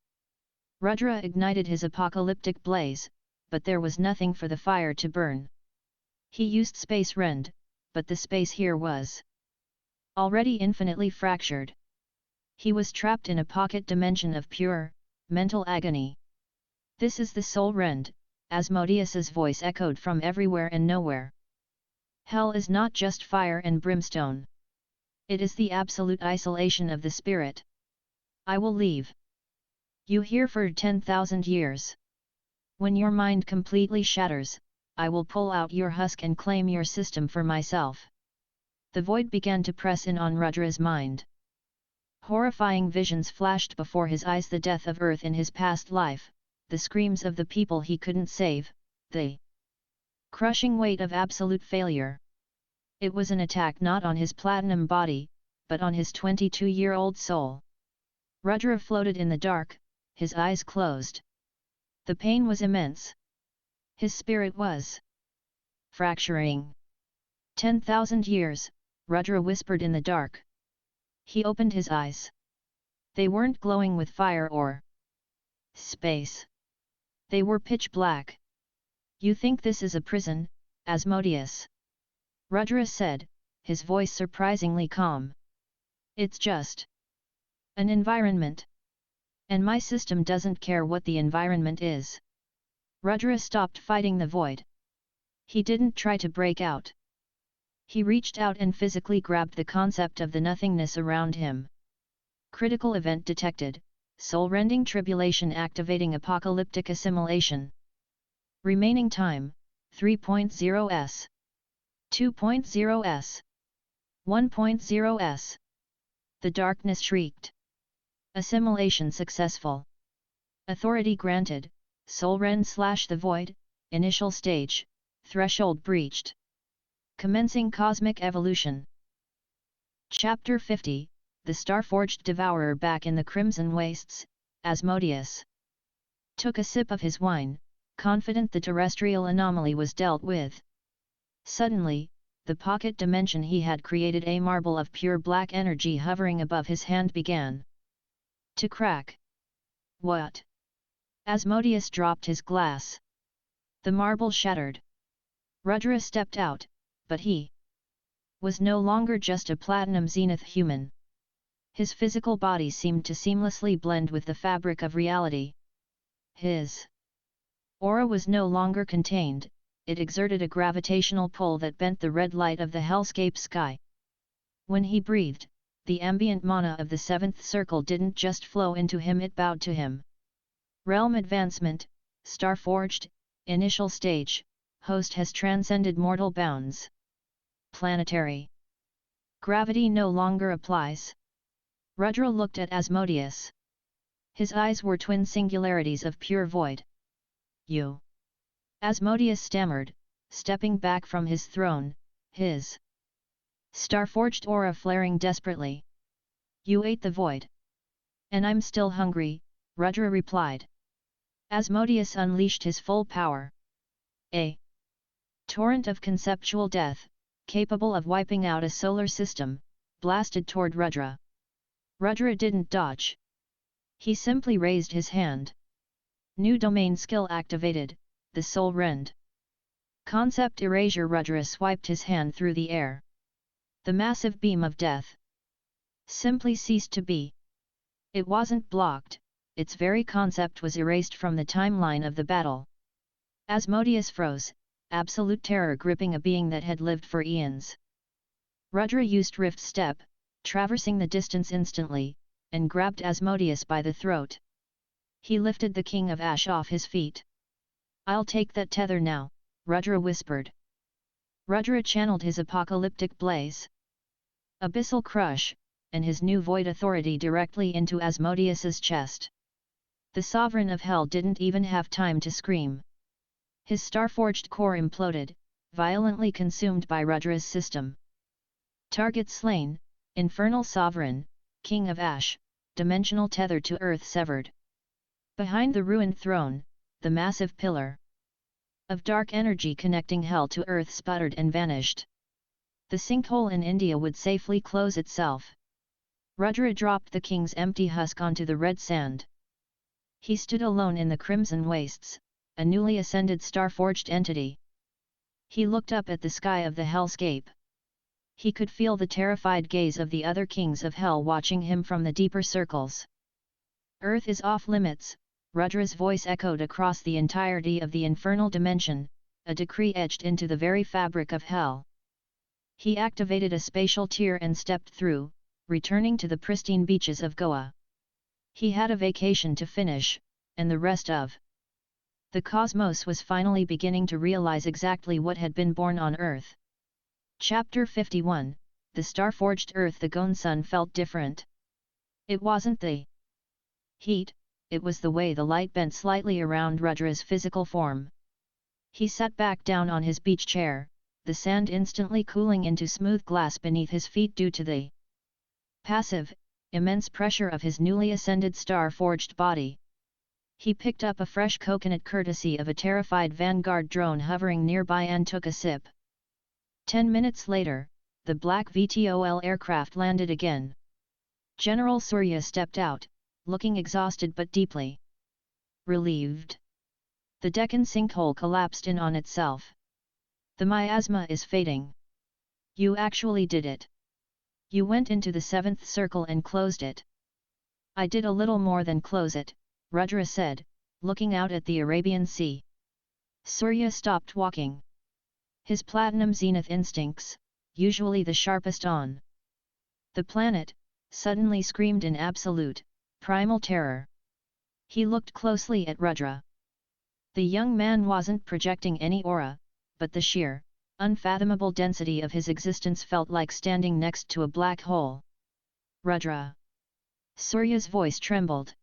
Rudra ignited his apocalyptic blaze, but there was nothing for the fire to burn. He used space rend, but the space here was already infinitely fractured. He was trapped in a pocket dimension of pure, mental agony. This is the soul rend, Asmodeus's voice echoed from everywhere and nowhere. Hell is not just fire and brimstone. It is the absolute isolation of the spirit. I will leave you here for 10,000 years. When your mind completely shatters, I will pull out your husk and claim your system for myself. The void began to press in on Rudra's mind. Horrifying visions flashed before his eyes: the death of Earth in his past life, the screams of the people he couldn't save, the crushing weight of absolute failure. It was an attack not on his platinum body, but on his 22-year-old soul. Rudra floated in the dark, his eyes closed. The pain was immense. His spirit was fracturing. 10,000 years, Rudra whispered in the dark. He opened his eyes. They weren't glowing with fire or space. They were pitch black. You think this is a prison, Asmodeus? Rudra said, his voice surprisingly calm. It's just an environment. And my system doesn't care what the environment is. Rudra stopped fighting the void. He didn't try to break out. He reached out and physically grabbed the concept of the nothingness around him. Critical event detected, soul-rending tribulation activating apocalyptic assimilation. Remaining time, 3.0 s. 2.0 s. 1.0 s. The darkness shrieked. Assimilation successful. Authority granted, Soul-Rend/the Void, initial stage, threshold breached. Commencing cosmic evolution. Chapter 50, The Star-Forged Devourer. Back in the Crimson Wastes, Asmodeus took a sip of his wine, confident the terrestrial anomaly was dealt with. Suddenly, the pocket dimension he had created, a marble of pure black energy hovering above his hand, began to crack. What? Asmodeus dropped his glass. The marble shattered. Rudra stepped out, but he was no longer just a platinum zenith human. His physical body seemed to seamlessly blend with the fabric of reality. His aura was no longer contained, it exerted a gravitational pull that bent the red light of the hellscape sky. When he breathed, the ambient mana of the seventh circle didn't just flow into him, it bowed to him. Realm advancement, Starforged, initial stage, host has transcended mortal bounds. Planetary gravity no longer applies. Rudra looked at Asmodeus. His eyes were twin singularities of pure void. You. Asmodeus stammered, stepping back from his throne, his Starforged aura flaring desperately. You ate the void. And I'm still hungry, Rudra replied. Asmodeus unleashed his full power. A torrent of conceptual death, capable of wiping out a solar system, blasted toward Rudra. Rudra didn't dodge. He simply raised his hand. New domain skill activated, the Soul Rend. Concept erasure. Rudra swiped his hand through the air. The massive beam of death simply ceased to be. It wasn't blocked, its very concept was erased from the timeline of the battle. Asmodeus froze, absolute terror gripping a being that had lived for eons. Rudra used Rift Step, traversing the distance instantly, and grabbed Asmodeus by the throat. He lifted the King of Ash off his feet. "I'll take that tether now," Rudra whispered. Rudra channeled his apocalyptic blaze. Abyssal Crush, and his new void authority directly into Asmodeus's chest. The Sovereign of Hell didn't even have time to scream. His star-forged core imploded, violently consumed by Rudra's system. Target slain, Infernal Sovereign, King of Ash, dimensional tether to Earth severed. Behind the ruined throne, the massive pillar of dark energy connecting Hell to Earth sputtered and vanished. The sinkhole in India would safely close itself. Rudra dropped the king's empty husk onto the red sand. He stood alone in the crimson wastes, a newly ascended star-forged entity. He looked up at the sky of the hellscape. He could feel the terrified gaze of the other kings of Hell watching him from the deeper circles. "Earth is off limits," Rudra's voice echoed across the entirety of the infernal dimension, a decree etched into the very fabric of Hell. He activated a spatial tier and stepped through, returning to the pristine beaches of Goa. He had a vacation to finish, and the rest of the cosmos was finally beginning to realize exactly what had been born on Earth. Chapter 51, The Star-Forged Earth. The Gone sun felt different. It wasn't the heat, it was the way the light bent slightly around Rudra's physical form. He sat back down on his beach chair, the sand instantly cooling into smooth glass beneath his feet due to the passive, immense pressure of his newly ascended star-forged body. He picked up a fresh coconut courtesy of a terrified Vanguard drone hovering nearby and took a sip. 10 minutes later, the black VTOL aircraft landed again. General Surya stepped out, looking exhausted but deeply relieved. The Deccan sinkhole collapsed in on itself. "The miasma is fading. You actually did it. You went into the 7th circle and closed it." "I did a little more than close it," Rudra said, looking out at the Arabian Sea. Surya stopped walking. His platinum zenith instincts, usually the sharpest on the planet, suddenly screamed in absolute, primal terror. He looked closely at Rudra. The young man wasn't projecting any aura, but the sheer, unfathomable density of his existence felt like standing next to a black hole. "Rudra." Surya's voice trembled.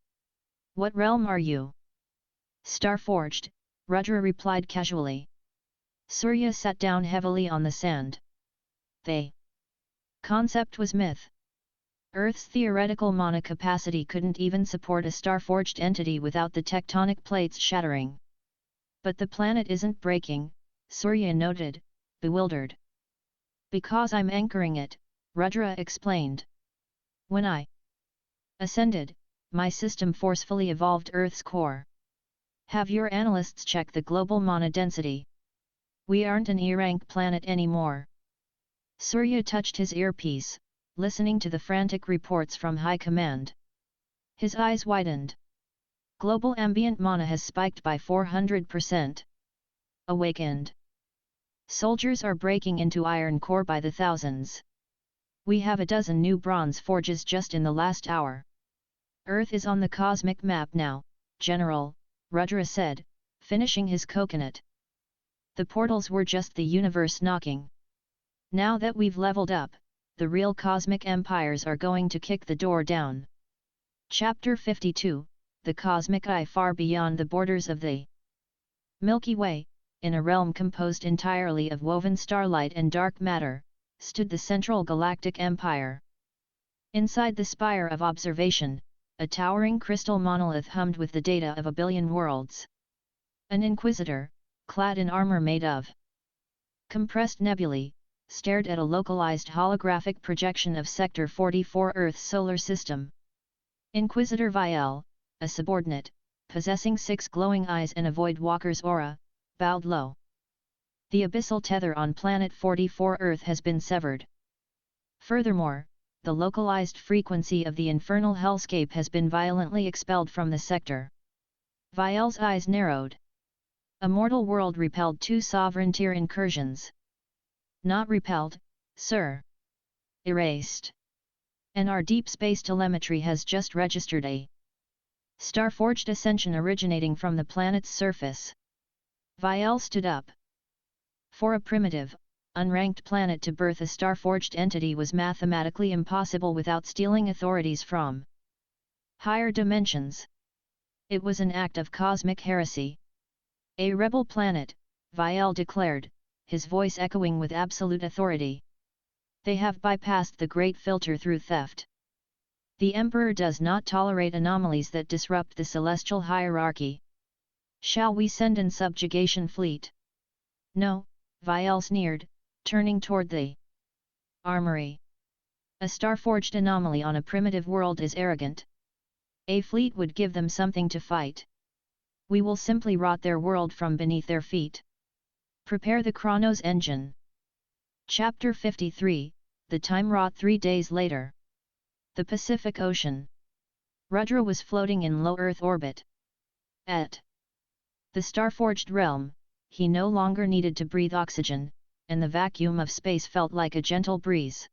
"What realm are you?" "Star-forged," Rudra replied casually. Surya sat down heavily on the sand. The concept was myth. Earth's theoretical mana capacity couldn't even support a star-forged entity without the tectonic plates shattering. "But the planet isn't breaking," Surya noted, bewildered. "Because I'm anchoring it," Rudra explained. "When I ascended, my system forcefully evolved Earth's core. Have your analysts check the global mana density. We aren't an E-rank planet anymore." Surya touched his earpiece, listening to the frantic reports from High Command. His eyes widened. "Global ambient mana has spiked by 400%. Awakened soldiers are breaking into iron core by the thousands. We have a dozen new bronze forges just in the last hour. Earth is on the cosmic map now, General," Rudra said, finishing his coconut. "The portals were just the universe knocking. Now that we've leveled up, the real cosmic empires are going to kick the door down." Chapter 52, The Cosmic Eye. Far beyond the borders of the Milky Way, in a realm composed entirely of woven starlight and dark matter, stood the Central Galactic Empire. Inside the spire of observation, a towering crystal monolith hummed with the data of a billion worlds. An inquisitor, clad in armor made of compressed nebulae, stared at a localized holographic projection of Sector 44 Earth's solar system. Inquisitor Viel, a subordinate, possessing 6 glowing eyes and a Void Walker's aura, bowed low. "The abyssal tether on Planet 44 Earth has been severed. Furthermore, the localized frequency of the infernal hellscape has been violently expelled from the sector. Vial's eyes narrowed. A mortal world repelled 2 sovereign-tier incursions. Not repelled, sir. Erased. And our deep space telemetry has just registered a Starforged ascension originating from the planet's surface. Vial stood up. For a primitive, unranked planet to birth a Starforged entity was mathematically impossible without stealing authorities from higher dimensions. It was an act of cosmic heresy. A rebel planet, Vial declared, his voice echoing with absolute authority. They have bypassed the great filter through theft. The Emperor does not tolerate anomalies that disrupt the celestial hierarchy. Shall we send an subjugation fleet? No, Vial sneered, turning toward the armory. A Starforged anomaly on a primitive world is arrogant. A fleet would give them something to fight. We will simply rot their world from beneath their feet. Prepare the Chronos engine. Chapter 53, The Time Rot 3 days later. The Pacific Ocean. Rudra was floating in low Earth orbit. At the Starforged realm, he no longer needed to breathe oxygen, and the vacuum of space felt like a gentle breeze.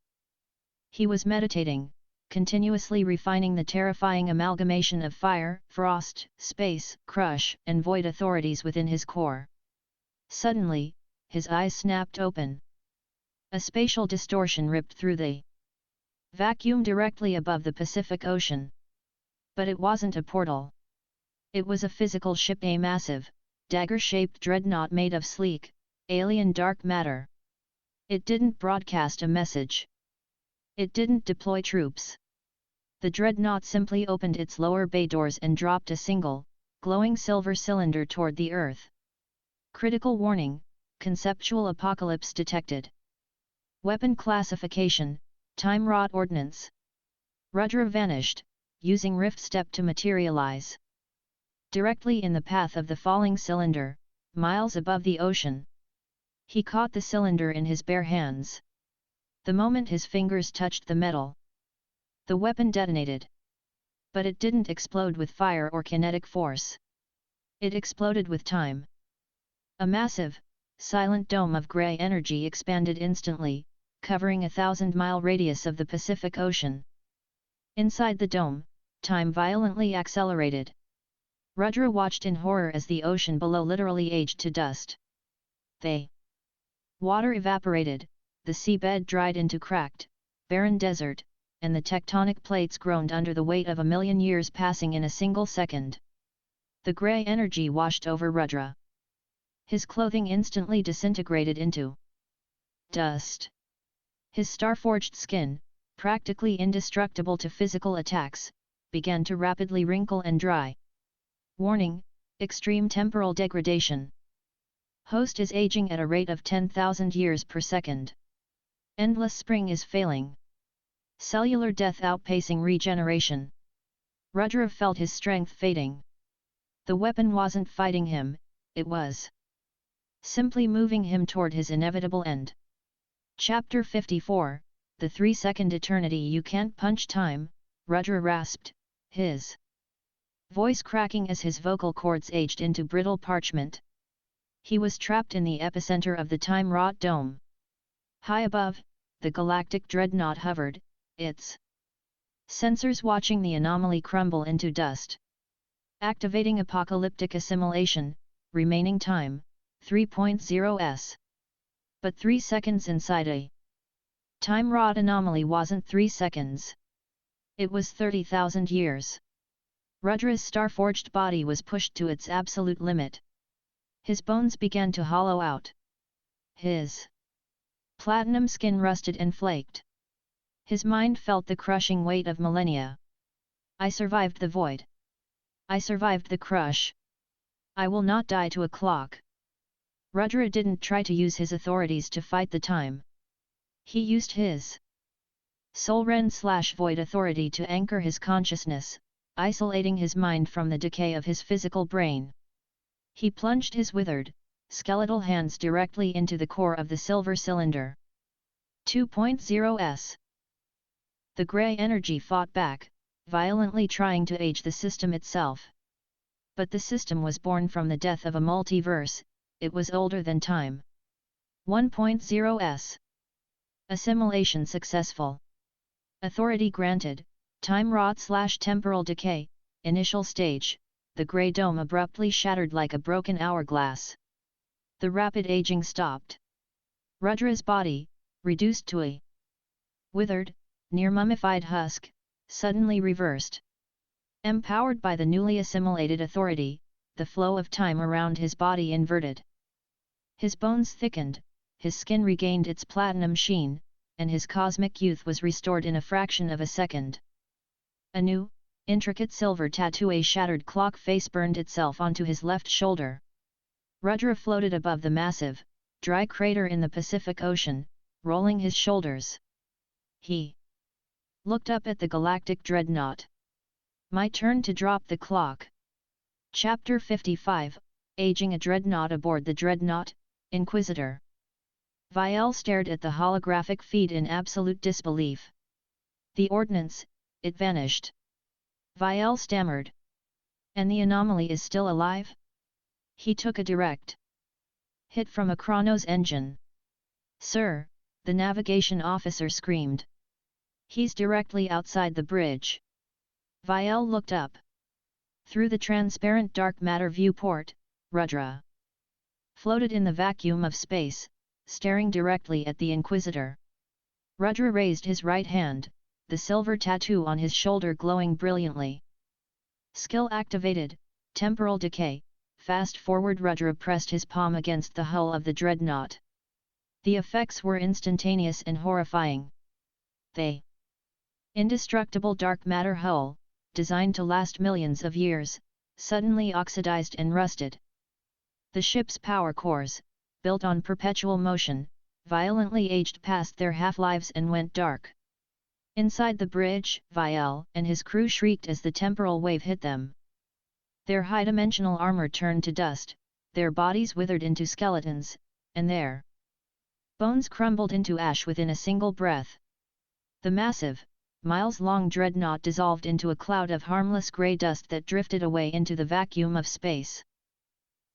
He was meditating, continuously refining the terrifying amalgamation of fire, frost, space, crush, and void authorities within his core. Suddenly, his eyes snapped open. A spatial distortion ripped through the vacuum directly above the Pacific Ocean. But it wasn't a portal. It was a physical ship, a massive, dagger-shaped dreadnought made of sleek, alien dark matter. It didn't broadcast a message. It didn't deploy troops. The dreadnought simply opened its lower bay doors and dropped a single, glowing silver cylinder toward the Earth. Critical warning, conceptual apocalypse detected. Weapon classification, Time Rot Ordnance. Rudra vanished, using Rift Step to materialize directly in the path of the falling cylinder, miles above the ocean. He caught the cylinder in his bare hands. The moment his fingers touched the metal, the weapon detonated. But it didn't explode with fire or kinetic force. It exploded with time. A massive, silent dome of gray energy expanded instantly, covering a 1,000-mile radius of the Pacific Ocean. Inside the dome, time violently accelerated. Rudra watched in horror as the ocean below literally aged to dust. The water evaporated, the seabed dried into cracked, barren desert, and the tectonic plates groaned under the weight of 1,000,000 years passing in a single second. The grey energy washed over Rudra. His clothing instantly disintegrated into dust. His Starforged skin, practically indestructible to physical attacks, began to rapidly wrinkle and dry. Warning: extreme temporal degradation. Host is aging at a rate of 10,000 years per second. Endless spring is failing. Cellular death outpacing regeneration. Rudra felt his strength fading. The weapon wasn't fighting him, it was simply moving him toward his inevitable end. Chapter 54, The 3-second eternity. You can't punch time, Rudra rasped, his voice cracking as his vocal cords aged into brittle parchment. He was trapped in the epicenter of the time-wrought dome. High above, the galactic dreadnought hovered, its sensors watching the anomaly crumble into dust. Activating apocalyptic assimilation, remaining time, 3.0 s. But 3 seconds inside a time-wrought anomaly wasn't 3 seconds. It was 30,000 years. Rudra's Starforged body was pushed to its absolute limit. His bones began to hollow out. His platinum skin rusted and flaked. His mind felt the crushing weight of millennia. I survived the void. I survived the crush. I will not die to a clock. Rudra didn't try to use his authorities to fight the time. He used his Soul-Ren/Void authority to anchor his consciousness, isolating his mind from the decay of his physical brain. He plunged his withered, skeletal hands directly into the core of the silver cylinder. 2.0 s. The grey energy fought back, violently trying to age the system itself. But the system was born from the death of a multiverse, it was older than time. 1.0s. Assimilation successful. Authority granted, time rot/temporal decay, initial stage, the grey dome abruptly shattered like a broken hourglass. The rapid aging stopped. Rudra's body, reduced to a withered, near-mummified husk, suddenly reversed. Empowered by the newly assimilated authority, the flow of time around his body inverted. His bones thickened, his skin regained its platinum sheen, and his cosmic youth was restored in a fraction of a second. A new, intricate silver tattoo, a shattered clock face, burned itself onto his left shoulder. Rudra floated above the massive, dry crater in the Pacific Ocean, rolling his shoulders. He looked up at the galactic dreadnought. My turn to drop the clock. Chapter 55, Aging a Dreadnought. Aboard the dreadnought, Inquisitor. Vielle stared at the holographic feed in absolute disbelief. The ordnance, it vanished. Vielle stammered. And the anomaly is still alive? He took a direct hit from a Chronos engine. Sir, the navigation officer screamed. He's directly outside the bridge. Vielle looked up. Through the transparent dark matter viewport, Rudra floated in the vacuum of space, staring directly at the Inquisitor. Rudra raised his right hand, the silver tattoo on his shoulder glowing brilliantly. Skill activated, temporal decay. Fast forward. Rudra pressed his palm against the hull of the dreadnought. The effects were instantaneous and horrifying. The indestructible dark matter hull, designed to last millions of years, suddenly oxidized and rusted. The ship's power cores, built on perpetual motion, violently aged past their half-lives and went dark. Inside the bridge, Vielle and his crew shrieked as the temporal wave hit them. Their high-dimensional armor turned to dust, their bodies withered into skeletons, and their bones crumbled into ash within a single breath. The massive, miles-long dreadnought dissolved into a cloud of harmless grey dust that drifted away into the vacuum of space.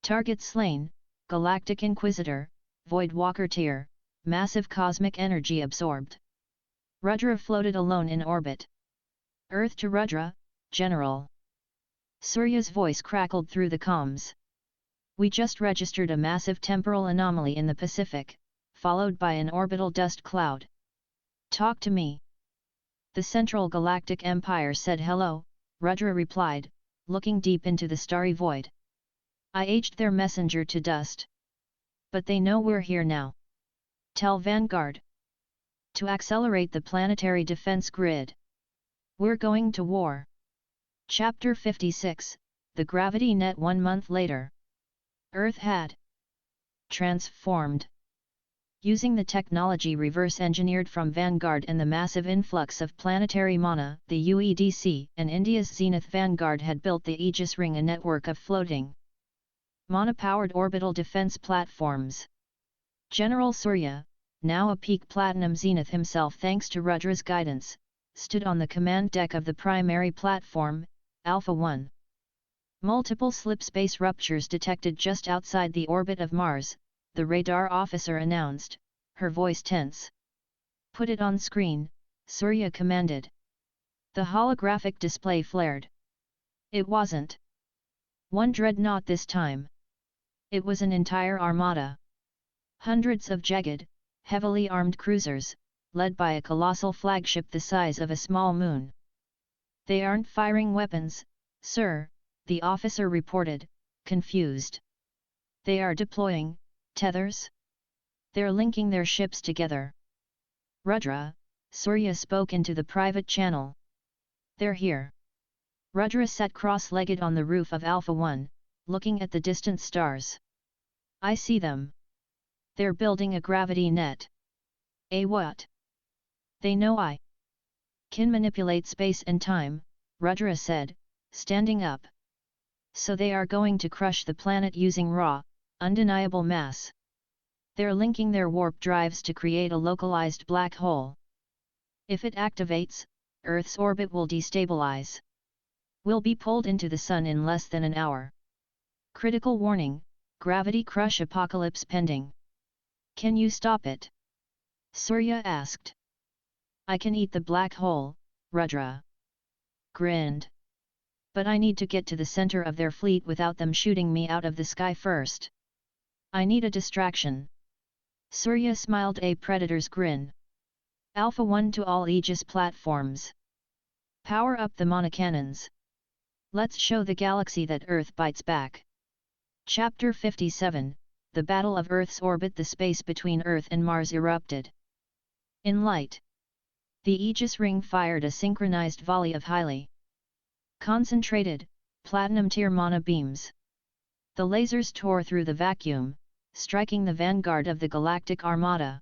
Target slain, Galactic Inquisitor, Void Walker Tier, massive cosmic energy absorbed. Rudra floated alone in orbit. Earth to Rudra, General. Surya's voice crackled through the comms. We just registered a massive temporal anomaly in the Pacific, followed by an orbital dust cloud. Talk to me. The Central Galactic Empire said. Hello, Rudra replied, looking deep into the starry void. I aged their messenger to dust. But they know we're here now. Tell Vanguard to accelerate the planetary defense grid. We're going to war. Chapter 56, The Gravity Net. 1 month later. Earth had transformed. Using the technology reverse-engineered from Vanguard and the massive influx of planetary mana, the UEDC and India's Zenith Vanguard had built the Aegis Ring, a network of floating mana-powered orbital defense platforms. General Surya, now a peak platinum Zenith himself thanks to Rudra's guidance, stood on the command deck of the primary platform, Alpha 1. Multiple slip-space ruptures detected just outside the orbit of Mars, the radar officer announced, her voice tense. Put it on screen, Surya commanded. The holographic display flared. It wasn't one dreadnought this time. It was an entire armada. Hundreds of jagged, heavily armed cruisers, led by a colossal flagship the size of a small moon. They aren't firing weapons, sir, the officer reported, confused. They are deploying tethers? They're linking their ships together. Rudra, Surya spoke into the private channel. They're here. Rudra sat cross-legged on the roof of Alpha 1, looking at the distant stars. I see them. They're building a gravity net. A what? They know I can manipulate space and time, Rudra said, standing up. So they are going to crush the planet using raw, undeniable mass. They're linking their warp drives to create a localized black hole. If it activates, Earth's orbit will destabilize. We'll be pulled into the sun in less than an hour. Critical warning, gravity crush apocalypse pending. Can you stop it? Surya asked. I can eat the black hole, Rudra grinned. But I need to get to the center of their fleet without them shooting me out of the sky first. I need a distraction. Surya smiled a predator's grin. Alpha 1 to all Aegis platforms. Power up the monocannons. Let's show the galaxy that Earth bites back. Chapter 57, The Battle of Earth's Orbit. The space between Earth and Mars erupted. In light. The Aegis ring fired a synchronized volley of highly concentrated, platinum-tier mana beams. The lasers tore through the vacuum, striking the vanguard of the Galactic Armada.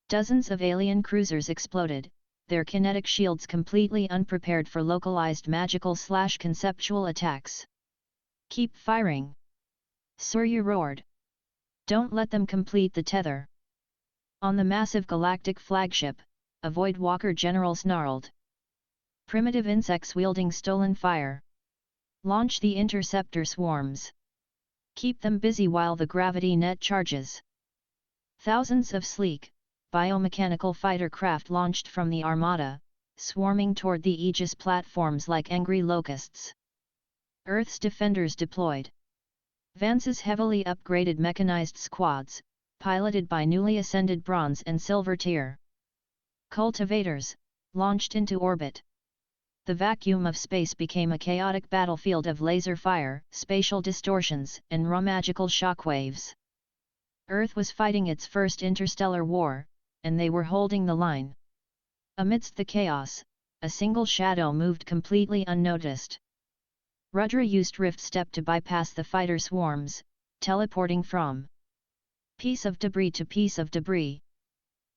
Dozens of alien cruisers exploded, their kinetic shields completely unprepared for localized magical/conceptual attacks. Keep firing! Surya roared. Don't let them complete the tether. On the massive galactic flagship, a Voidwalker general snarled. Primitive insects wielding stolen fire. Launch the interceptor swarms. Keep them busy while the gravity net charges. Thousands of sleek, biomechanical fighter craft launched from the Armada, swarming toward the Aegis platforms like angry locusts. Earth's defenders deployed. Vance's heavily upgraded mechanized squads, piloted by newly ascended Bronze and Silver tier cultivators, launched into orbit. The vacuum of space became a chaotic battlefield of laser fire, spatial distortions, and raw magical shockwaves. Earth was fighting its first interstellar war, and they were holding the line. Amidst the chaos, a single shadow moved completely unnoticed. Rudra used Rift Step to bypass the fighter swarms, teleporting from piece of debris to piece of debris.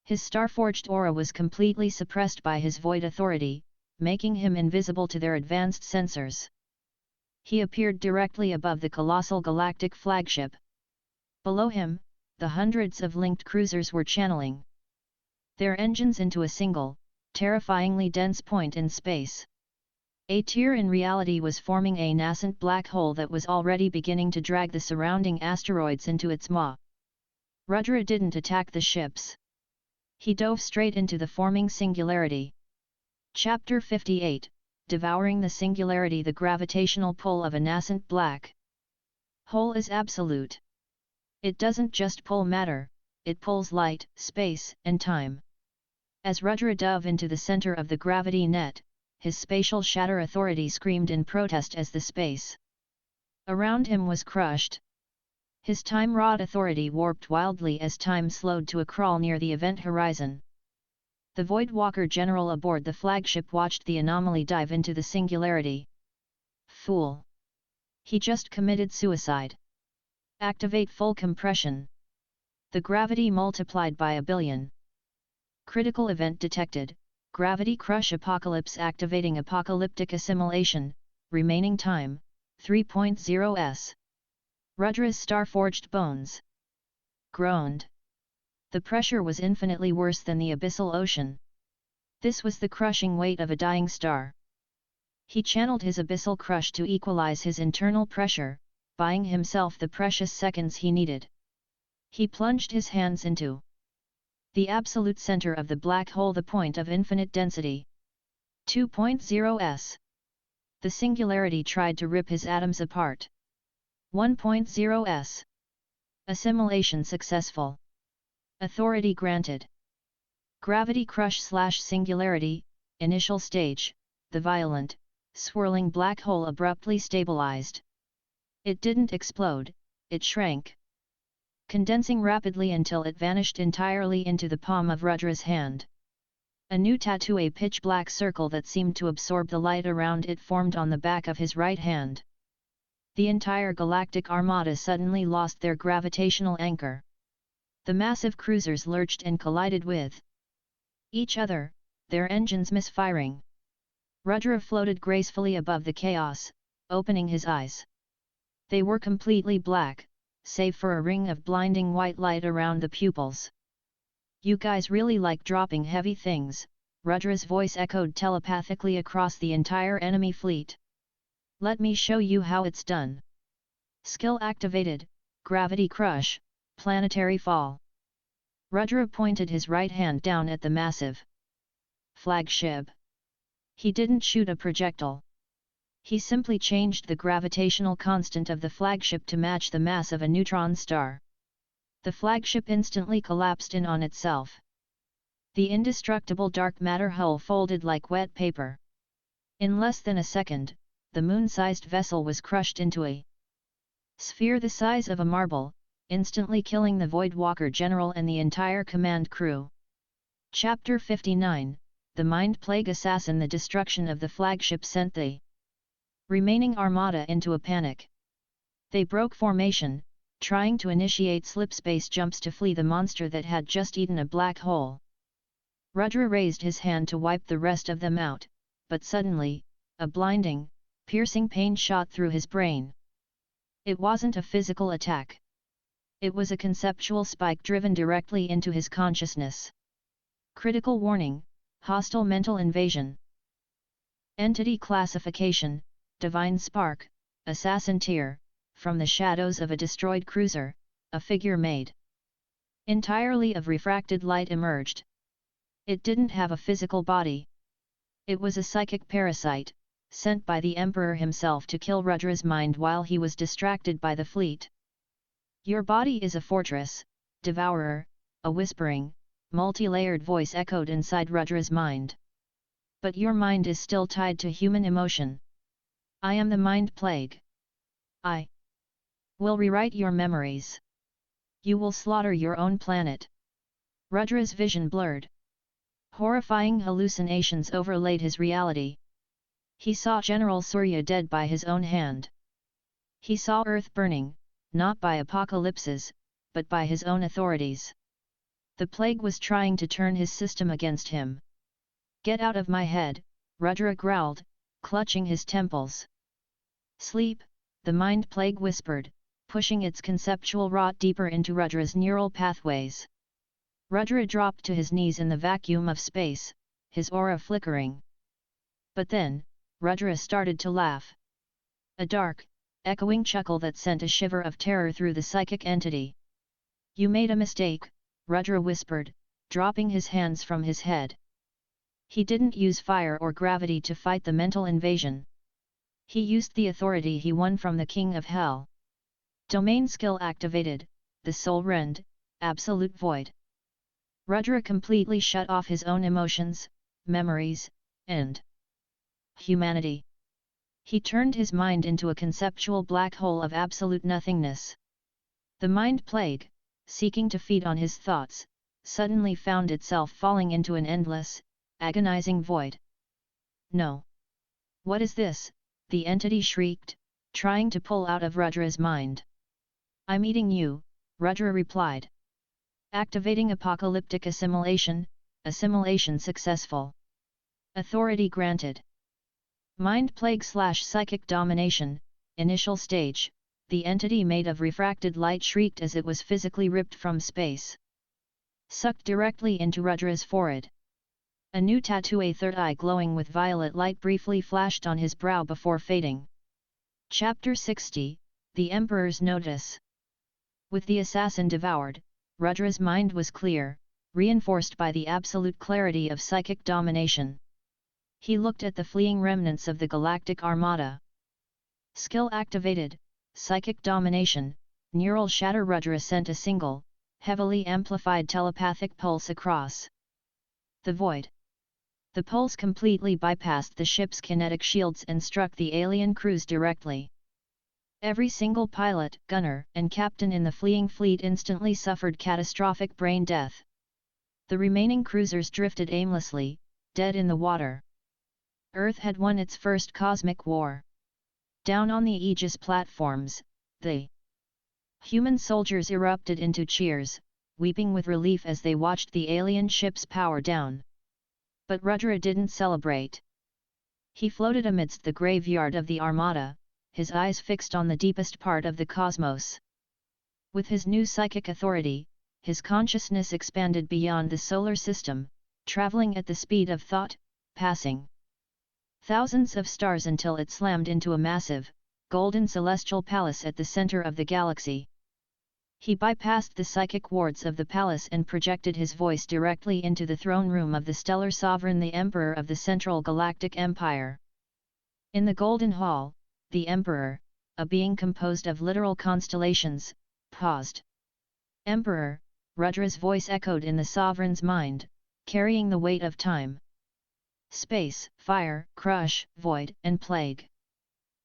His star-forged aura was completely suppressed by his void authority, making him invisible to their advanced sensors. He appeared directly above the colossal galactic flagship. Below him, the hundreds of linked cruisers were channeling their engines into a single, terrifyingly dense point in space. A tier in reality was forming a nascent black hole that was already beginning to drag the surrounding asteroids into its maw. Rudra didn't attack the ships. He dove straight into the forming singularity. Chapter 58, Devouring the Singularity. The gravitational pull of a nascent black hole is absolute. It doesn't just pull matter, it pulls light, space, and time. As Rudra dove into the center of the gravity net, his spatial shatter authority screamed in protest as the space around him was crushed. His time-wrought authority warped wildly as time slowed to a crawl near the event horizon. The Voidwalker general aboard the flagship watched the anomaly dive into the singularity. Fool! He just committed suicide. Activate full compression. The gravity multiplied by 1 billion. Critical event detected, gravity crush apocalypse. Activating apocalyptic assimilation, remaining time, 3.0 s. Rudra's star-forged bones groaned. The pressure was infinitely worse than the abyssal ocean. This was the crushing weight of a dying star. He channeled his abyssal crush to equalize his internal pressure, buying himself the precious seconds he needed. He plunged his hands into the absolute center of the black hole, the point of infinite density. 2.0 s. The singularity tried to rip his atoms apart. 1.0 s. Assimilation successful. Authority granted. Gravity crush/singularity, initial stage, the violent, swirling black hole abruptly stabilized. It didn't explode, it shrank, condensing rapidly until it vanished entirely into the palm of Rudra's hand. A new tattoo, a pitch-black circle that seemed to absorb the light around it, formed on the back of his right hand. The entire galactic armada suddenly lost their gravitational anchor. The massive cruisers lurched and collided with each other, their engines misfiring. Rudra floated gracefully above the chaos, opening his eyes. They were completely black, save for a ring of blinding white light around the pupils. You guys really like dropping heavy things, Rudra's voice echoed telepathically across the entire enemy fleet. Let me show you how it's done. Skill activated, Gravity Crush, Planetary Fall. Rudra pointed his right hand down at the massive flagship. He didn't shoot a projectile. He simply changed the gravitational constant of the flagship to match the mass of a neutron star. The flagship instantly collapsed in on itself. The indestructible dark matter hull folded like wet paper. In less than a second, the moon-sized vessel was crushed into a sphere the size of a marble, instantly killing the Void Walker general and the entire command crew. Chapter 59, The Mind Plague Assassin. The destruction of the flagship sent the remaining armada into a panic. They broke formation, trying to initiate slipspace jumps to flee the monster that had just eaten a black hole. Rudra raised his hand to wipe the rest of them out, but suddenly, a blinding, piercing pain shot through his brain. It wasn't a physical attack. It was a conceptual spike driven directly into his consciousness. Critical warning, hostile mental invasion. Entity classification, Divine Spark, Assassin Tier. From the shadows of a destroyed cruiser, a figure made entirely of refracted light emerged. It didn't have a physical body. It was a psychic parasite, sent by the Emperor himself to kill Rudra's mind while he was distracted by the fleet. Your body is a fortress, Devourer, a whispering, multi-layered voice echoed inside Rudra's mind. But your mind is still tied to human emotion. I am the Mind Plague. I will rewrite your memories. You will slaughter your own planet. Rudra's vision blurred. Horrifying hallucinations overlaid his reality. He saw General Surya dead by his own hand. He saw Earth burning, not by apocalypses, but by his own authorities. The plague was trying to turn his system against him. Get out of my head, Rudra growled, clutching his temples. Sleep, the Mind Plague whispered, pushing its conceptual rot deeper into Rudra's neural pathways. Rudra dropped to his knees in the vacuum of space, his aura flickering. But then, Rudra started to laugh. A dark, echoing chuckle that sent a shiver of terror through the psychic entity. You made a mistake, Rudra whispered, dropping his hands from his head. He didn't use fire or gravity to fight the mental invasion. He used the authority he won from the King of Hell. Domain skill activated, the Soul Rend, Absolute Void. Rudra completely shut off his own emotions, memories, and humanity. He turned his mind into a conceptual black hole of absolute nothingness. The Mind Plague, seeking to feed on his thoughts, suddenly found itself falling into an endless, agonizing void. No. What is this? The entity shrieked, trying to pull out of Rudra's mind. I'm eating you, Rudra replied. Activating apocalyptic assimilation, assimilation successful. Authority granted. Mind Plague / Psychic Domination, initial stage, the entity made of refracted light shrieked as it was physically ripped from space. Sucked directly into Rudra's forehead. A new tattoo, a third eye glowing with violet light, briefly flashed on his brow before fading. Chapter 60, The Emperor's Notice. With the assassin devoured, Rudra's mind was clear, reinforced by the absolute clarity of psychic domination. He looked at the fleeing remnants of the galactic armada. Skill activated, Psychic Domination, Neural Shatter. Rudra sent a single, heavily amplified telepathic pulse across the void. The pulse completely bypassed the ship's kinetic shields and struck the alien crews directly. Every single pilot, gunner, and captain in the fleeing fleet instantly suffered catastrophic brain death. The remaining cruisers drifted aimlessly, dead in the water. Earth had won its first cosmic war. Down on the Aegis platforms, the human soldiers erupted into cheers, weeping with relief as they watched the alien ships power down. But Rudra didn't celebrate. He floated amidst the graveyard of the Armada, his eyes fixed on the deepest part of the cosmos. With his new psychic authority, his consciousness expanded beyond the solar system, traveling at the speed of thought, passing thousands of stars until it slammed into a massive, golden celestial palace at the center of the galaxy. He bypassed the psychic wards of the palace and projected his voice directly into the throne room of the stellar sovereign, the Emperor of the Central Galactic Empire. In the Golden Hall, the Emperor, a being composed of literal constellations, paused. "Emperor," Rudra's voice echoed in the sovereign's mind, carrying the weight of time. "Space, fire, crush, void, and plague.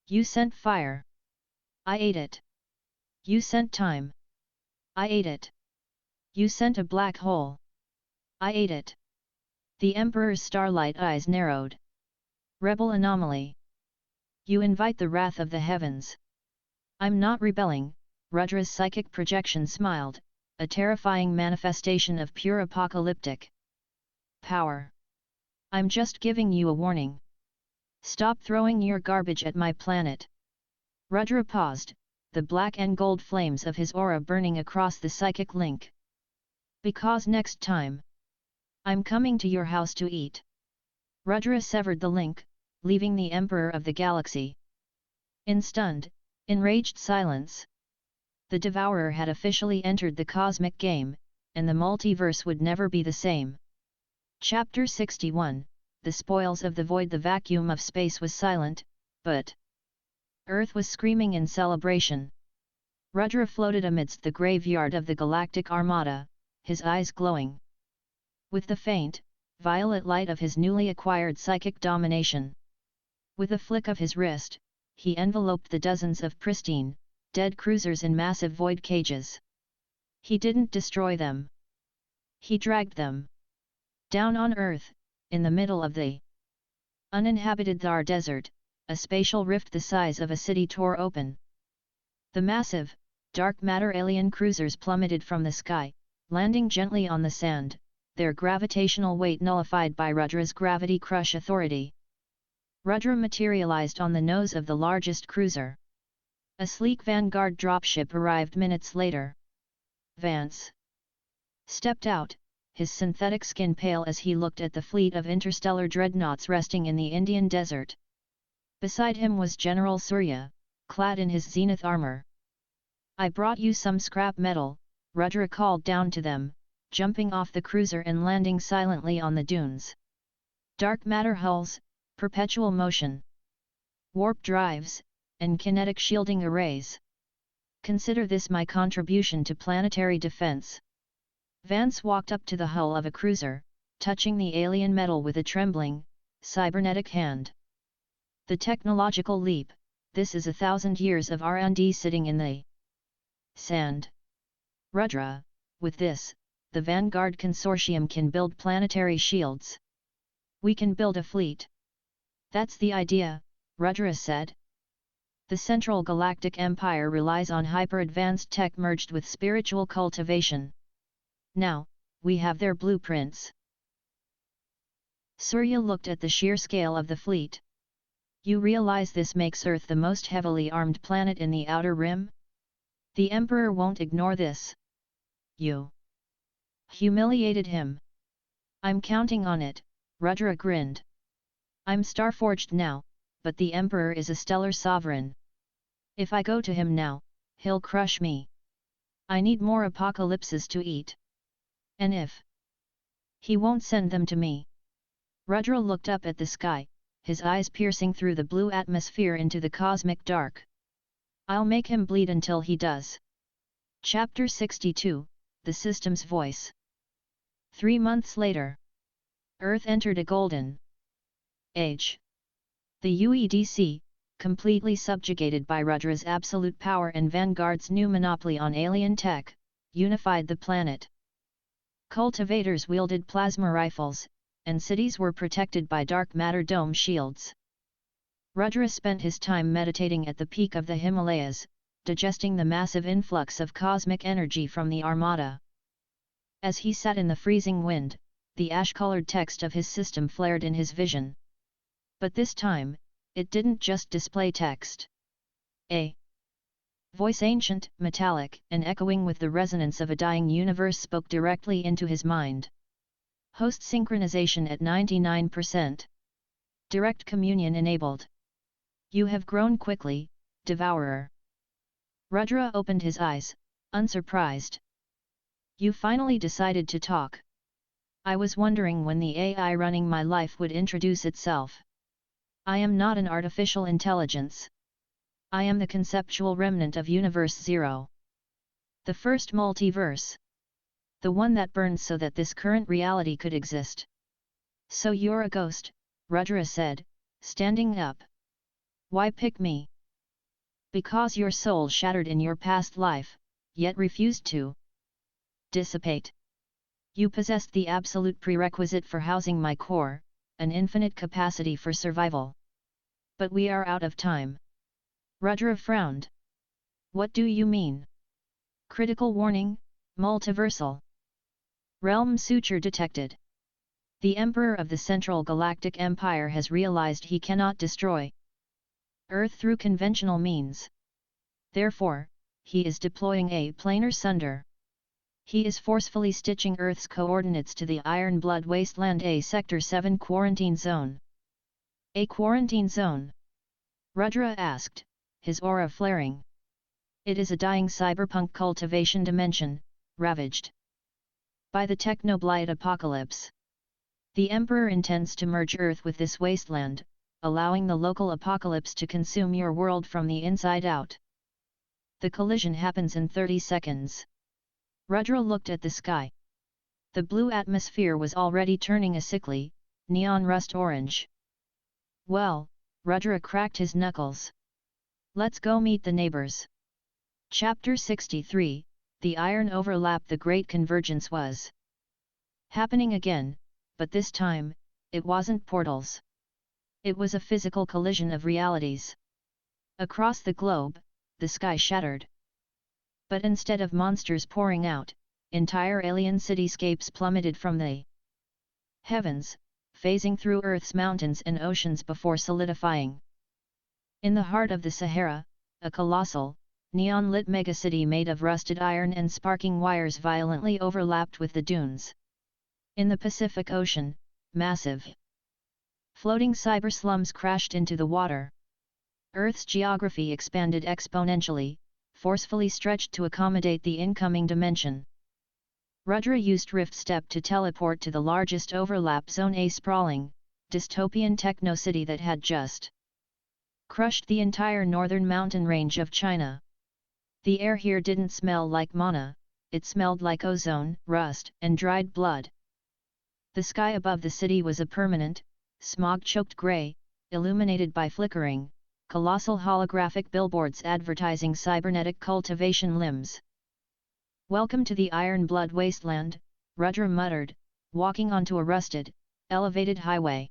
You sent fire. I ate it. You sent time. I ate it. You sent a black hole. I ate it." The Emperor's starlight eyes narrowed. "Rebel anomaly. You invite the wrath of the heavens." "I'm not rebelling," Rudra's psychic projection smiled, a terrifying manifestation of pure apocalyptic power. "I'm just giving you a warning. Stop throwing your garbage at my planet." Rudra paused, the black and gold flames of his aura burning across the psychic link. "Because next time, I'm coming to your house to eat." Rudra severed the link, leaving the Emperor of the Galaxy in stunned, enraged silence. The Devourer had officially entered the cosmic game, and the multiverse would never be the same. Chapter 61, The Spoils of the Void. The vacuum of space was silent, but Earth was screaming in celebration. Rudra floated amidst the graveyard of the Galactic Armada, his eyes glowing with the faint, violet light of his newly acquired psychic domination. With a flick of his wrist, he enveloped the dozens of pristine, dead cruisers in massive void cages. He didn't destroy them. He dragged them down on Earth, in the middle of the uninhabited Thar Desert. A spatial rift the size of a city tore open. The massive, dark matter alien cruisers plummeted from the sky, landing gently on the sand, their gravitational weight nullified by Rudra's gravity crush authority. Rudra materialized on the nose of the largest cruiser. A sleek Vanguard dropship arrived minutes later. Vance stepped out, his synthetic skin pale as he looked at the fleet of interstellar dreadnoughts resting in the Indian desert. Beside him was General Surya, clad in his zenith armor. "I brought you some scrap metal," Rudra called down to them, jumping off the cruiser and landing silently on the dunes. "Dark matter hulls, perpetual motion, warp drives, and kinetic shielding arrays. Consider this my contribution to planetary defense." Vance walked up to the hull of a cruiser, touching the alien metal with a trembling, cybernetic hand. "The technological leap, this is 1,000 years of R&D sitting in the sand. Rudra, with this, the Vanguard Consortium can build planetary shields. We can build a fleet." "That's the idea," Rudra said. "The Central Galactic Empire relies on hyper-advanced tech merged with spiritual cultivation. Now, we have their blueprints." Surya looked at the sheer scale of the fleet. "You realize this makes Earth the most heavily armed planet in the Outer Rim? The Emperor won't ignore this." "You humiliated him." "I'm counting on it," Rudra grinned. "I'm starforged now, but the Emperor is a stellar sovereign. If I go to him now, he'll crush me. I need more apocalypses to eat. And if he won't send them to me." Rudra looked up at the sky, his eyes piercing through the blue atmosphere into the cosmic dark. "I'll make him bleed until he does." Chapter 62, The System's Voice. 3 months later, Earth entered a golden age. The UEDC, completely subjugated by Rudra's absolute power and Vanguard's new monopoly on alien tech, unified the planet. Cultivators wielded plasma rifles, and cities were protected by dark matter dome shields. Rudra spent his time meditating at the peak of the Himalayas, digesting the massive influx of cosmic energy from the Armada. As he sat in the freezing wind, the ash-colored text of his system flared in his vision. But this time, it didn't just display text. A voice, ancient, metallic, and echoing with the resonance of a dying universe, spoke directly into his mind. Host synchronization at 99%. Direct communion enabled. You have grown quickly, Devourer. Rudra opened his eyes, unsurprised. You finally decided to talk. I was wondering when the AI running my life would introduce itself. I am not an artificial intelligence. I am the conceptual remnant of Universe Zero. The first multiverse. The one that burned so that this current reality could exist. So you're a ghost, Rudra said, standing up. Why pick me? Because your soul shattered in your past life, yet refused to dissipate. You possessed the absolute prerequisite for housing my core, an infinite capacity for survival. But we are out of time. Rudra frowned. What do you mean? Critical warning, multiversal. Realm suture detected. The Emperor of the Central Galactic Empire has realized he cannot destroy Earth through conventional means. Therefore, he is deploying a planar sunder. He is forcefully stitching Earth's coordinates to the Iron Blood Wasteland A Sector 7 quarantine zone. A quarantine zone? Rudra asked, his aura flaring. It is a dying cyberpunk cultivation dimension, ravaged by the technoblite apocalypse. The Emperor intends to merge Earth with this wasteland, allowing the local apocalypse to consume your world from the inside out. The collision happens in 30 seconds. Rudra looked at the sky. The blue atmosphere was already turning a sickly, neon rust orange. Well, Rudra cracked his knuckles. Let's go meet the neighbors. Chapter 63, The Iron Overlap. The Great Convergence was happening again, but this time, it wasn't portals. It was a physical collision of realities. Across the globe, the sky shattered. But instead of monsters pouring out, entire alien cityscapes plummeted from the heavens, phasing through Earth's mountains and oceans before solidifying. In the heart of the Sahara, a colossal, neon-lit megacity made of rusted iron and sparking wires violently overlapped with the dunes. In the Pacific Ocean, massive floating cyber slums crashed into the water. Earth's geography expanded exponentially, forcefully stretched to accommodate the incoming dimension. Rudra used Rift Step to teleport to the largest overlap zone, a sprawling, dystopian techno-city that had just crushed the entire northern mountain range of China. The air here didn't smell like mana, it smelled like ozone, rust, and dried blood. The sky above the city was a permanent, smog-choked grey, illuminated by flickering, colossal holographic billboards advertising cybernetic cultivation limbs. Welcome to the Iron Blood Wasteland, Rudra muttered, walking onto a rusted, elevated highway.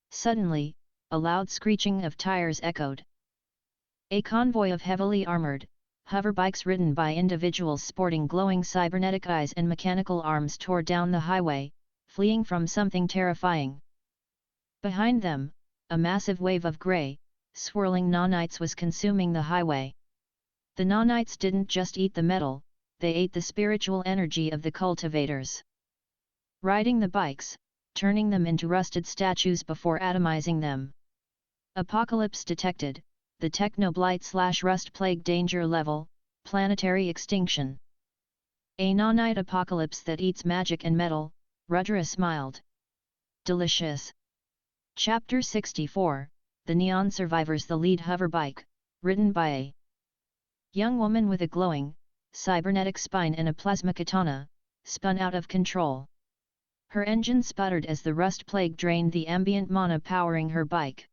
Suddenly, a loud screeching of tires echoed. A convoy of heavily armored, hover bikes ridden by individuals sporting glowing cybernetic eyes and mechanical arms tore down the highway, fleeing from something terrifying. Behind them, a massive wave of grey, swirling nanites was consuming the highway. The nanites didn't just eat the metal, they ate the spiritual energy of the cultivators. Riding the bikes, turning them into rusted statues before atomizing them. Apocalypse detected, the technoblite/rust plague danger level, planetary extinction. A nanite apocalypse that eats magic and metal, Rudra smiled. Delicious. Chapter 64, The Neon Survivors. The lead hoverbike, ridden by a young woman with a glowing, cybernetic spine and a plasma katana, spun out of control. Her engine sputtered as the rust plague drained the ambient mana powering her bike.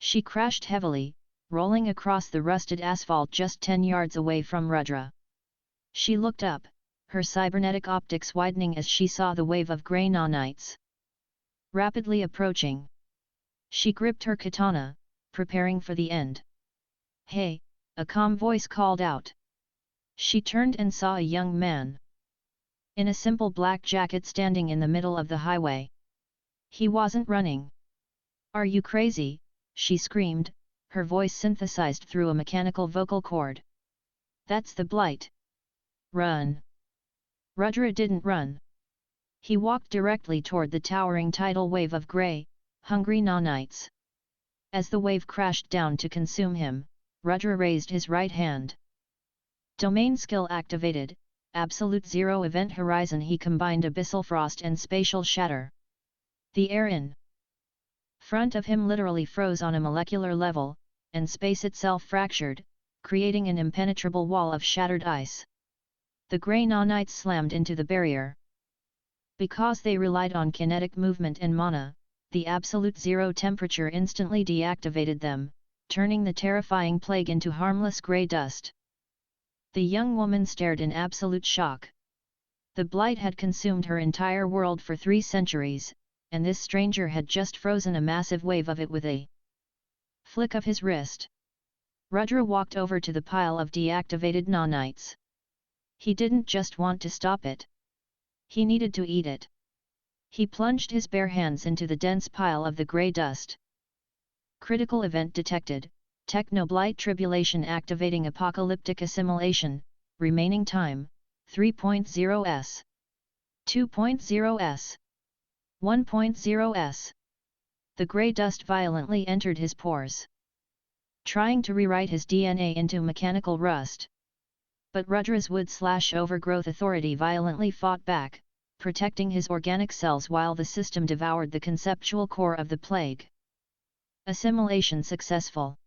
She crashed heavily, rolling across the rusted asphalt just 10 yards away from Rudra. She looked up, her cybernetic optics widening as she saw the wave of grey nanites rapidly approaching. She gripped her katana, preparing for the end. Hey, a calm voice called out. She turned and saw a young man in a simple black jacket standing in the middle of the highway. He wasn't running. Are you crazy? She screamed, her voice synthesized through a mechanical vocal cord. That's the blight. Run. Rudra didn't run. He walked directly toward the towering tidal wave of grey, hungry nanites. As the wave crashed down to consume him, Rudra raised his right hand. Domain skill activated, Absolute Zero Event Horizon. He combined Abyssal Frost and Spatial Shatter. The air in front of him literally froze on a molecular level, and space itself fractured, creating an impenetrable wall of shattered ice. The grey nanites slammed into the barrier. Because they relied on kinetic movement and mana, the absolute zero temperature instantly deactivated them, turning the terrifying plague into harmless grey dust. The young woman stared in absolute shock. The blight had consumed her entire world for 3 centuries, and this stranger had just frozen a massive wave of it with a flick of his wrist. Rudra walked over to the pile of deactivated nanites. He didn't just want to stop it. He needed to eat it. He plunged his bare hands into the dense pile of the grey dust. Critical event detected, Technoblight Tribulation activating apocalyptic assimilation, remaining time, 3.0 s. 2.0 s. 1.0 s. The grey dust violently entered his pores, trying to rewrite his DNA into mechanical rust. But Rudra's wood/overgrowth authority violently fought back, protecting his organic cells while the system devoured the conceptual core of the plague. Assimilation successful.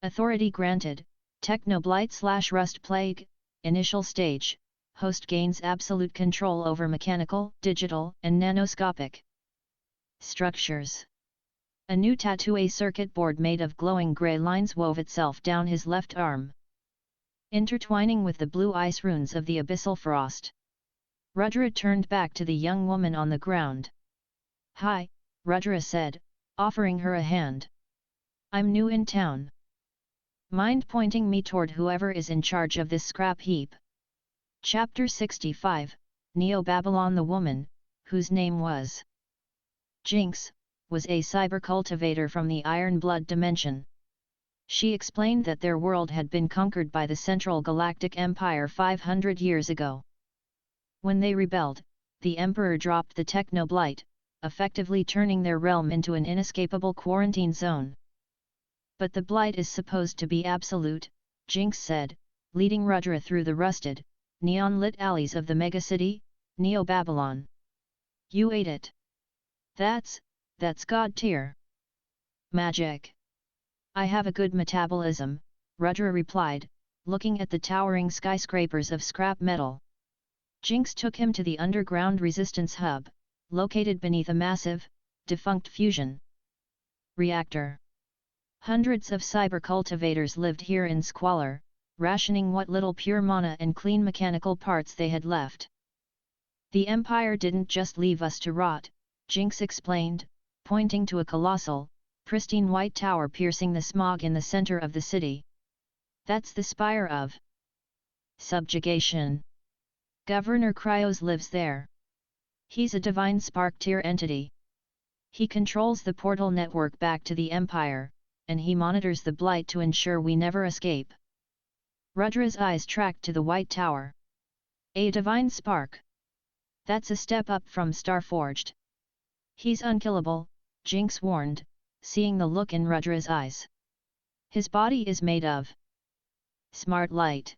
Authority granted, Technoblight/Rust Plague, initial stage, host gains absolute control over mechanical, digital, and nanoscopic structures. A new tattoo circuit board made of glowing grey lines wove itself down his left arm, intertwining with the blue ice runes of the abyssal frost. Rudra turned back to the young woman on the ground. "Hi," Rudra said, offering her a hand. "I'm new in town. Mind pointing me toward whoever is in charge of this scrap heap?" Chapter 65, Neo-Babylon. The woman, whose name was Jinx, was a cyber cultivator from the Iron Blood dimension. She explained that their world had been conquered by the Central Galactic Empire 500 years ago. When they rebelled, the Emperor dropped the Technoblight, effectively turning their realm into an inescapable quarantine zone. "But the blight is supposed to be absolute," Jinx said, leading Rudra through the rusted, neon-lit alleys of the megacity, Neo-Babylon. "You ate it. That's god tier. Magic. I have a good metabolism," Rudra replied, looking at the towering skyscrapers of scrap metal. Jinx took him to the underground resistance hub, located beneath a massive, defunct fusion reactor. Hundreds of cyber cultivators lived here in squalor, rationing what little pure mana and clean mechanical parts they had left. "The Empire didn't just leave us to rot," Jinx explained, pointing to a colossal, pristine white tower piercing the smog in the center of the city. "That's the spire of subjugation. Governor Cryos lives there. He's a divine spark tier entity. He controls the portal network back to the Empire, and he monitors the blight to ensure we never escape." Rudra's eyes tracked to the white tower. "A divine spark? That's a step up from Starforged." "He's unkillable," Jinx warned, seeing the look in Rudra's eyes. "His body is made of smart light.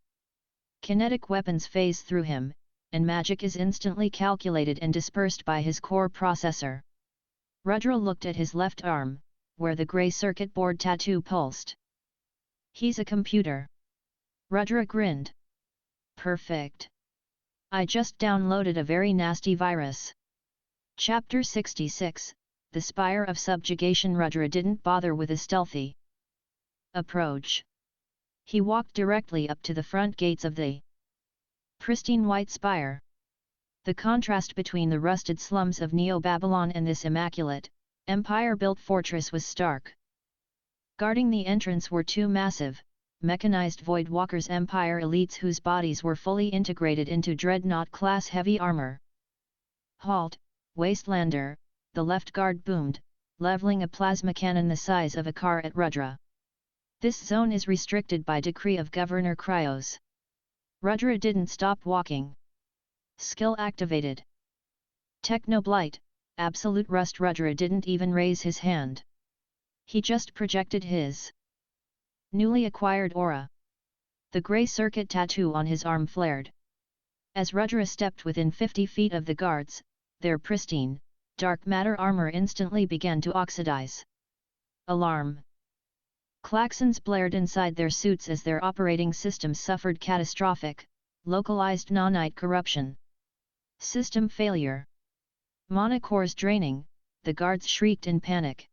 Kinetic weapons phase through him, and magic is instantly calculated and dispersed by his core processor." Rudra looked at his left arm, where the grey circuit board tattoo pulsed. "He's a computer." Rudra grinned. "Perfect. I just downloaded a very nasty virus." Chapter 66, The Spire of Subjugation. Rudra didn't bother with a stealthy approach. He walked directly up to the front gates of the pristine white spire. The contrast between the rusted slums of Neo-Babylon and this immaculate, Empire-built fortress was stark. Guarding the entrance were 2 massive, mechanized Void Walkers, Empire elites whose bodies were fully integrated into Dreadnought-class heavy armor. "Halt, Wastelander," the left guard boomed, leveling a plasma cannon the size of a car at Rudra. "This zone is restricted by decree of Governor Cryos." Rudra didn't stop walking. Skill activated. Technoblight, absolute rust. Rudra didn't even raise his hand. He just projected his newly acquired aura. The grey circuit tattoo on his arm flared. As Rudra stepped within 50 feet of the guards, their pristine, dark matter armor instantly began to oxidize. Alarm! Klaxons blared inside their suits as their operating systems suffered catastrophic, localized nanite corruption. System failure. Monocores draining, the guards shrieked in panic.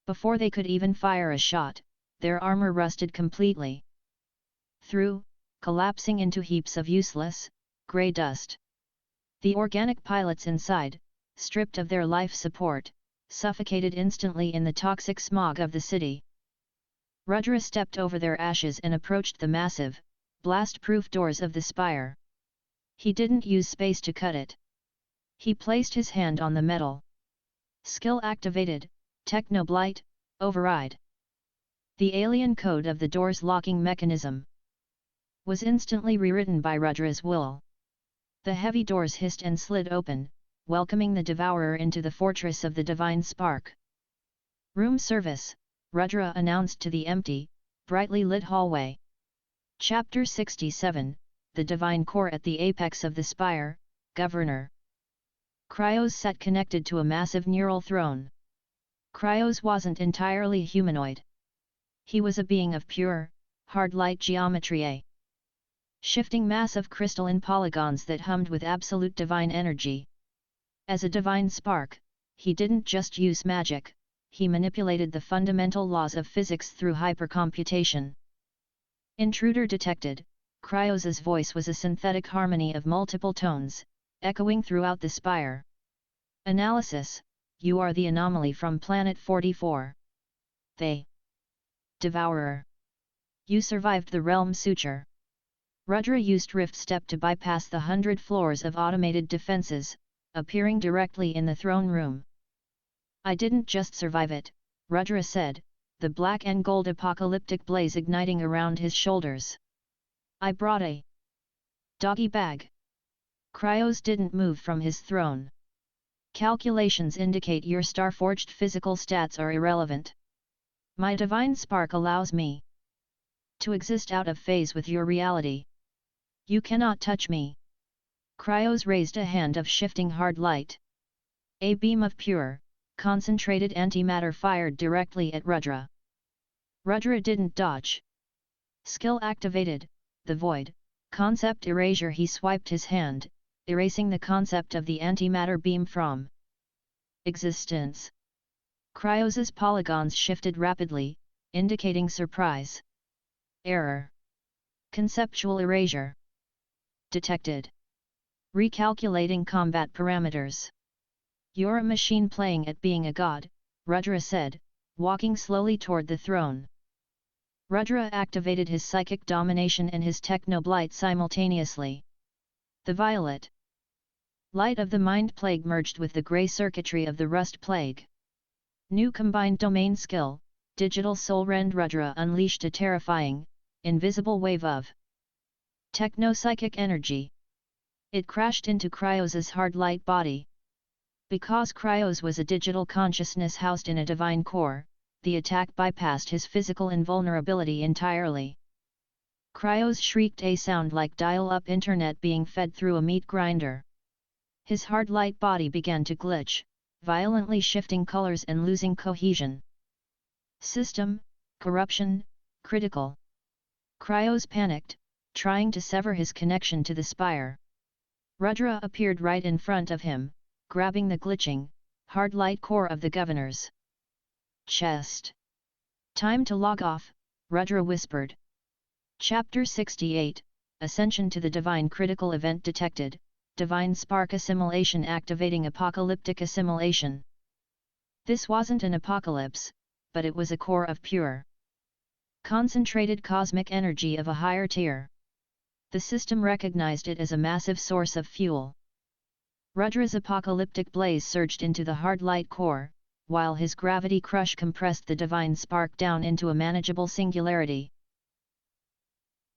Before they could even fire a shot, their armor rusted completely. Collapsing into heaps of useless, grey dust. The organic pilots inside, stripped of their life support, suffocated instantly in the toxic smog of the city. Rudra stepped over their ashes and approached the massive, blast-proof doors of the spire. He didn't use space to cut it. He placed his hand on the metal. Skill activated, Technoblight, override. The alien code of the door's locking mechanism was instantly rewritten by Rudra's will. The heavy doors hissed and slid open, welcoming the Devourer into the fortress of the Divine Spark. Room service, Rudra announced to the empty, brightly lit hallway. Chapter 67, The Divine Core at the apex of the spire, Governor. Cryos sat connected to a massive neural throne. Cryos wasn't entirely humanoid. He was a being of pure, hard light geometry. Shifting mass of crystalline polygons that hummed with absolute divine energy. As a divine spark, he didn't just use magic, he manipulated the fundamental laws of physics through hypercomputation. Intruder detected. Cryos's voice was a synthetic harmony of multiple tones, echoing throughout the spire. Analysis, you are the anomaly from Planet 44. Devourer. You survived the realm suture. Rudra used Rift Step to bypass the 100 floors of automated defenses, appearing directly in the throne room. I didn't just survive it, Rudra said, the black and gold apocalyptic blaze igniting around his shoulders. I brought a doggy bag. Cryos didn't move from his throne. Calculations indicate your Starforged physical stats are irrelevant. My divine spark allows me to exist out of phase with your reality. You cannot touch me. Cryos raised a hand of shifting hard light. A beam of pure, concentrated antimatter fired directly at Rudra. Rudra didn't dodge. Skill activated, the void, concept erasure. He swiped his hand, erasing the concept of the antimatter beam from existence. Cryos's polygons shifted rapidly, indicating surprise. Error. Conceptual erasure detected. Recalculating combat parameters. You're a machine playing at being a god, Rudra said, walking slowly toward the throne. Rudra activated his psychic domination and his technoblight simultaneously. The violet light of the mind plague merged with the grey circuitry of the rust plague. New combined domain skill, digital soul rend. Rudra unleashed a terrifying, invisible wave of techno-psychic energy. It crashed into Cryos's hard light body. Because Cryos was a digital consciousness housed in a divine core, the attack bypassed his physical invulnerability entirely. Cryos shrieked, a sound like dial-up internet being fed through a meat grinder. His hard light body began to glitch, violently shifting colors and losing cohesion. System corruption, critical. Cryos panicked, trying to sever his connection to the spire. Rudra appeared right in front of him, grabbing the glitching, hard light core of the governor's chest. Time to log off, Rudra whispered. Chapter 68, Ascension to the Divine. Critical event detected, Divine Spark assimilation activating apocalyptic assimilation. This wasn't an apocalypse, but it was a core of pure, concentrated cosmic energy of a higher tier. The system recognized it as a massive source of fuel. Rudra's apocalyptic blaze surged into the hard light core, while his gravity crush compressed the divine spark down into a manageable singularity.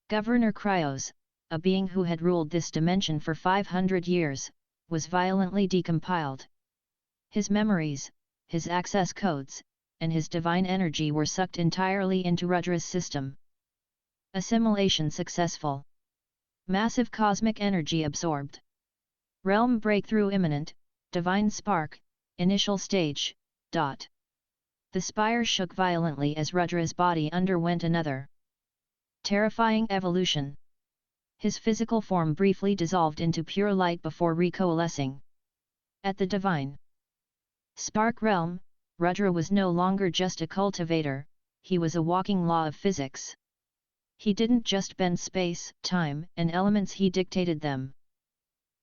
Governor Cryos, a being who had ruled this dimension for 500 years, was violently decompiled. His memories, his access codes, and his divine energy were sucked entirely into Rudra's system. Assimilation successful. Massive cosmic energy absorbed. Realm breakthrough imminent, divine spark, initial stage. The spire shook violently as Rudra's body underwent another terrifying evolution. His physical form briefly dissolved into pure light before recoalescing. At the divine spark realm, Rudra was no longer just a cultivator, he was a walking law of physics. He didn't just bend space, time, and elements, he dictated them.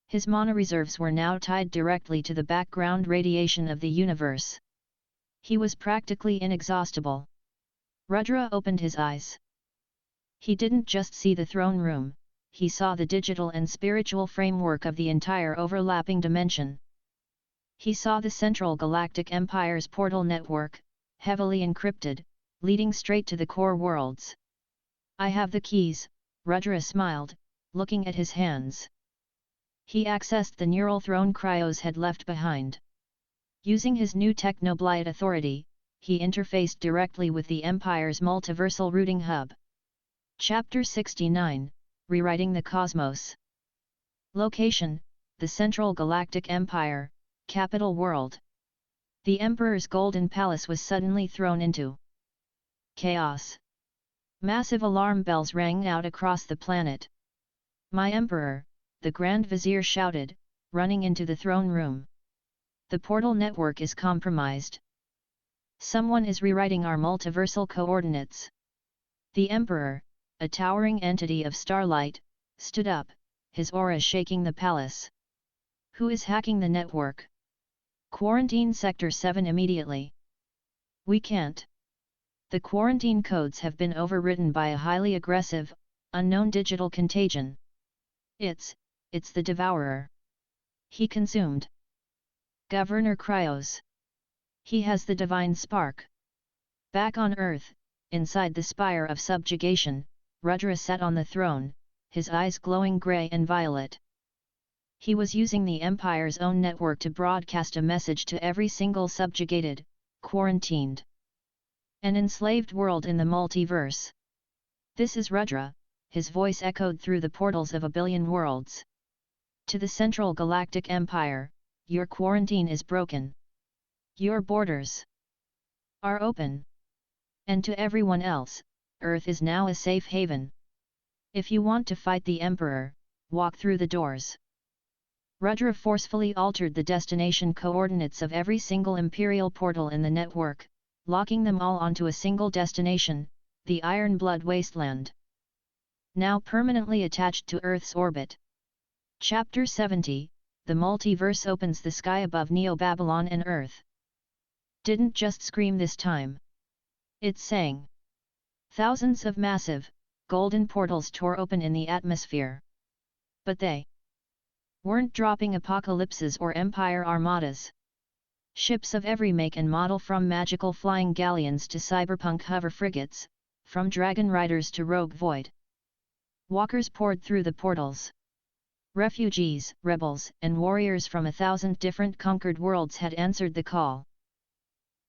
His mana reserves were now tied directly to the background radiation of the universe. He was practically inexhaustible. Rudra opened his eyes. He didn't just see the throne room, he saw the digital and spiritual framework of the entire overlapping dimension. He saw the Central Galactic Empire's portal network, heavily encrypted, leading straight to the core worlds. I have the keys, Rudra smiled, looking at his hands. He accessed the neural throne Cryos had left behind. Using his new Technoblite authority, he interfaced directly with the Empire's multiversal routing hub. Chapter 69, Rewriting the Cosmos. Location, the Central Galactic Empire, capital world. The Emperor's Golden Palace was suddenly thrown into chaos. Massive alarm bells rang out across the planet. My Emperor, the Grand Vizier shouted, running into the throne room. The portal network is compromised. Someone is rewriting our multiversal coordinates. The Emperor, a towering entity of starlight, stood up, his aura shaking the palace. Who is hacking the network? Quarantine Sector 7 immediately. We can't. The quarantine codes have been overwritten by a highly aggressive, unknown digital contagion. It's the Devourer. He consumed Governor Cryos. He has the divine spark. Back on Earth, inside the spire of subjugation, Rudra sat on the throne, his eyes glowing grey and violet. He was using the Empire's own network to broadcast a message to every single subjugated, quarantined, an enslaved world in the multiverse. This is Rudra, his voice echoed through the portals of a billion worlds. To the Central Galactic Empire, your quarantine is broken. Your borders are open. And to everyone else, Earth is now a safe haven. If you want to fight the Emperor, walk through the doors. Rudra forcefully altered the destination coordinates of every single Imperial portal in the network, locking them all onto a single destination, the Iron Blood Wasteland. Now permanently attached to Earth's orbit. Chapter 70, The Multiverse opens the sky above Neo-Babylon and Earth. Didn't just scream this time. It sang. Thousands of massive, golden portals tore open in the atmosphere. But they weren't dropping apocalypses or empire armadas. Ships of every make and model, from magical flying galleons to cyberpunk hover frigates, from dragon riders to rogue void walkers poured through the portals. Refugees, rebels, and warriors from 1,000 different conquered worlds had answered the call.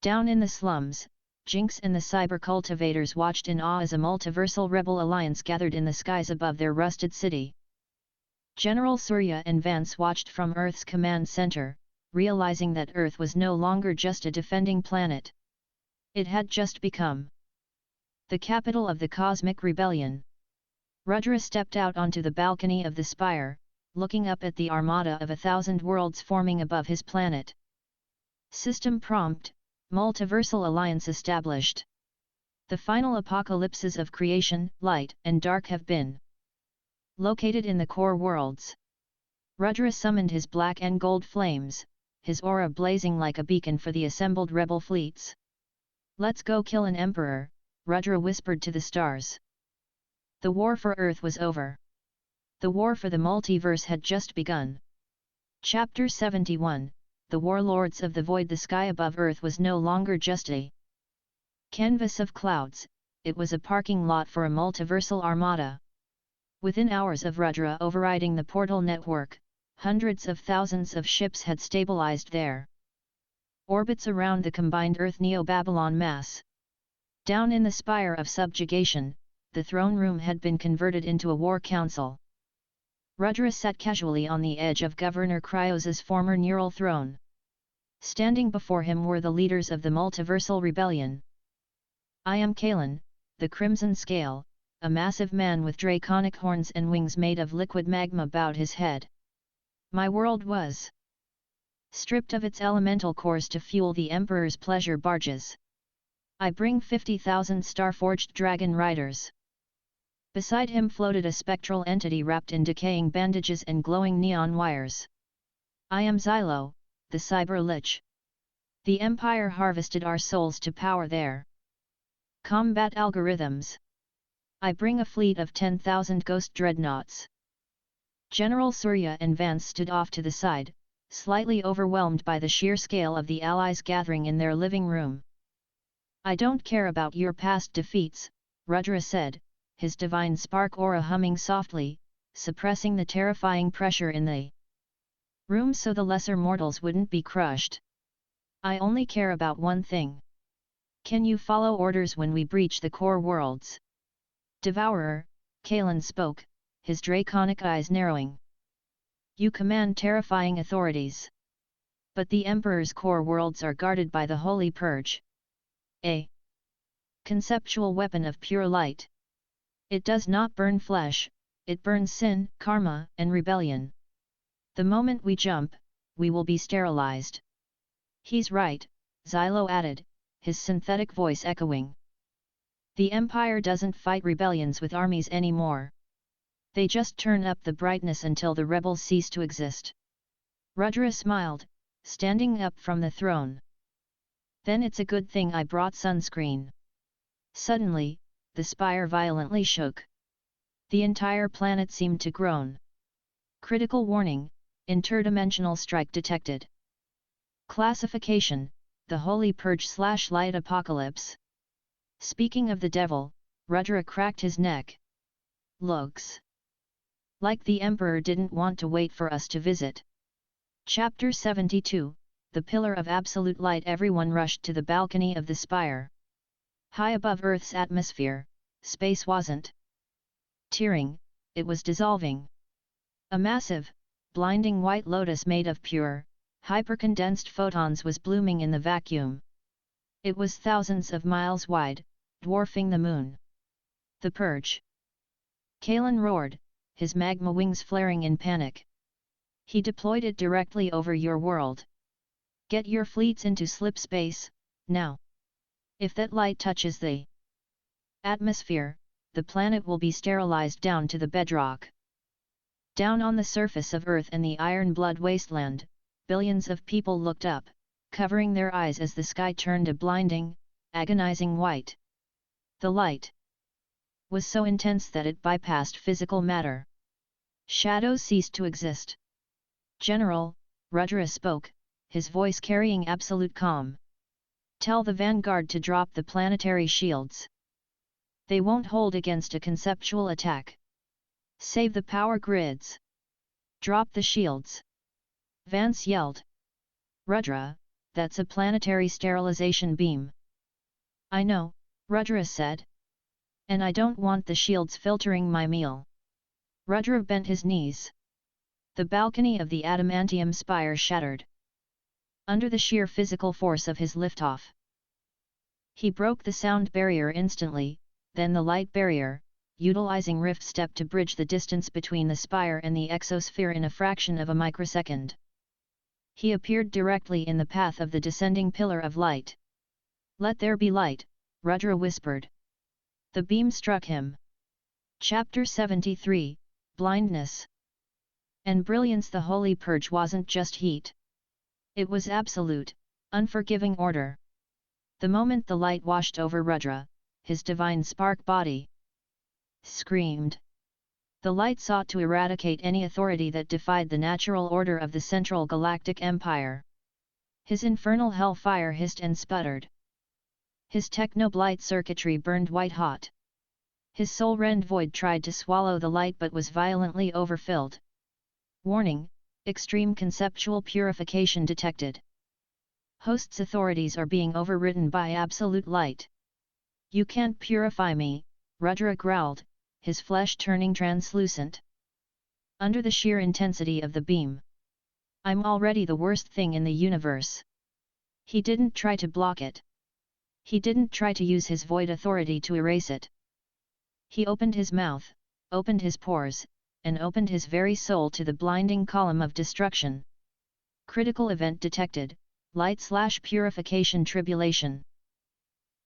Down in the slums, Jinx and the cyber cultivators watched in awe as a multiversal rebel alliance gathered in the skies above their rusted city. General Surya and Vance watched from Earth's command center, realizing that Earth was no longer just a defending planet. It had just become the capital of the cosmic rebellion. Rudra stepped out onto the balcony of the spire, looking up at the armada of 1,000 worlds forming above his planet. System prompt, Multiversal Alliance established. The final apocalypses of creation, light, and dark have been located in the core worlds. Rudra summoned his black and gold flames, his aura blazing like a beacon for the assembled rebel fleets. Let's go kill an emperor, Rudra whispered to the stars. The war for Earth was over. The war for the multiverse had just begun. Chapter 71, The Warlords of the Void. The sky above Earth was no longer just a canvas of clouds, it was a parking lot for a multiversal armada. Within hours of Rudra overriding the portal network, Hundreds of thousands of ships had stabilized there. Orbits around the combined Earth-Neo-Babylon mass. Down in the spire of subjugation, the throne room had been converted into a war council. Rudra sat casually on the edge of Governor Kryos's former neural throne. Standing before him were the leaders of the multiversal rebellion. I am Kalen, the Crimson Scale, a massive man with draconic horns and wings made of liquid magma bowed his head. My world was stripped of its elemental cores to fuel the Emperor's pleasure barges. I bring 50,000 star-forged dragon riders. Beside him floated a spectral entity wrapped in decaying bandages and glowing neon wires. I am Xylo, the Cyber Lich. The Empire harvested our souls to power their combat algorithms. I bring a fleet of 10,000 ghost dreadnoughts. General Surya and Vance stood off to the side, slightly overwhelmed by the sheer scale of the Allies gathering in their living room. I don't care about your past defeats, Rudra said, his divine spark aura humming softly, suppressing the terrifying pressure in the room so the lesser mortals wouldn't be crushed. I only care about one thing. Can you follow orders when we breach the core worlds? Devourer, Kalen spoke, his draconic eyes narrowing. You command terrifying authorities. But the Emperor's core worlds are guarded by the Holy Purge. A conceptual weapon of pure light. It does not burn flesh, it burns sin, karma, and rebellion. The moment we jump, we will be sterilized. He's right, Xylo added, his synthetic voice echoing. The Empire doesn't fight rebellions with armies anymore. They just turn up the brightness until the rebels cease to exist. Rudra smiled, standing up from the throne. Then it's a good thing I brought sunscreen. Suddenly, the spire violently shook. The entire planet seemed to groan. Critical warning, interdimensional strike detected. Classification, the Holy Purge/Light Apocalypse. Speaking of the devil, Rudra cracked his neck. Looks like the Emperor didn't want to wait for us to visit. Chapter 72, The Pillar of Absolute Light. Everyone rushed to the balcony of the spire. High above Earth's atmosphere, space wasn't tearing, it was dissolving. A massive, blinding white lotus made of pure, hypercondensed photons was blooming in the vacuum. It was thousands of miles wide, dwarfing the moon. The Purge! Kalen roared, his magma wings flaring in panic. He deployed it directly over your world. Get your fleets into slip space, now. If that light touches the atmosphere, the planet will be sterilized down to the bedrock. Down on the surface of Earth and the Iron Blood wasteland, billions of people looked up, covering their eyes as the sky turned a blinding, agonizing white. The light was so intense that it bypassed physical matter. Shadows ceased to exist. General, Rudra spoke, his voice carrying absolute calm. Tell the vanguard to drop the planetary shields. They won't hold against a conceptual attack. Save the power grids. Drop the shields. Vance yelled. Rudra, that's a planetary sterilization beam. I know, Rudra said. And I don't want the shields filtering my meal. Rudra bent his knees. The balcony of the adamantium spire shattered under the sheer physical force of his liftoff. He broke the sound barrier instantly, then the light barrier, utilizing rift step to bridge the distance between the spire and the exosphere in a fraction of a microsecond. He appeared directly in the path of the descending pillar of light. Let there be light, Rudra whispered. The beam struck him. Chapter 73, Blindness and Brilliance. The Holy Purge wasn't just heat. It was absolute, unforgiving order. The moment the light washed over Rudra, his divine spark body screamed. The light sought to eradicate any authority that defied the natural order of the Central Galactic Empire. His infernal hellfire hissed and sputtered. His technoblight circuitry burned white-hot. His soul-rend void tried to swallow the light but was violently overfilled. Warning, Extreme conceptual purification detected. Host's authorities are being overridden by absolute light. You can't purify me, Rudra growled, his flesh turning translucent. Under the sheer intensity of the beam. I'm already the worst thing in the universe. He didn't try to block it. He didn't try to use his void authority to erase it. He opened his mouth, opened his pores, and opened his very soul to the blinding column of destruction. Critical event detected, light/purification tribulation.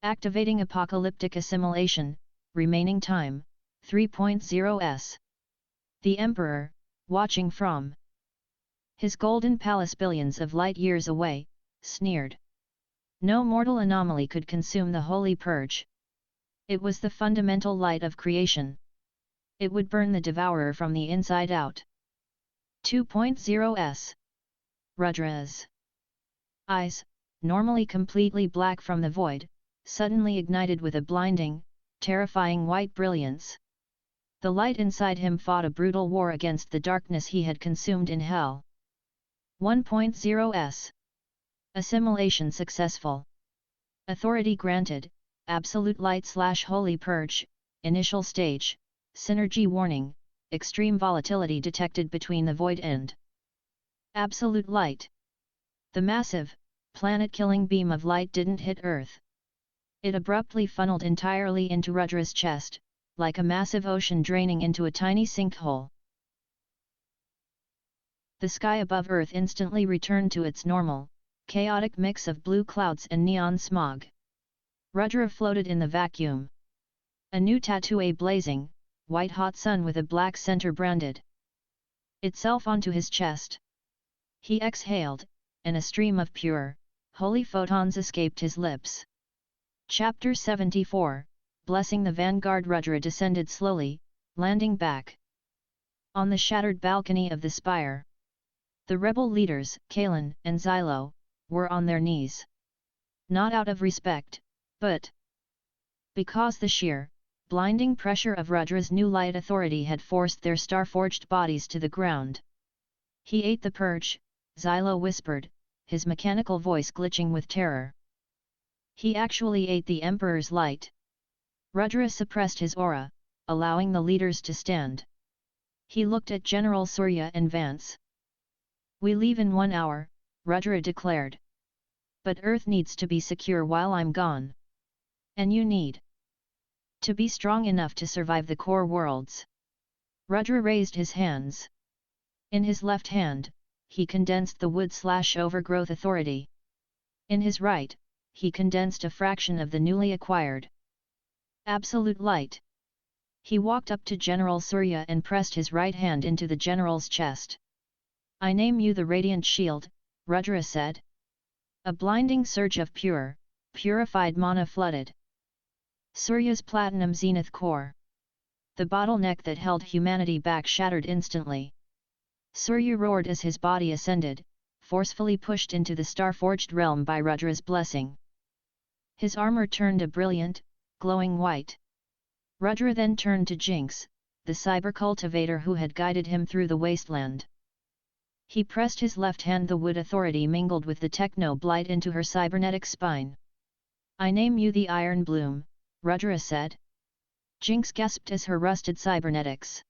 Activating apocalyptic assimilation, remaining time, 3.0 s. The Emperor, watching from his golden palace billions of light years away, sneered. No mortal anomaly could consume the holy purge. It was the fundamental light of creation. It would burn the devourer from the inside out. 2.0 s. Rudra's eyes, normally completely black from the void, suddenly ignited with a blinding, terrifying white brilliance. The light inside him fought a brutal war against the darkness he had consumed in hell. 1.0 s. Assimilation successful. Authority granted, absolute light/holy purge, initial stage, synergy warning, extreme volatility detected between the void and absolute light. The massive, planet-killing beam of light didn't hit Earth. It abruptly funneled entirely into Rudra's chest, like a massive ocean draining into a tiny sinkhole. The sky above Earth instantly returned to its normal, chaotic mix of blue clouds and neon smog. Rudra floated in the vacuum. A new tattoo, a blazing, white-hot sun with a black center branded itself onto his chest. He exhaled, and a stream of pure, holy photons escaped his lips. Chapter 74, Blessing the Vanguard. Rudra descended slowly, landing back on the shattered balcony of the spire. The rebel leaders, Kalen and Xylo, were on their knees. Not out of respect, but because the sheer, blinding pressure of Rudra's new light authority had forced their star-forged bodies to the ground. He ate the purge, Xylo whispered, his mechanical voice glitching with terror. He actually ate the Emperor's light. Rudra suppressed his aura, allowing the leaders to stand. He looked at General Surya and Vance. We leave in 1 hour, Rudra declared. But Earth needs to be secure while I'm gone. And you need to be strong enough to survive the core worlds. Rudra raised his hands. In his left hand, he condensed the wood/overgrowth authority. In his right, he condensed a fraction of the newly acquired absolute light. He walked up to General Surya and pressed his right hand into the general's chest. I name you the Radiant Shield, Rudra said. A blinding surge of purified mana flooded Surya's platinum zenith core. The bottleneck that held humanity back shattered instantly. Surya roared as his body ascended, forcefully pushed into the star-forged realm by Rudra's blessing. His armor turned a brilliant, glowing white. Rudra then turned to Jinx, the cyber cultivator who had guided him through the wasteland. He pressed his left hand. The wood authority mingled with the techno-blight into her cybernetic spine. I name you the Iron Bloom, Rudra said. Jinx gasped as her rusted cybernetics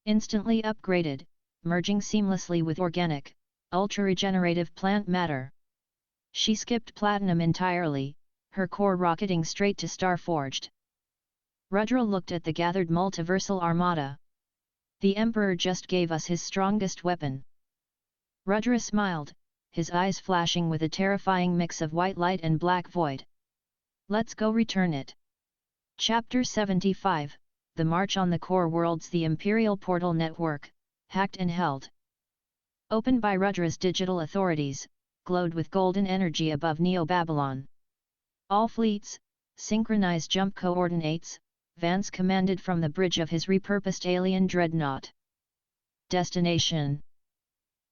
instantly upgraded, merging seamlessly with organic, ultra-regenerative plant matter. She skipped platinum entirely, her core rocketing straight to Starforged. Rudra looked at the gathered multiversal armada. The Emperor just gave us his strongest weapon. Rudra smiled, his eyes flashing with a terrifying mix of white light and black void. Let's go return it. Chapter 75, The March on the Core Worlds. The Imperial Portal Network, hacked and held open by Rudra's digital authorities, glowed with golden energy above Neo-Babylon. All fleets, synchronize jump coordinates, Vance commanded from the bridge of his repurposed alien dreadnought. Destination: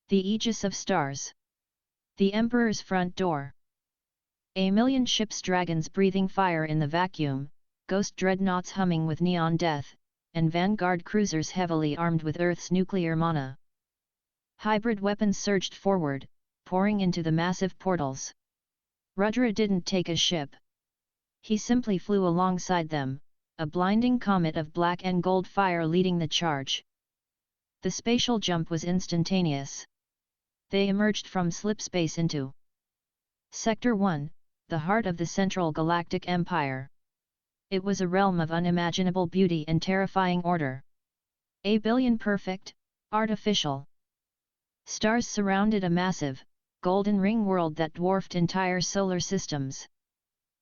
the Aegis of Stars. The Emperor's front door. A million ships, dragons breathing fire in the vacuum, ghost dreadnoughts humming with neon death, and vanguard cruisers heavily armed with Earth's nuclear mana. Hybrid weapons surged forward, pouring into the massive portals. Rudra didn't take a ship. He simply flew alongside them, a blinding comet of black and gold fire leading the charge. The spatial jump was instantaneous. They emerged from slipspace into Sector 1, the heart of the Central Galactic Empire. It was a realm of unimaginable beauty and terrifying order. A billion perfect, artificial stars surrounded a massive, golden ring world that dwarfed entire solar systems.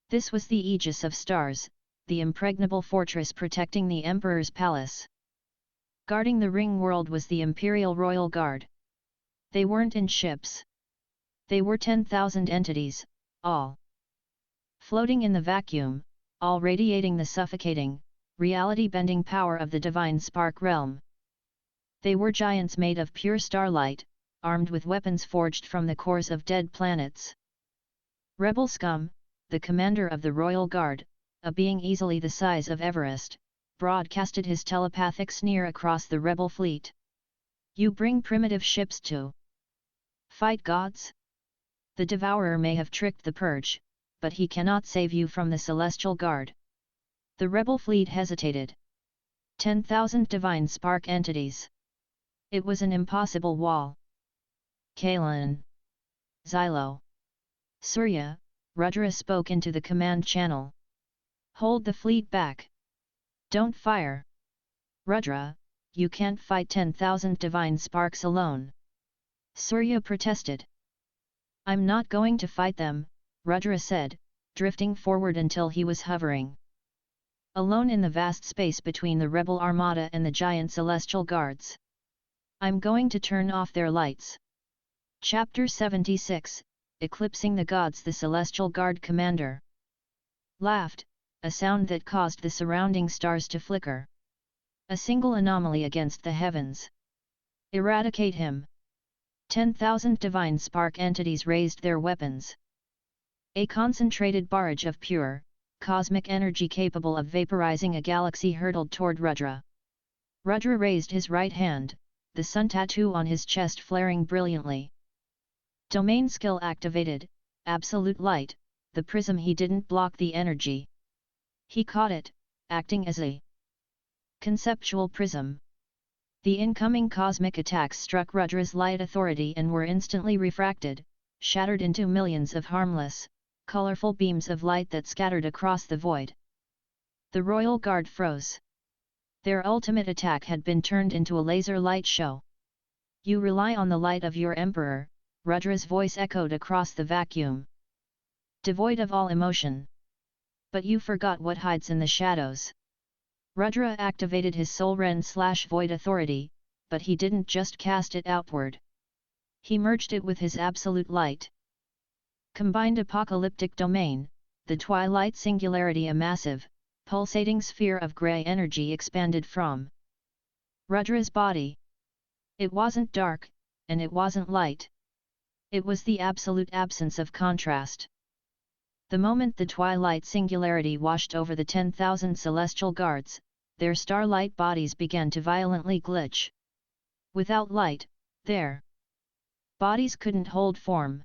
This was the Aegis of Stars, the impregnable fortress protecting the Emperor's palace. Guarding the ring world was the Imperial Royal Guard. They weren't in ships. They were 10,000 entities, all floating in the vacuum, all radiating the suffocating, reality-bending power of the divine spark realm. They were giants made of pure starlight, armed with weapons forged from the cores of dead planets. Rebel Scum, the commander of the Royal Guard, a being easily the size of Everest, broadcasted his telepathic sneer across the rebel fleet. You bring primitive ships to fight gods? The Devourer may have tricked the Purge, but he cannot save you from the Celestial Guard. The rebel fleet hesitated. 10,000 divine spark entities. It was an impossible wall. Kalan, Xylo, Surya, Rudra spoke into the command channel. Hold the fleet back. Don't fire. Rudra, you can't fight 10,000 divine sparks alone. Surya protested. I'm not going to fight them, Rudra said, drifting forward until he was hovering alone in the vast space between the rebel armada and the giant celestial guards. I'm going to turn off their lights. Chapter 76, Eclipsing the Gods. The Celestial Guard commander laughed, a sound that caused the surrounding stars to flicker. A single anomaly against the heavens. Eradicate him. 10,000 divine spark entities raised their weapons. A concentrated barrage of pure, cosmic energy capable of vaporizing a galaxy hurtled toward Rudra. Rudra raised his right hand, the sun tattoo on his chest flaring brilliantly. Domain skill activated, absolute light, the prism. He didn't block the energy. He caught it, acting as a conceptual prism. The incoming cosmic attacks struck Rudra's light authority and were instantly refracted, shattered into millions of harmless, colorful beams of light that scattered across the void. The Royal Guard froze. Their ultimate attack had been turned into a laser light show. You rely on the light of your Emperor, Rudra's voice echoed across the vacuum. Devoid of all emotion. But you forgot what hides in the shadows. Rudra activated his Soul Ren/Void authority, but he didn't just cast it outward. He merged it with his absolute light. Combined apocalyptic domain, the twilight singularity. A massive, pulsating sphere of grey energy expanded from Rudra's body. It wasn't dark, and it wasn't light. It was the absolute absence of contrast. The moment the twilight singularity washed over the 10,000 celestial guards, their starlight bodies began to violently glitch. Without light, their bodies couldn't hold form.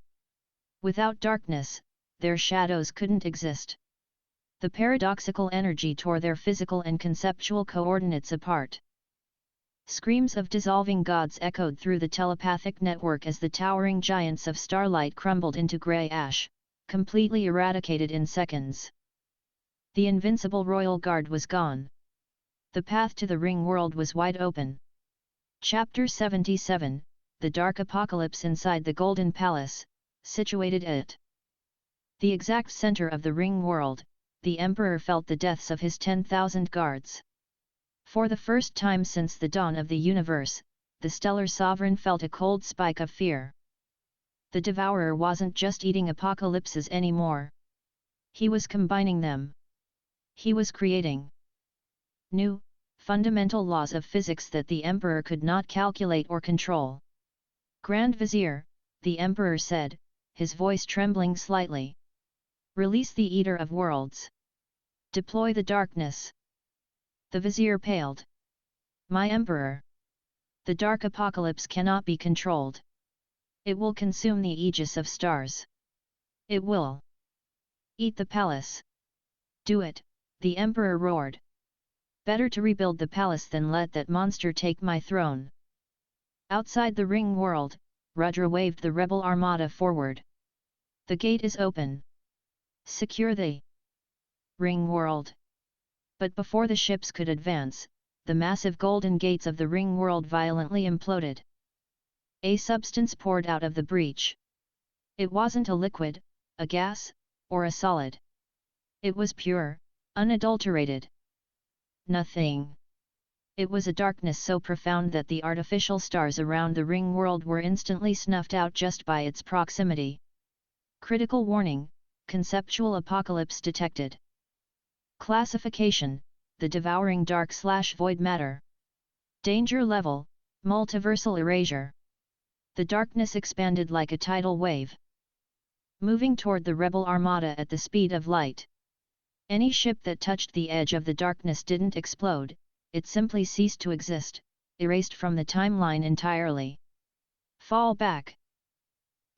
Without darkness, their shadows couldn't exist. The paradoxical energy tore their physical and conceptual coordinates apart. Screams of dissolving gods echoed through the telepathic network as the towering giants of starlight crumbled into grey ash, completely eradicated in seconds. The invincible Royal Guard was gone. The path to the ring world was wide open. Chapter 77, The Dark Apocalypse. Inside the Golden Palace, situated at the exact center of the ring world, the Emperor felt the deaths of his 10,000 guards. For the first time since the dawn of the universe, the stellar sovereign felt a cold spike of fear. The Devourer wasn't just eating apocalypses anymore. He was combining them. He was creating new, fundamental laws of physics that the Emperor could not calculate or control. Grand Vizier, the Emperor said, his voice trembling slightly. Release the Eater of Worlds. Deploy the darkness. The Vizier paled. My Emperor. The dark apocalypse cannot be controlled. It will consume the aegis of stars. It will eat the palace. Do it, the emperor roared. Better to rebuild the palace than let that monster take my throne. Outside the ring world, Rudra waved the rebel armada forward. The gate is open. Secure the ring world. But before the ships could advance, the massive golden gates of the ring world violently imploded. A substance poured out of the breach. It wasn't a liquid, a gas, or a solid. It was pure, unadulterated. Nothing. It was a darkness so profound that the artificial stars around the ring world were instantly snuffed out just by its proximity. Critical warning, conceptual apocalypse detected. Classification, the devouring dark/void matter. Danger level, multiversal erasure. The darkness expanded like a tidal wave, moving toward the rebel armada at the speed of light. Any ship that touched the edge of the darkness didn't explode, it simply ceased to exist, erased from the timeline entirely. Fall back!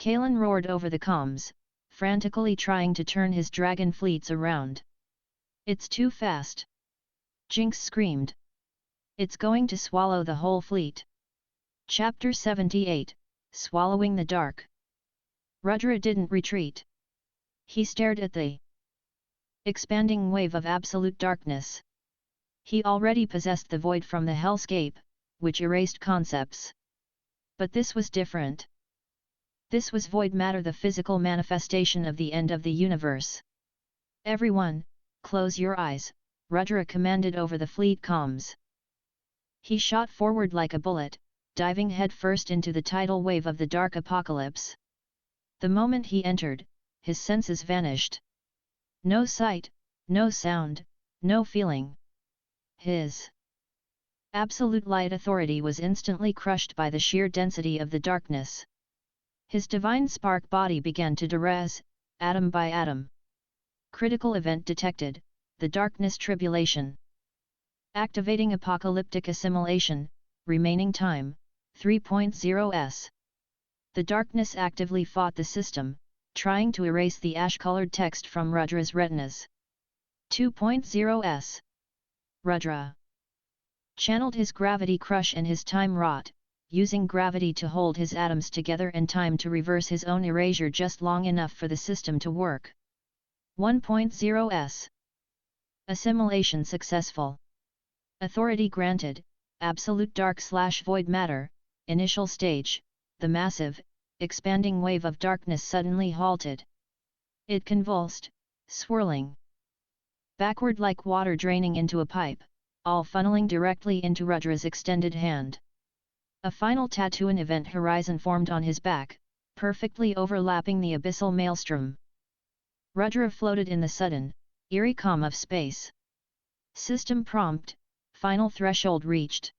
Kalen roared over the comms, frantically trying to turn his dragon fleets around. It's too fast! Jinx screamed. It's going to swallow the whole fleet. Chapter 78, Swallowing the Dark. Rudra didn't retreat. He stared at the expanding wave of absolute darkness. He already possessed the void from the hellscape, which erased concepts. But this was different. This was void matter, the physical manifestation of the end of the universe. Everyone, close your eyes, Rudra commanded over the fleet comms. He shot forward like a bullet, diving headfirst into the tidal wave of the dark apocalypse. The moment he entered, his senses vanished. No sight, no sound, no feeling. His absolute light authority was instantly crushed by the sheer density of the darkness. His divine spark body began to deraz, atom by atom. Critical event detected, the darkness tribulation. Activating apocalyptic assimilation, remaining time, 3.0s. The darkness actively fought the system, trying to erase the ash-colored text from Rudra's retinas. 2.0s. Rudra channeled his gravity crush and his time rot, using gravity to hold his atoms together and time to reverse his own erasure just long enough for the system to work. 1.0s. Assimilation successful. Authority granted, absolute dark/void matter, initial stage, the massive, expanding wave of darkness suddenly halted. It convulsed, swirling backward like water draining into a pipe, all funneling directly into Rudra's extended hand. A final tattooing event horizon formed on his back, perfectly overlapping the abyssal maelstrom. Rudra floated in the sudden, eerie calm of space. System prompt, final threshold reached.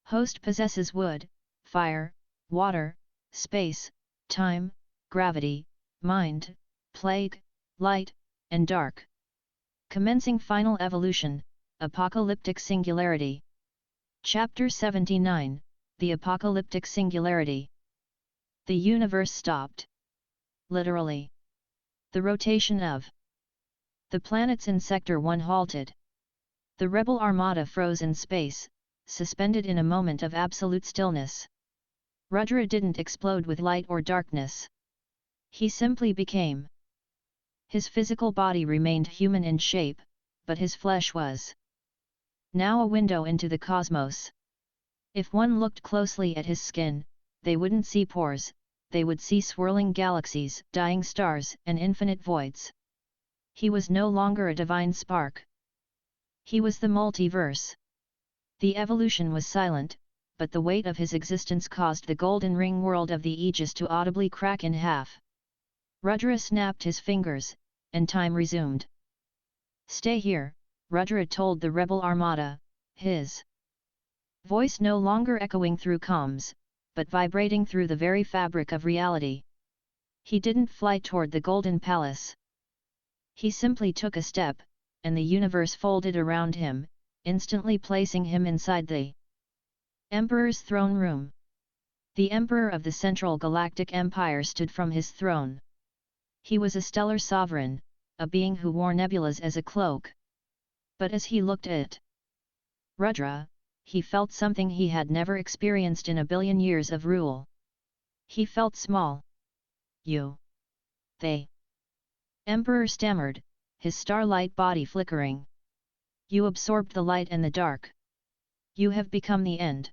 Host possesses wood, fire, water, space, time, gravity, mind, plague, light, and dark. Commencing final evolution, apocalyptic singularity. Chapter 79, The Apocalyptic Singularity. The universe stopped. Literally. The rotation of the planets in Sector 1 halted. The rebel armada froze in space, suspended in a moment of absolute stillness. Rudra didn't explode with light or darkness. He simply became. His physical body remained human in shape, but his flesh was now a window into the cosmos. If one looked closely at his skin, they wouldn't see pores, they would see swirling galaxies, dying stars, and infinite voids. He was no longer a divine spark. He was the multiverse. The evolution was silent, but the weight of his existence caused the golden ring world of the Aegis to audibly crack in half. Rudra snapped his fingers, and time resumed. Stay here, Rudra told the rebel armada, his voice no longer echoing through comms, but vibrating through the very fabric of reality. He didn't fly toward the Golden Palace. He simply took a step, and the universe folded around him, instantly placing him inside the Emperor's Throne Room. The Emperor of the Central Galactic Empire stood from his throne. He was a stellar sovereign, a being who wore nebulas as a cloak. But as he looked at Rudra, he felt something he had never experienced in a billion years of rule. He felt small. You. They. Emperor stammered, his starlight body flickering. You absorbed the light and the dark. You have become the end.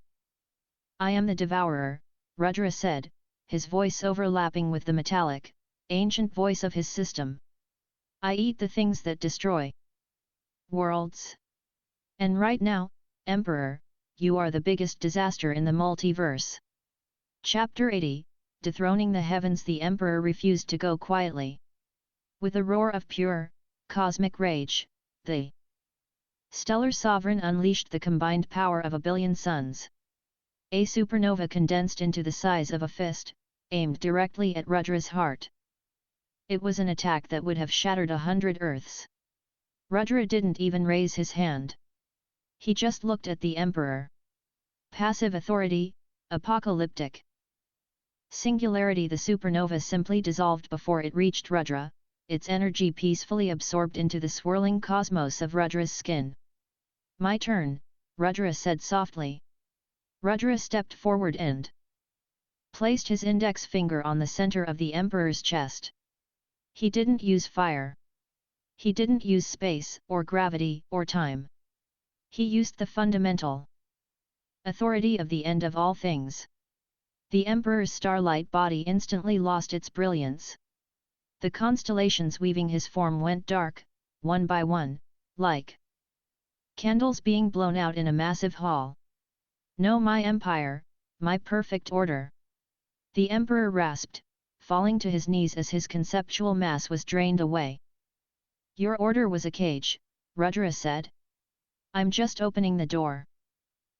I am the devourer, Rudra said, his voice overlapping with the metallic, ancient voice of his system. I eat the things that destroy worlds. And right now, Emperor, you are the biggest disaster in the multiverse. Chapter 80, Dethroning the Heavens. The Emperor refused to go quietly. With a roar of pure, cosmic rage, the stellar sovereign unleashed the combined power of a billion suns. A supernova condensed into the size of a fist, aimed directly at Rudra's heart. It was an attack that would have shattered 100 Earths. Rudra didn't even raise his hand. He just looked at the Emperor. Passive authority, apocalyptic singularity. The supernova simply dissolved before it reached Rudra, its energy peacefully absorbed into the swirling cosmos of Rudra's skin. My turn, Rudra said softly. Rudra stepped forward and placed his index finger on the center of the Emperor's chest. He didn't use fire. He didn't use space, or gravity, or time. He used the fundamental authority of the end of all things. The Emperor's starlight body instantly lost its brilliance. The constellations weaving his form went dark, one by one, like candles being blown out in a massive hall. No, my empire, my perfect order. The Emperor rasped, falling to his knees as his conceptual mass was drained away. Your order was a cage, Rudra said. I'm just opening the door.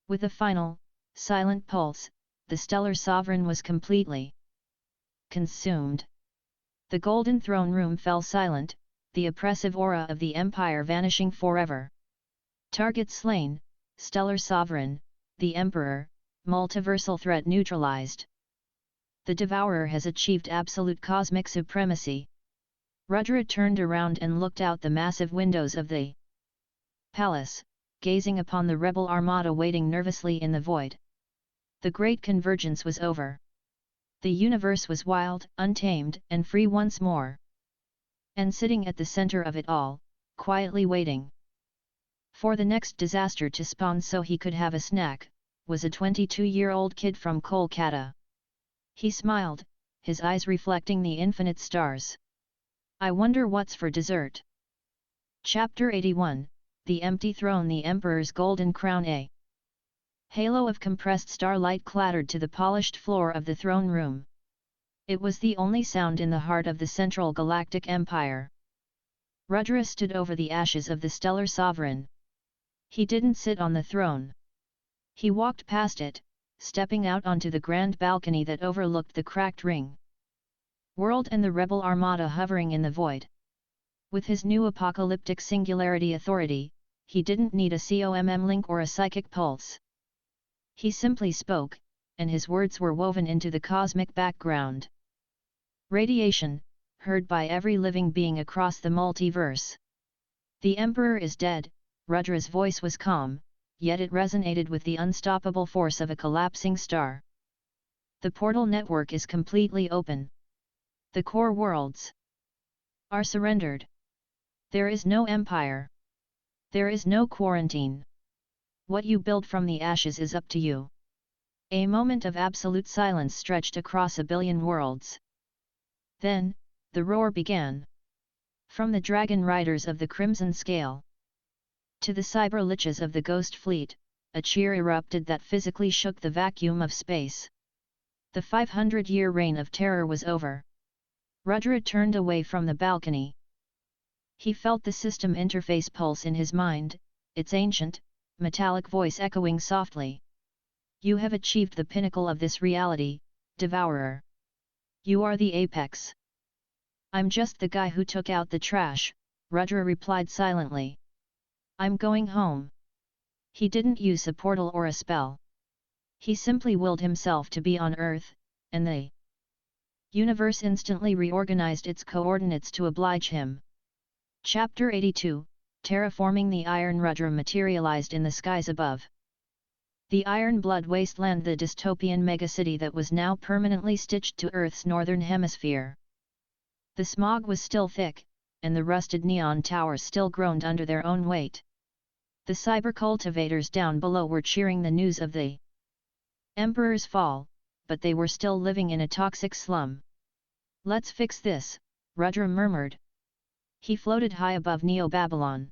With a final, silent pulse, the stellar sovereign was completely consumed. The golden throne room fell silent, the oppressive aura of the empire vanishing forever. Target slain, stellar sovereign, the Emperor, multiversal threat neutralized. The Devourer has achieved absolute cosmic supremacy. Rudra turned around and looked out the massive windows of the palace, gazing upon the rebel armada waiting nervously in the void. The great convergence was over. The universe was wild, untamed, and free once more. And sitting at the center of it all, quietly waiting for the next disaster to spawn so he could have a snack, was a 22-year-old kid from Kolkata. He smiled, his eyes reflecting the infinite stars. I wonder what's for dessert. Chapter 81, The Empty Throne. The Emperor's golden crown. A halo of compressed starlight clattered to the polished floor of the throne room. It was the only sound in the heart of the Central Galactic Empire. Rudra stood over the ashes of the stellar sovereign. He didn't sit on the throne. He walked past it, stepping out onto the grand balcony that overlooked the cracked ring world and the rebel armada hovering in the void. With his new apocalyptic singularity authority, he didn't need a COMM link or a psychic pulse. He simply spoke, and his words were woven into the cosmic background. Radiation, heard by every living being across the multiverse. The Emperor is dead, Rudra's voice was calm, yet it resonated with the unstoppable force of a collapsing star. The portal network is completely open. The core worlds are surrendered. There is no empire. There is no quarantine. What you build from the ashes is up to you. A moment of absolute silence stretched across a billion worlds. Then, the roar began. From the dragon riders of the Crimson Scale to the cyber liches of the Ghost Fleet, a cheer erupted that physically shook the vacuum of space. The 500-year reign of terror was over. Rudra turned away from the balcony. He felt the system interface pulse in his mind, its ancient, metallic voice echoing softly. You have achieved the pinnacle of this reality, Devourer. You are the apex. I'm just the guy who took out the trash, Rudra replied silently. I'm going home. He didn't use a portal or a spell. He simply willed himself to be on Earth, and the universe instantly reorganized its coordinates to oblige him. Chapter 82, Terraforming the Iron. Rudra materialized in the skies above the Iron Blood Wasteland, the dystopian megacity that was now permanently stitched to Earth's northern hemisphere. The smog was still thick, and the rusted neon towers still groaned under their own weight. The cyber cultivators down below were cheering the news of the Emperor's fall, but they were still living in a toxic slum. "Let's fix this," Rudra murmured. He floated high above Neo-Babylon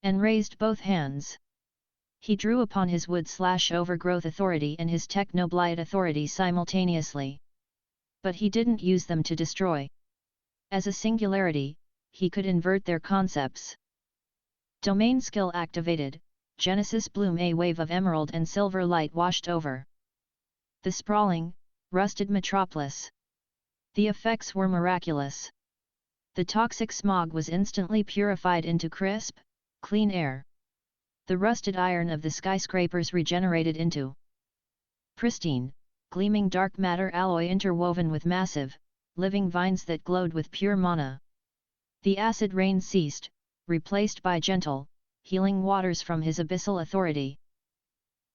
and raised both hands. He drew upon his wood/overgrowth authority and his technoblight authority simultaneously. But he didn't use them to destroy. As a singularity, he could invert their concepts. Domain skill activated, Genesis bloom. A wave of emerald and silver light washed over the sprawling, rusted metropolis. The effects were miraculous. The toxic smog was instantly purified into crisp, clean air. The rusted iron of the skyscrapers regenerated into pristine, gleaming dark matter alloy interwoven with massive, living vines that glowed with pure mana. The acid rain ceased, replaced by gentle, healing waters from his abyssal authority.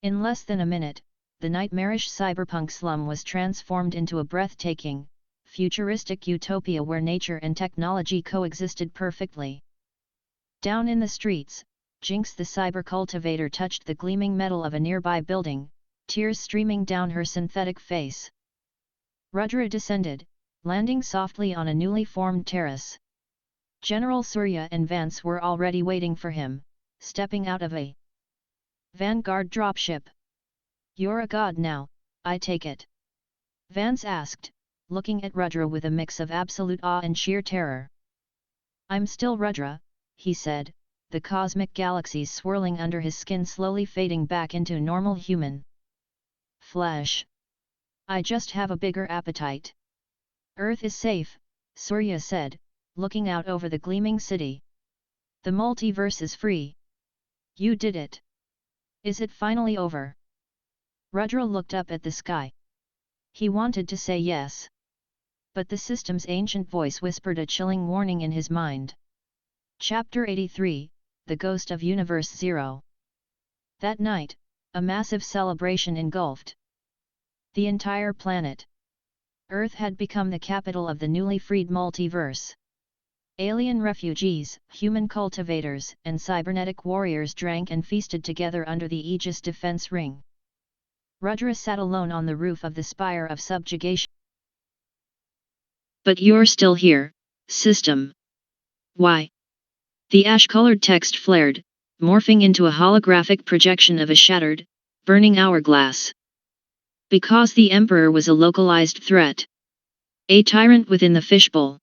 In less than a minute, the nightmarish cyberpunk slum was transformed into a breathtaking, futuristic utopia where nature and technology coexisted perfectly. Down in the streets, Jinx the cyber cultivator touched the gleaming metal of a nearby building, tears streaming down her synthetic face. Rudra descended, landing softly on a newly formed terrace. General Surya and Vance were already waiting for him, stepping out of a Vanguard dropship. "You're a god now, I take it?" Vance asked, looking at Rudra with a mix of absolute awe and sheer terror. "I'm still Rudra," he said, the cosmic galaxies swirling under his skin slowly fading back into normal human flesh. "I just have a bigger appetite." "Earth is safe," Surya said, looking out over the gleaming city. "The multiverse is free. You did it. Is it finally over?" Rudra looked up at the sky. He wanted to say yes. But the system's ancient voice whispered a chilling warning in his mind. Chapter 83, The Ghost of Universe Zero. That night, a massive celebration engulfed the entire planet. Earth had become the capital of the newly freed multiverse. Alien refugees, human cultivators, and cybernetic warriors drank and feasted together under the Aegis defense ring. Rudra sat alone on the roof of the Spire of Subjugation. "But you're still here, system. Why?" The ash-colored text flared, morphing into a holographic projection of a shattered, burning hourglass. "Because the Emperor was a localized threat. A tyrant within the fishbowl.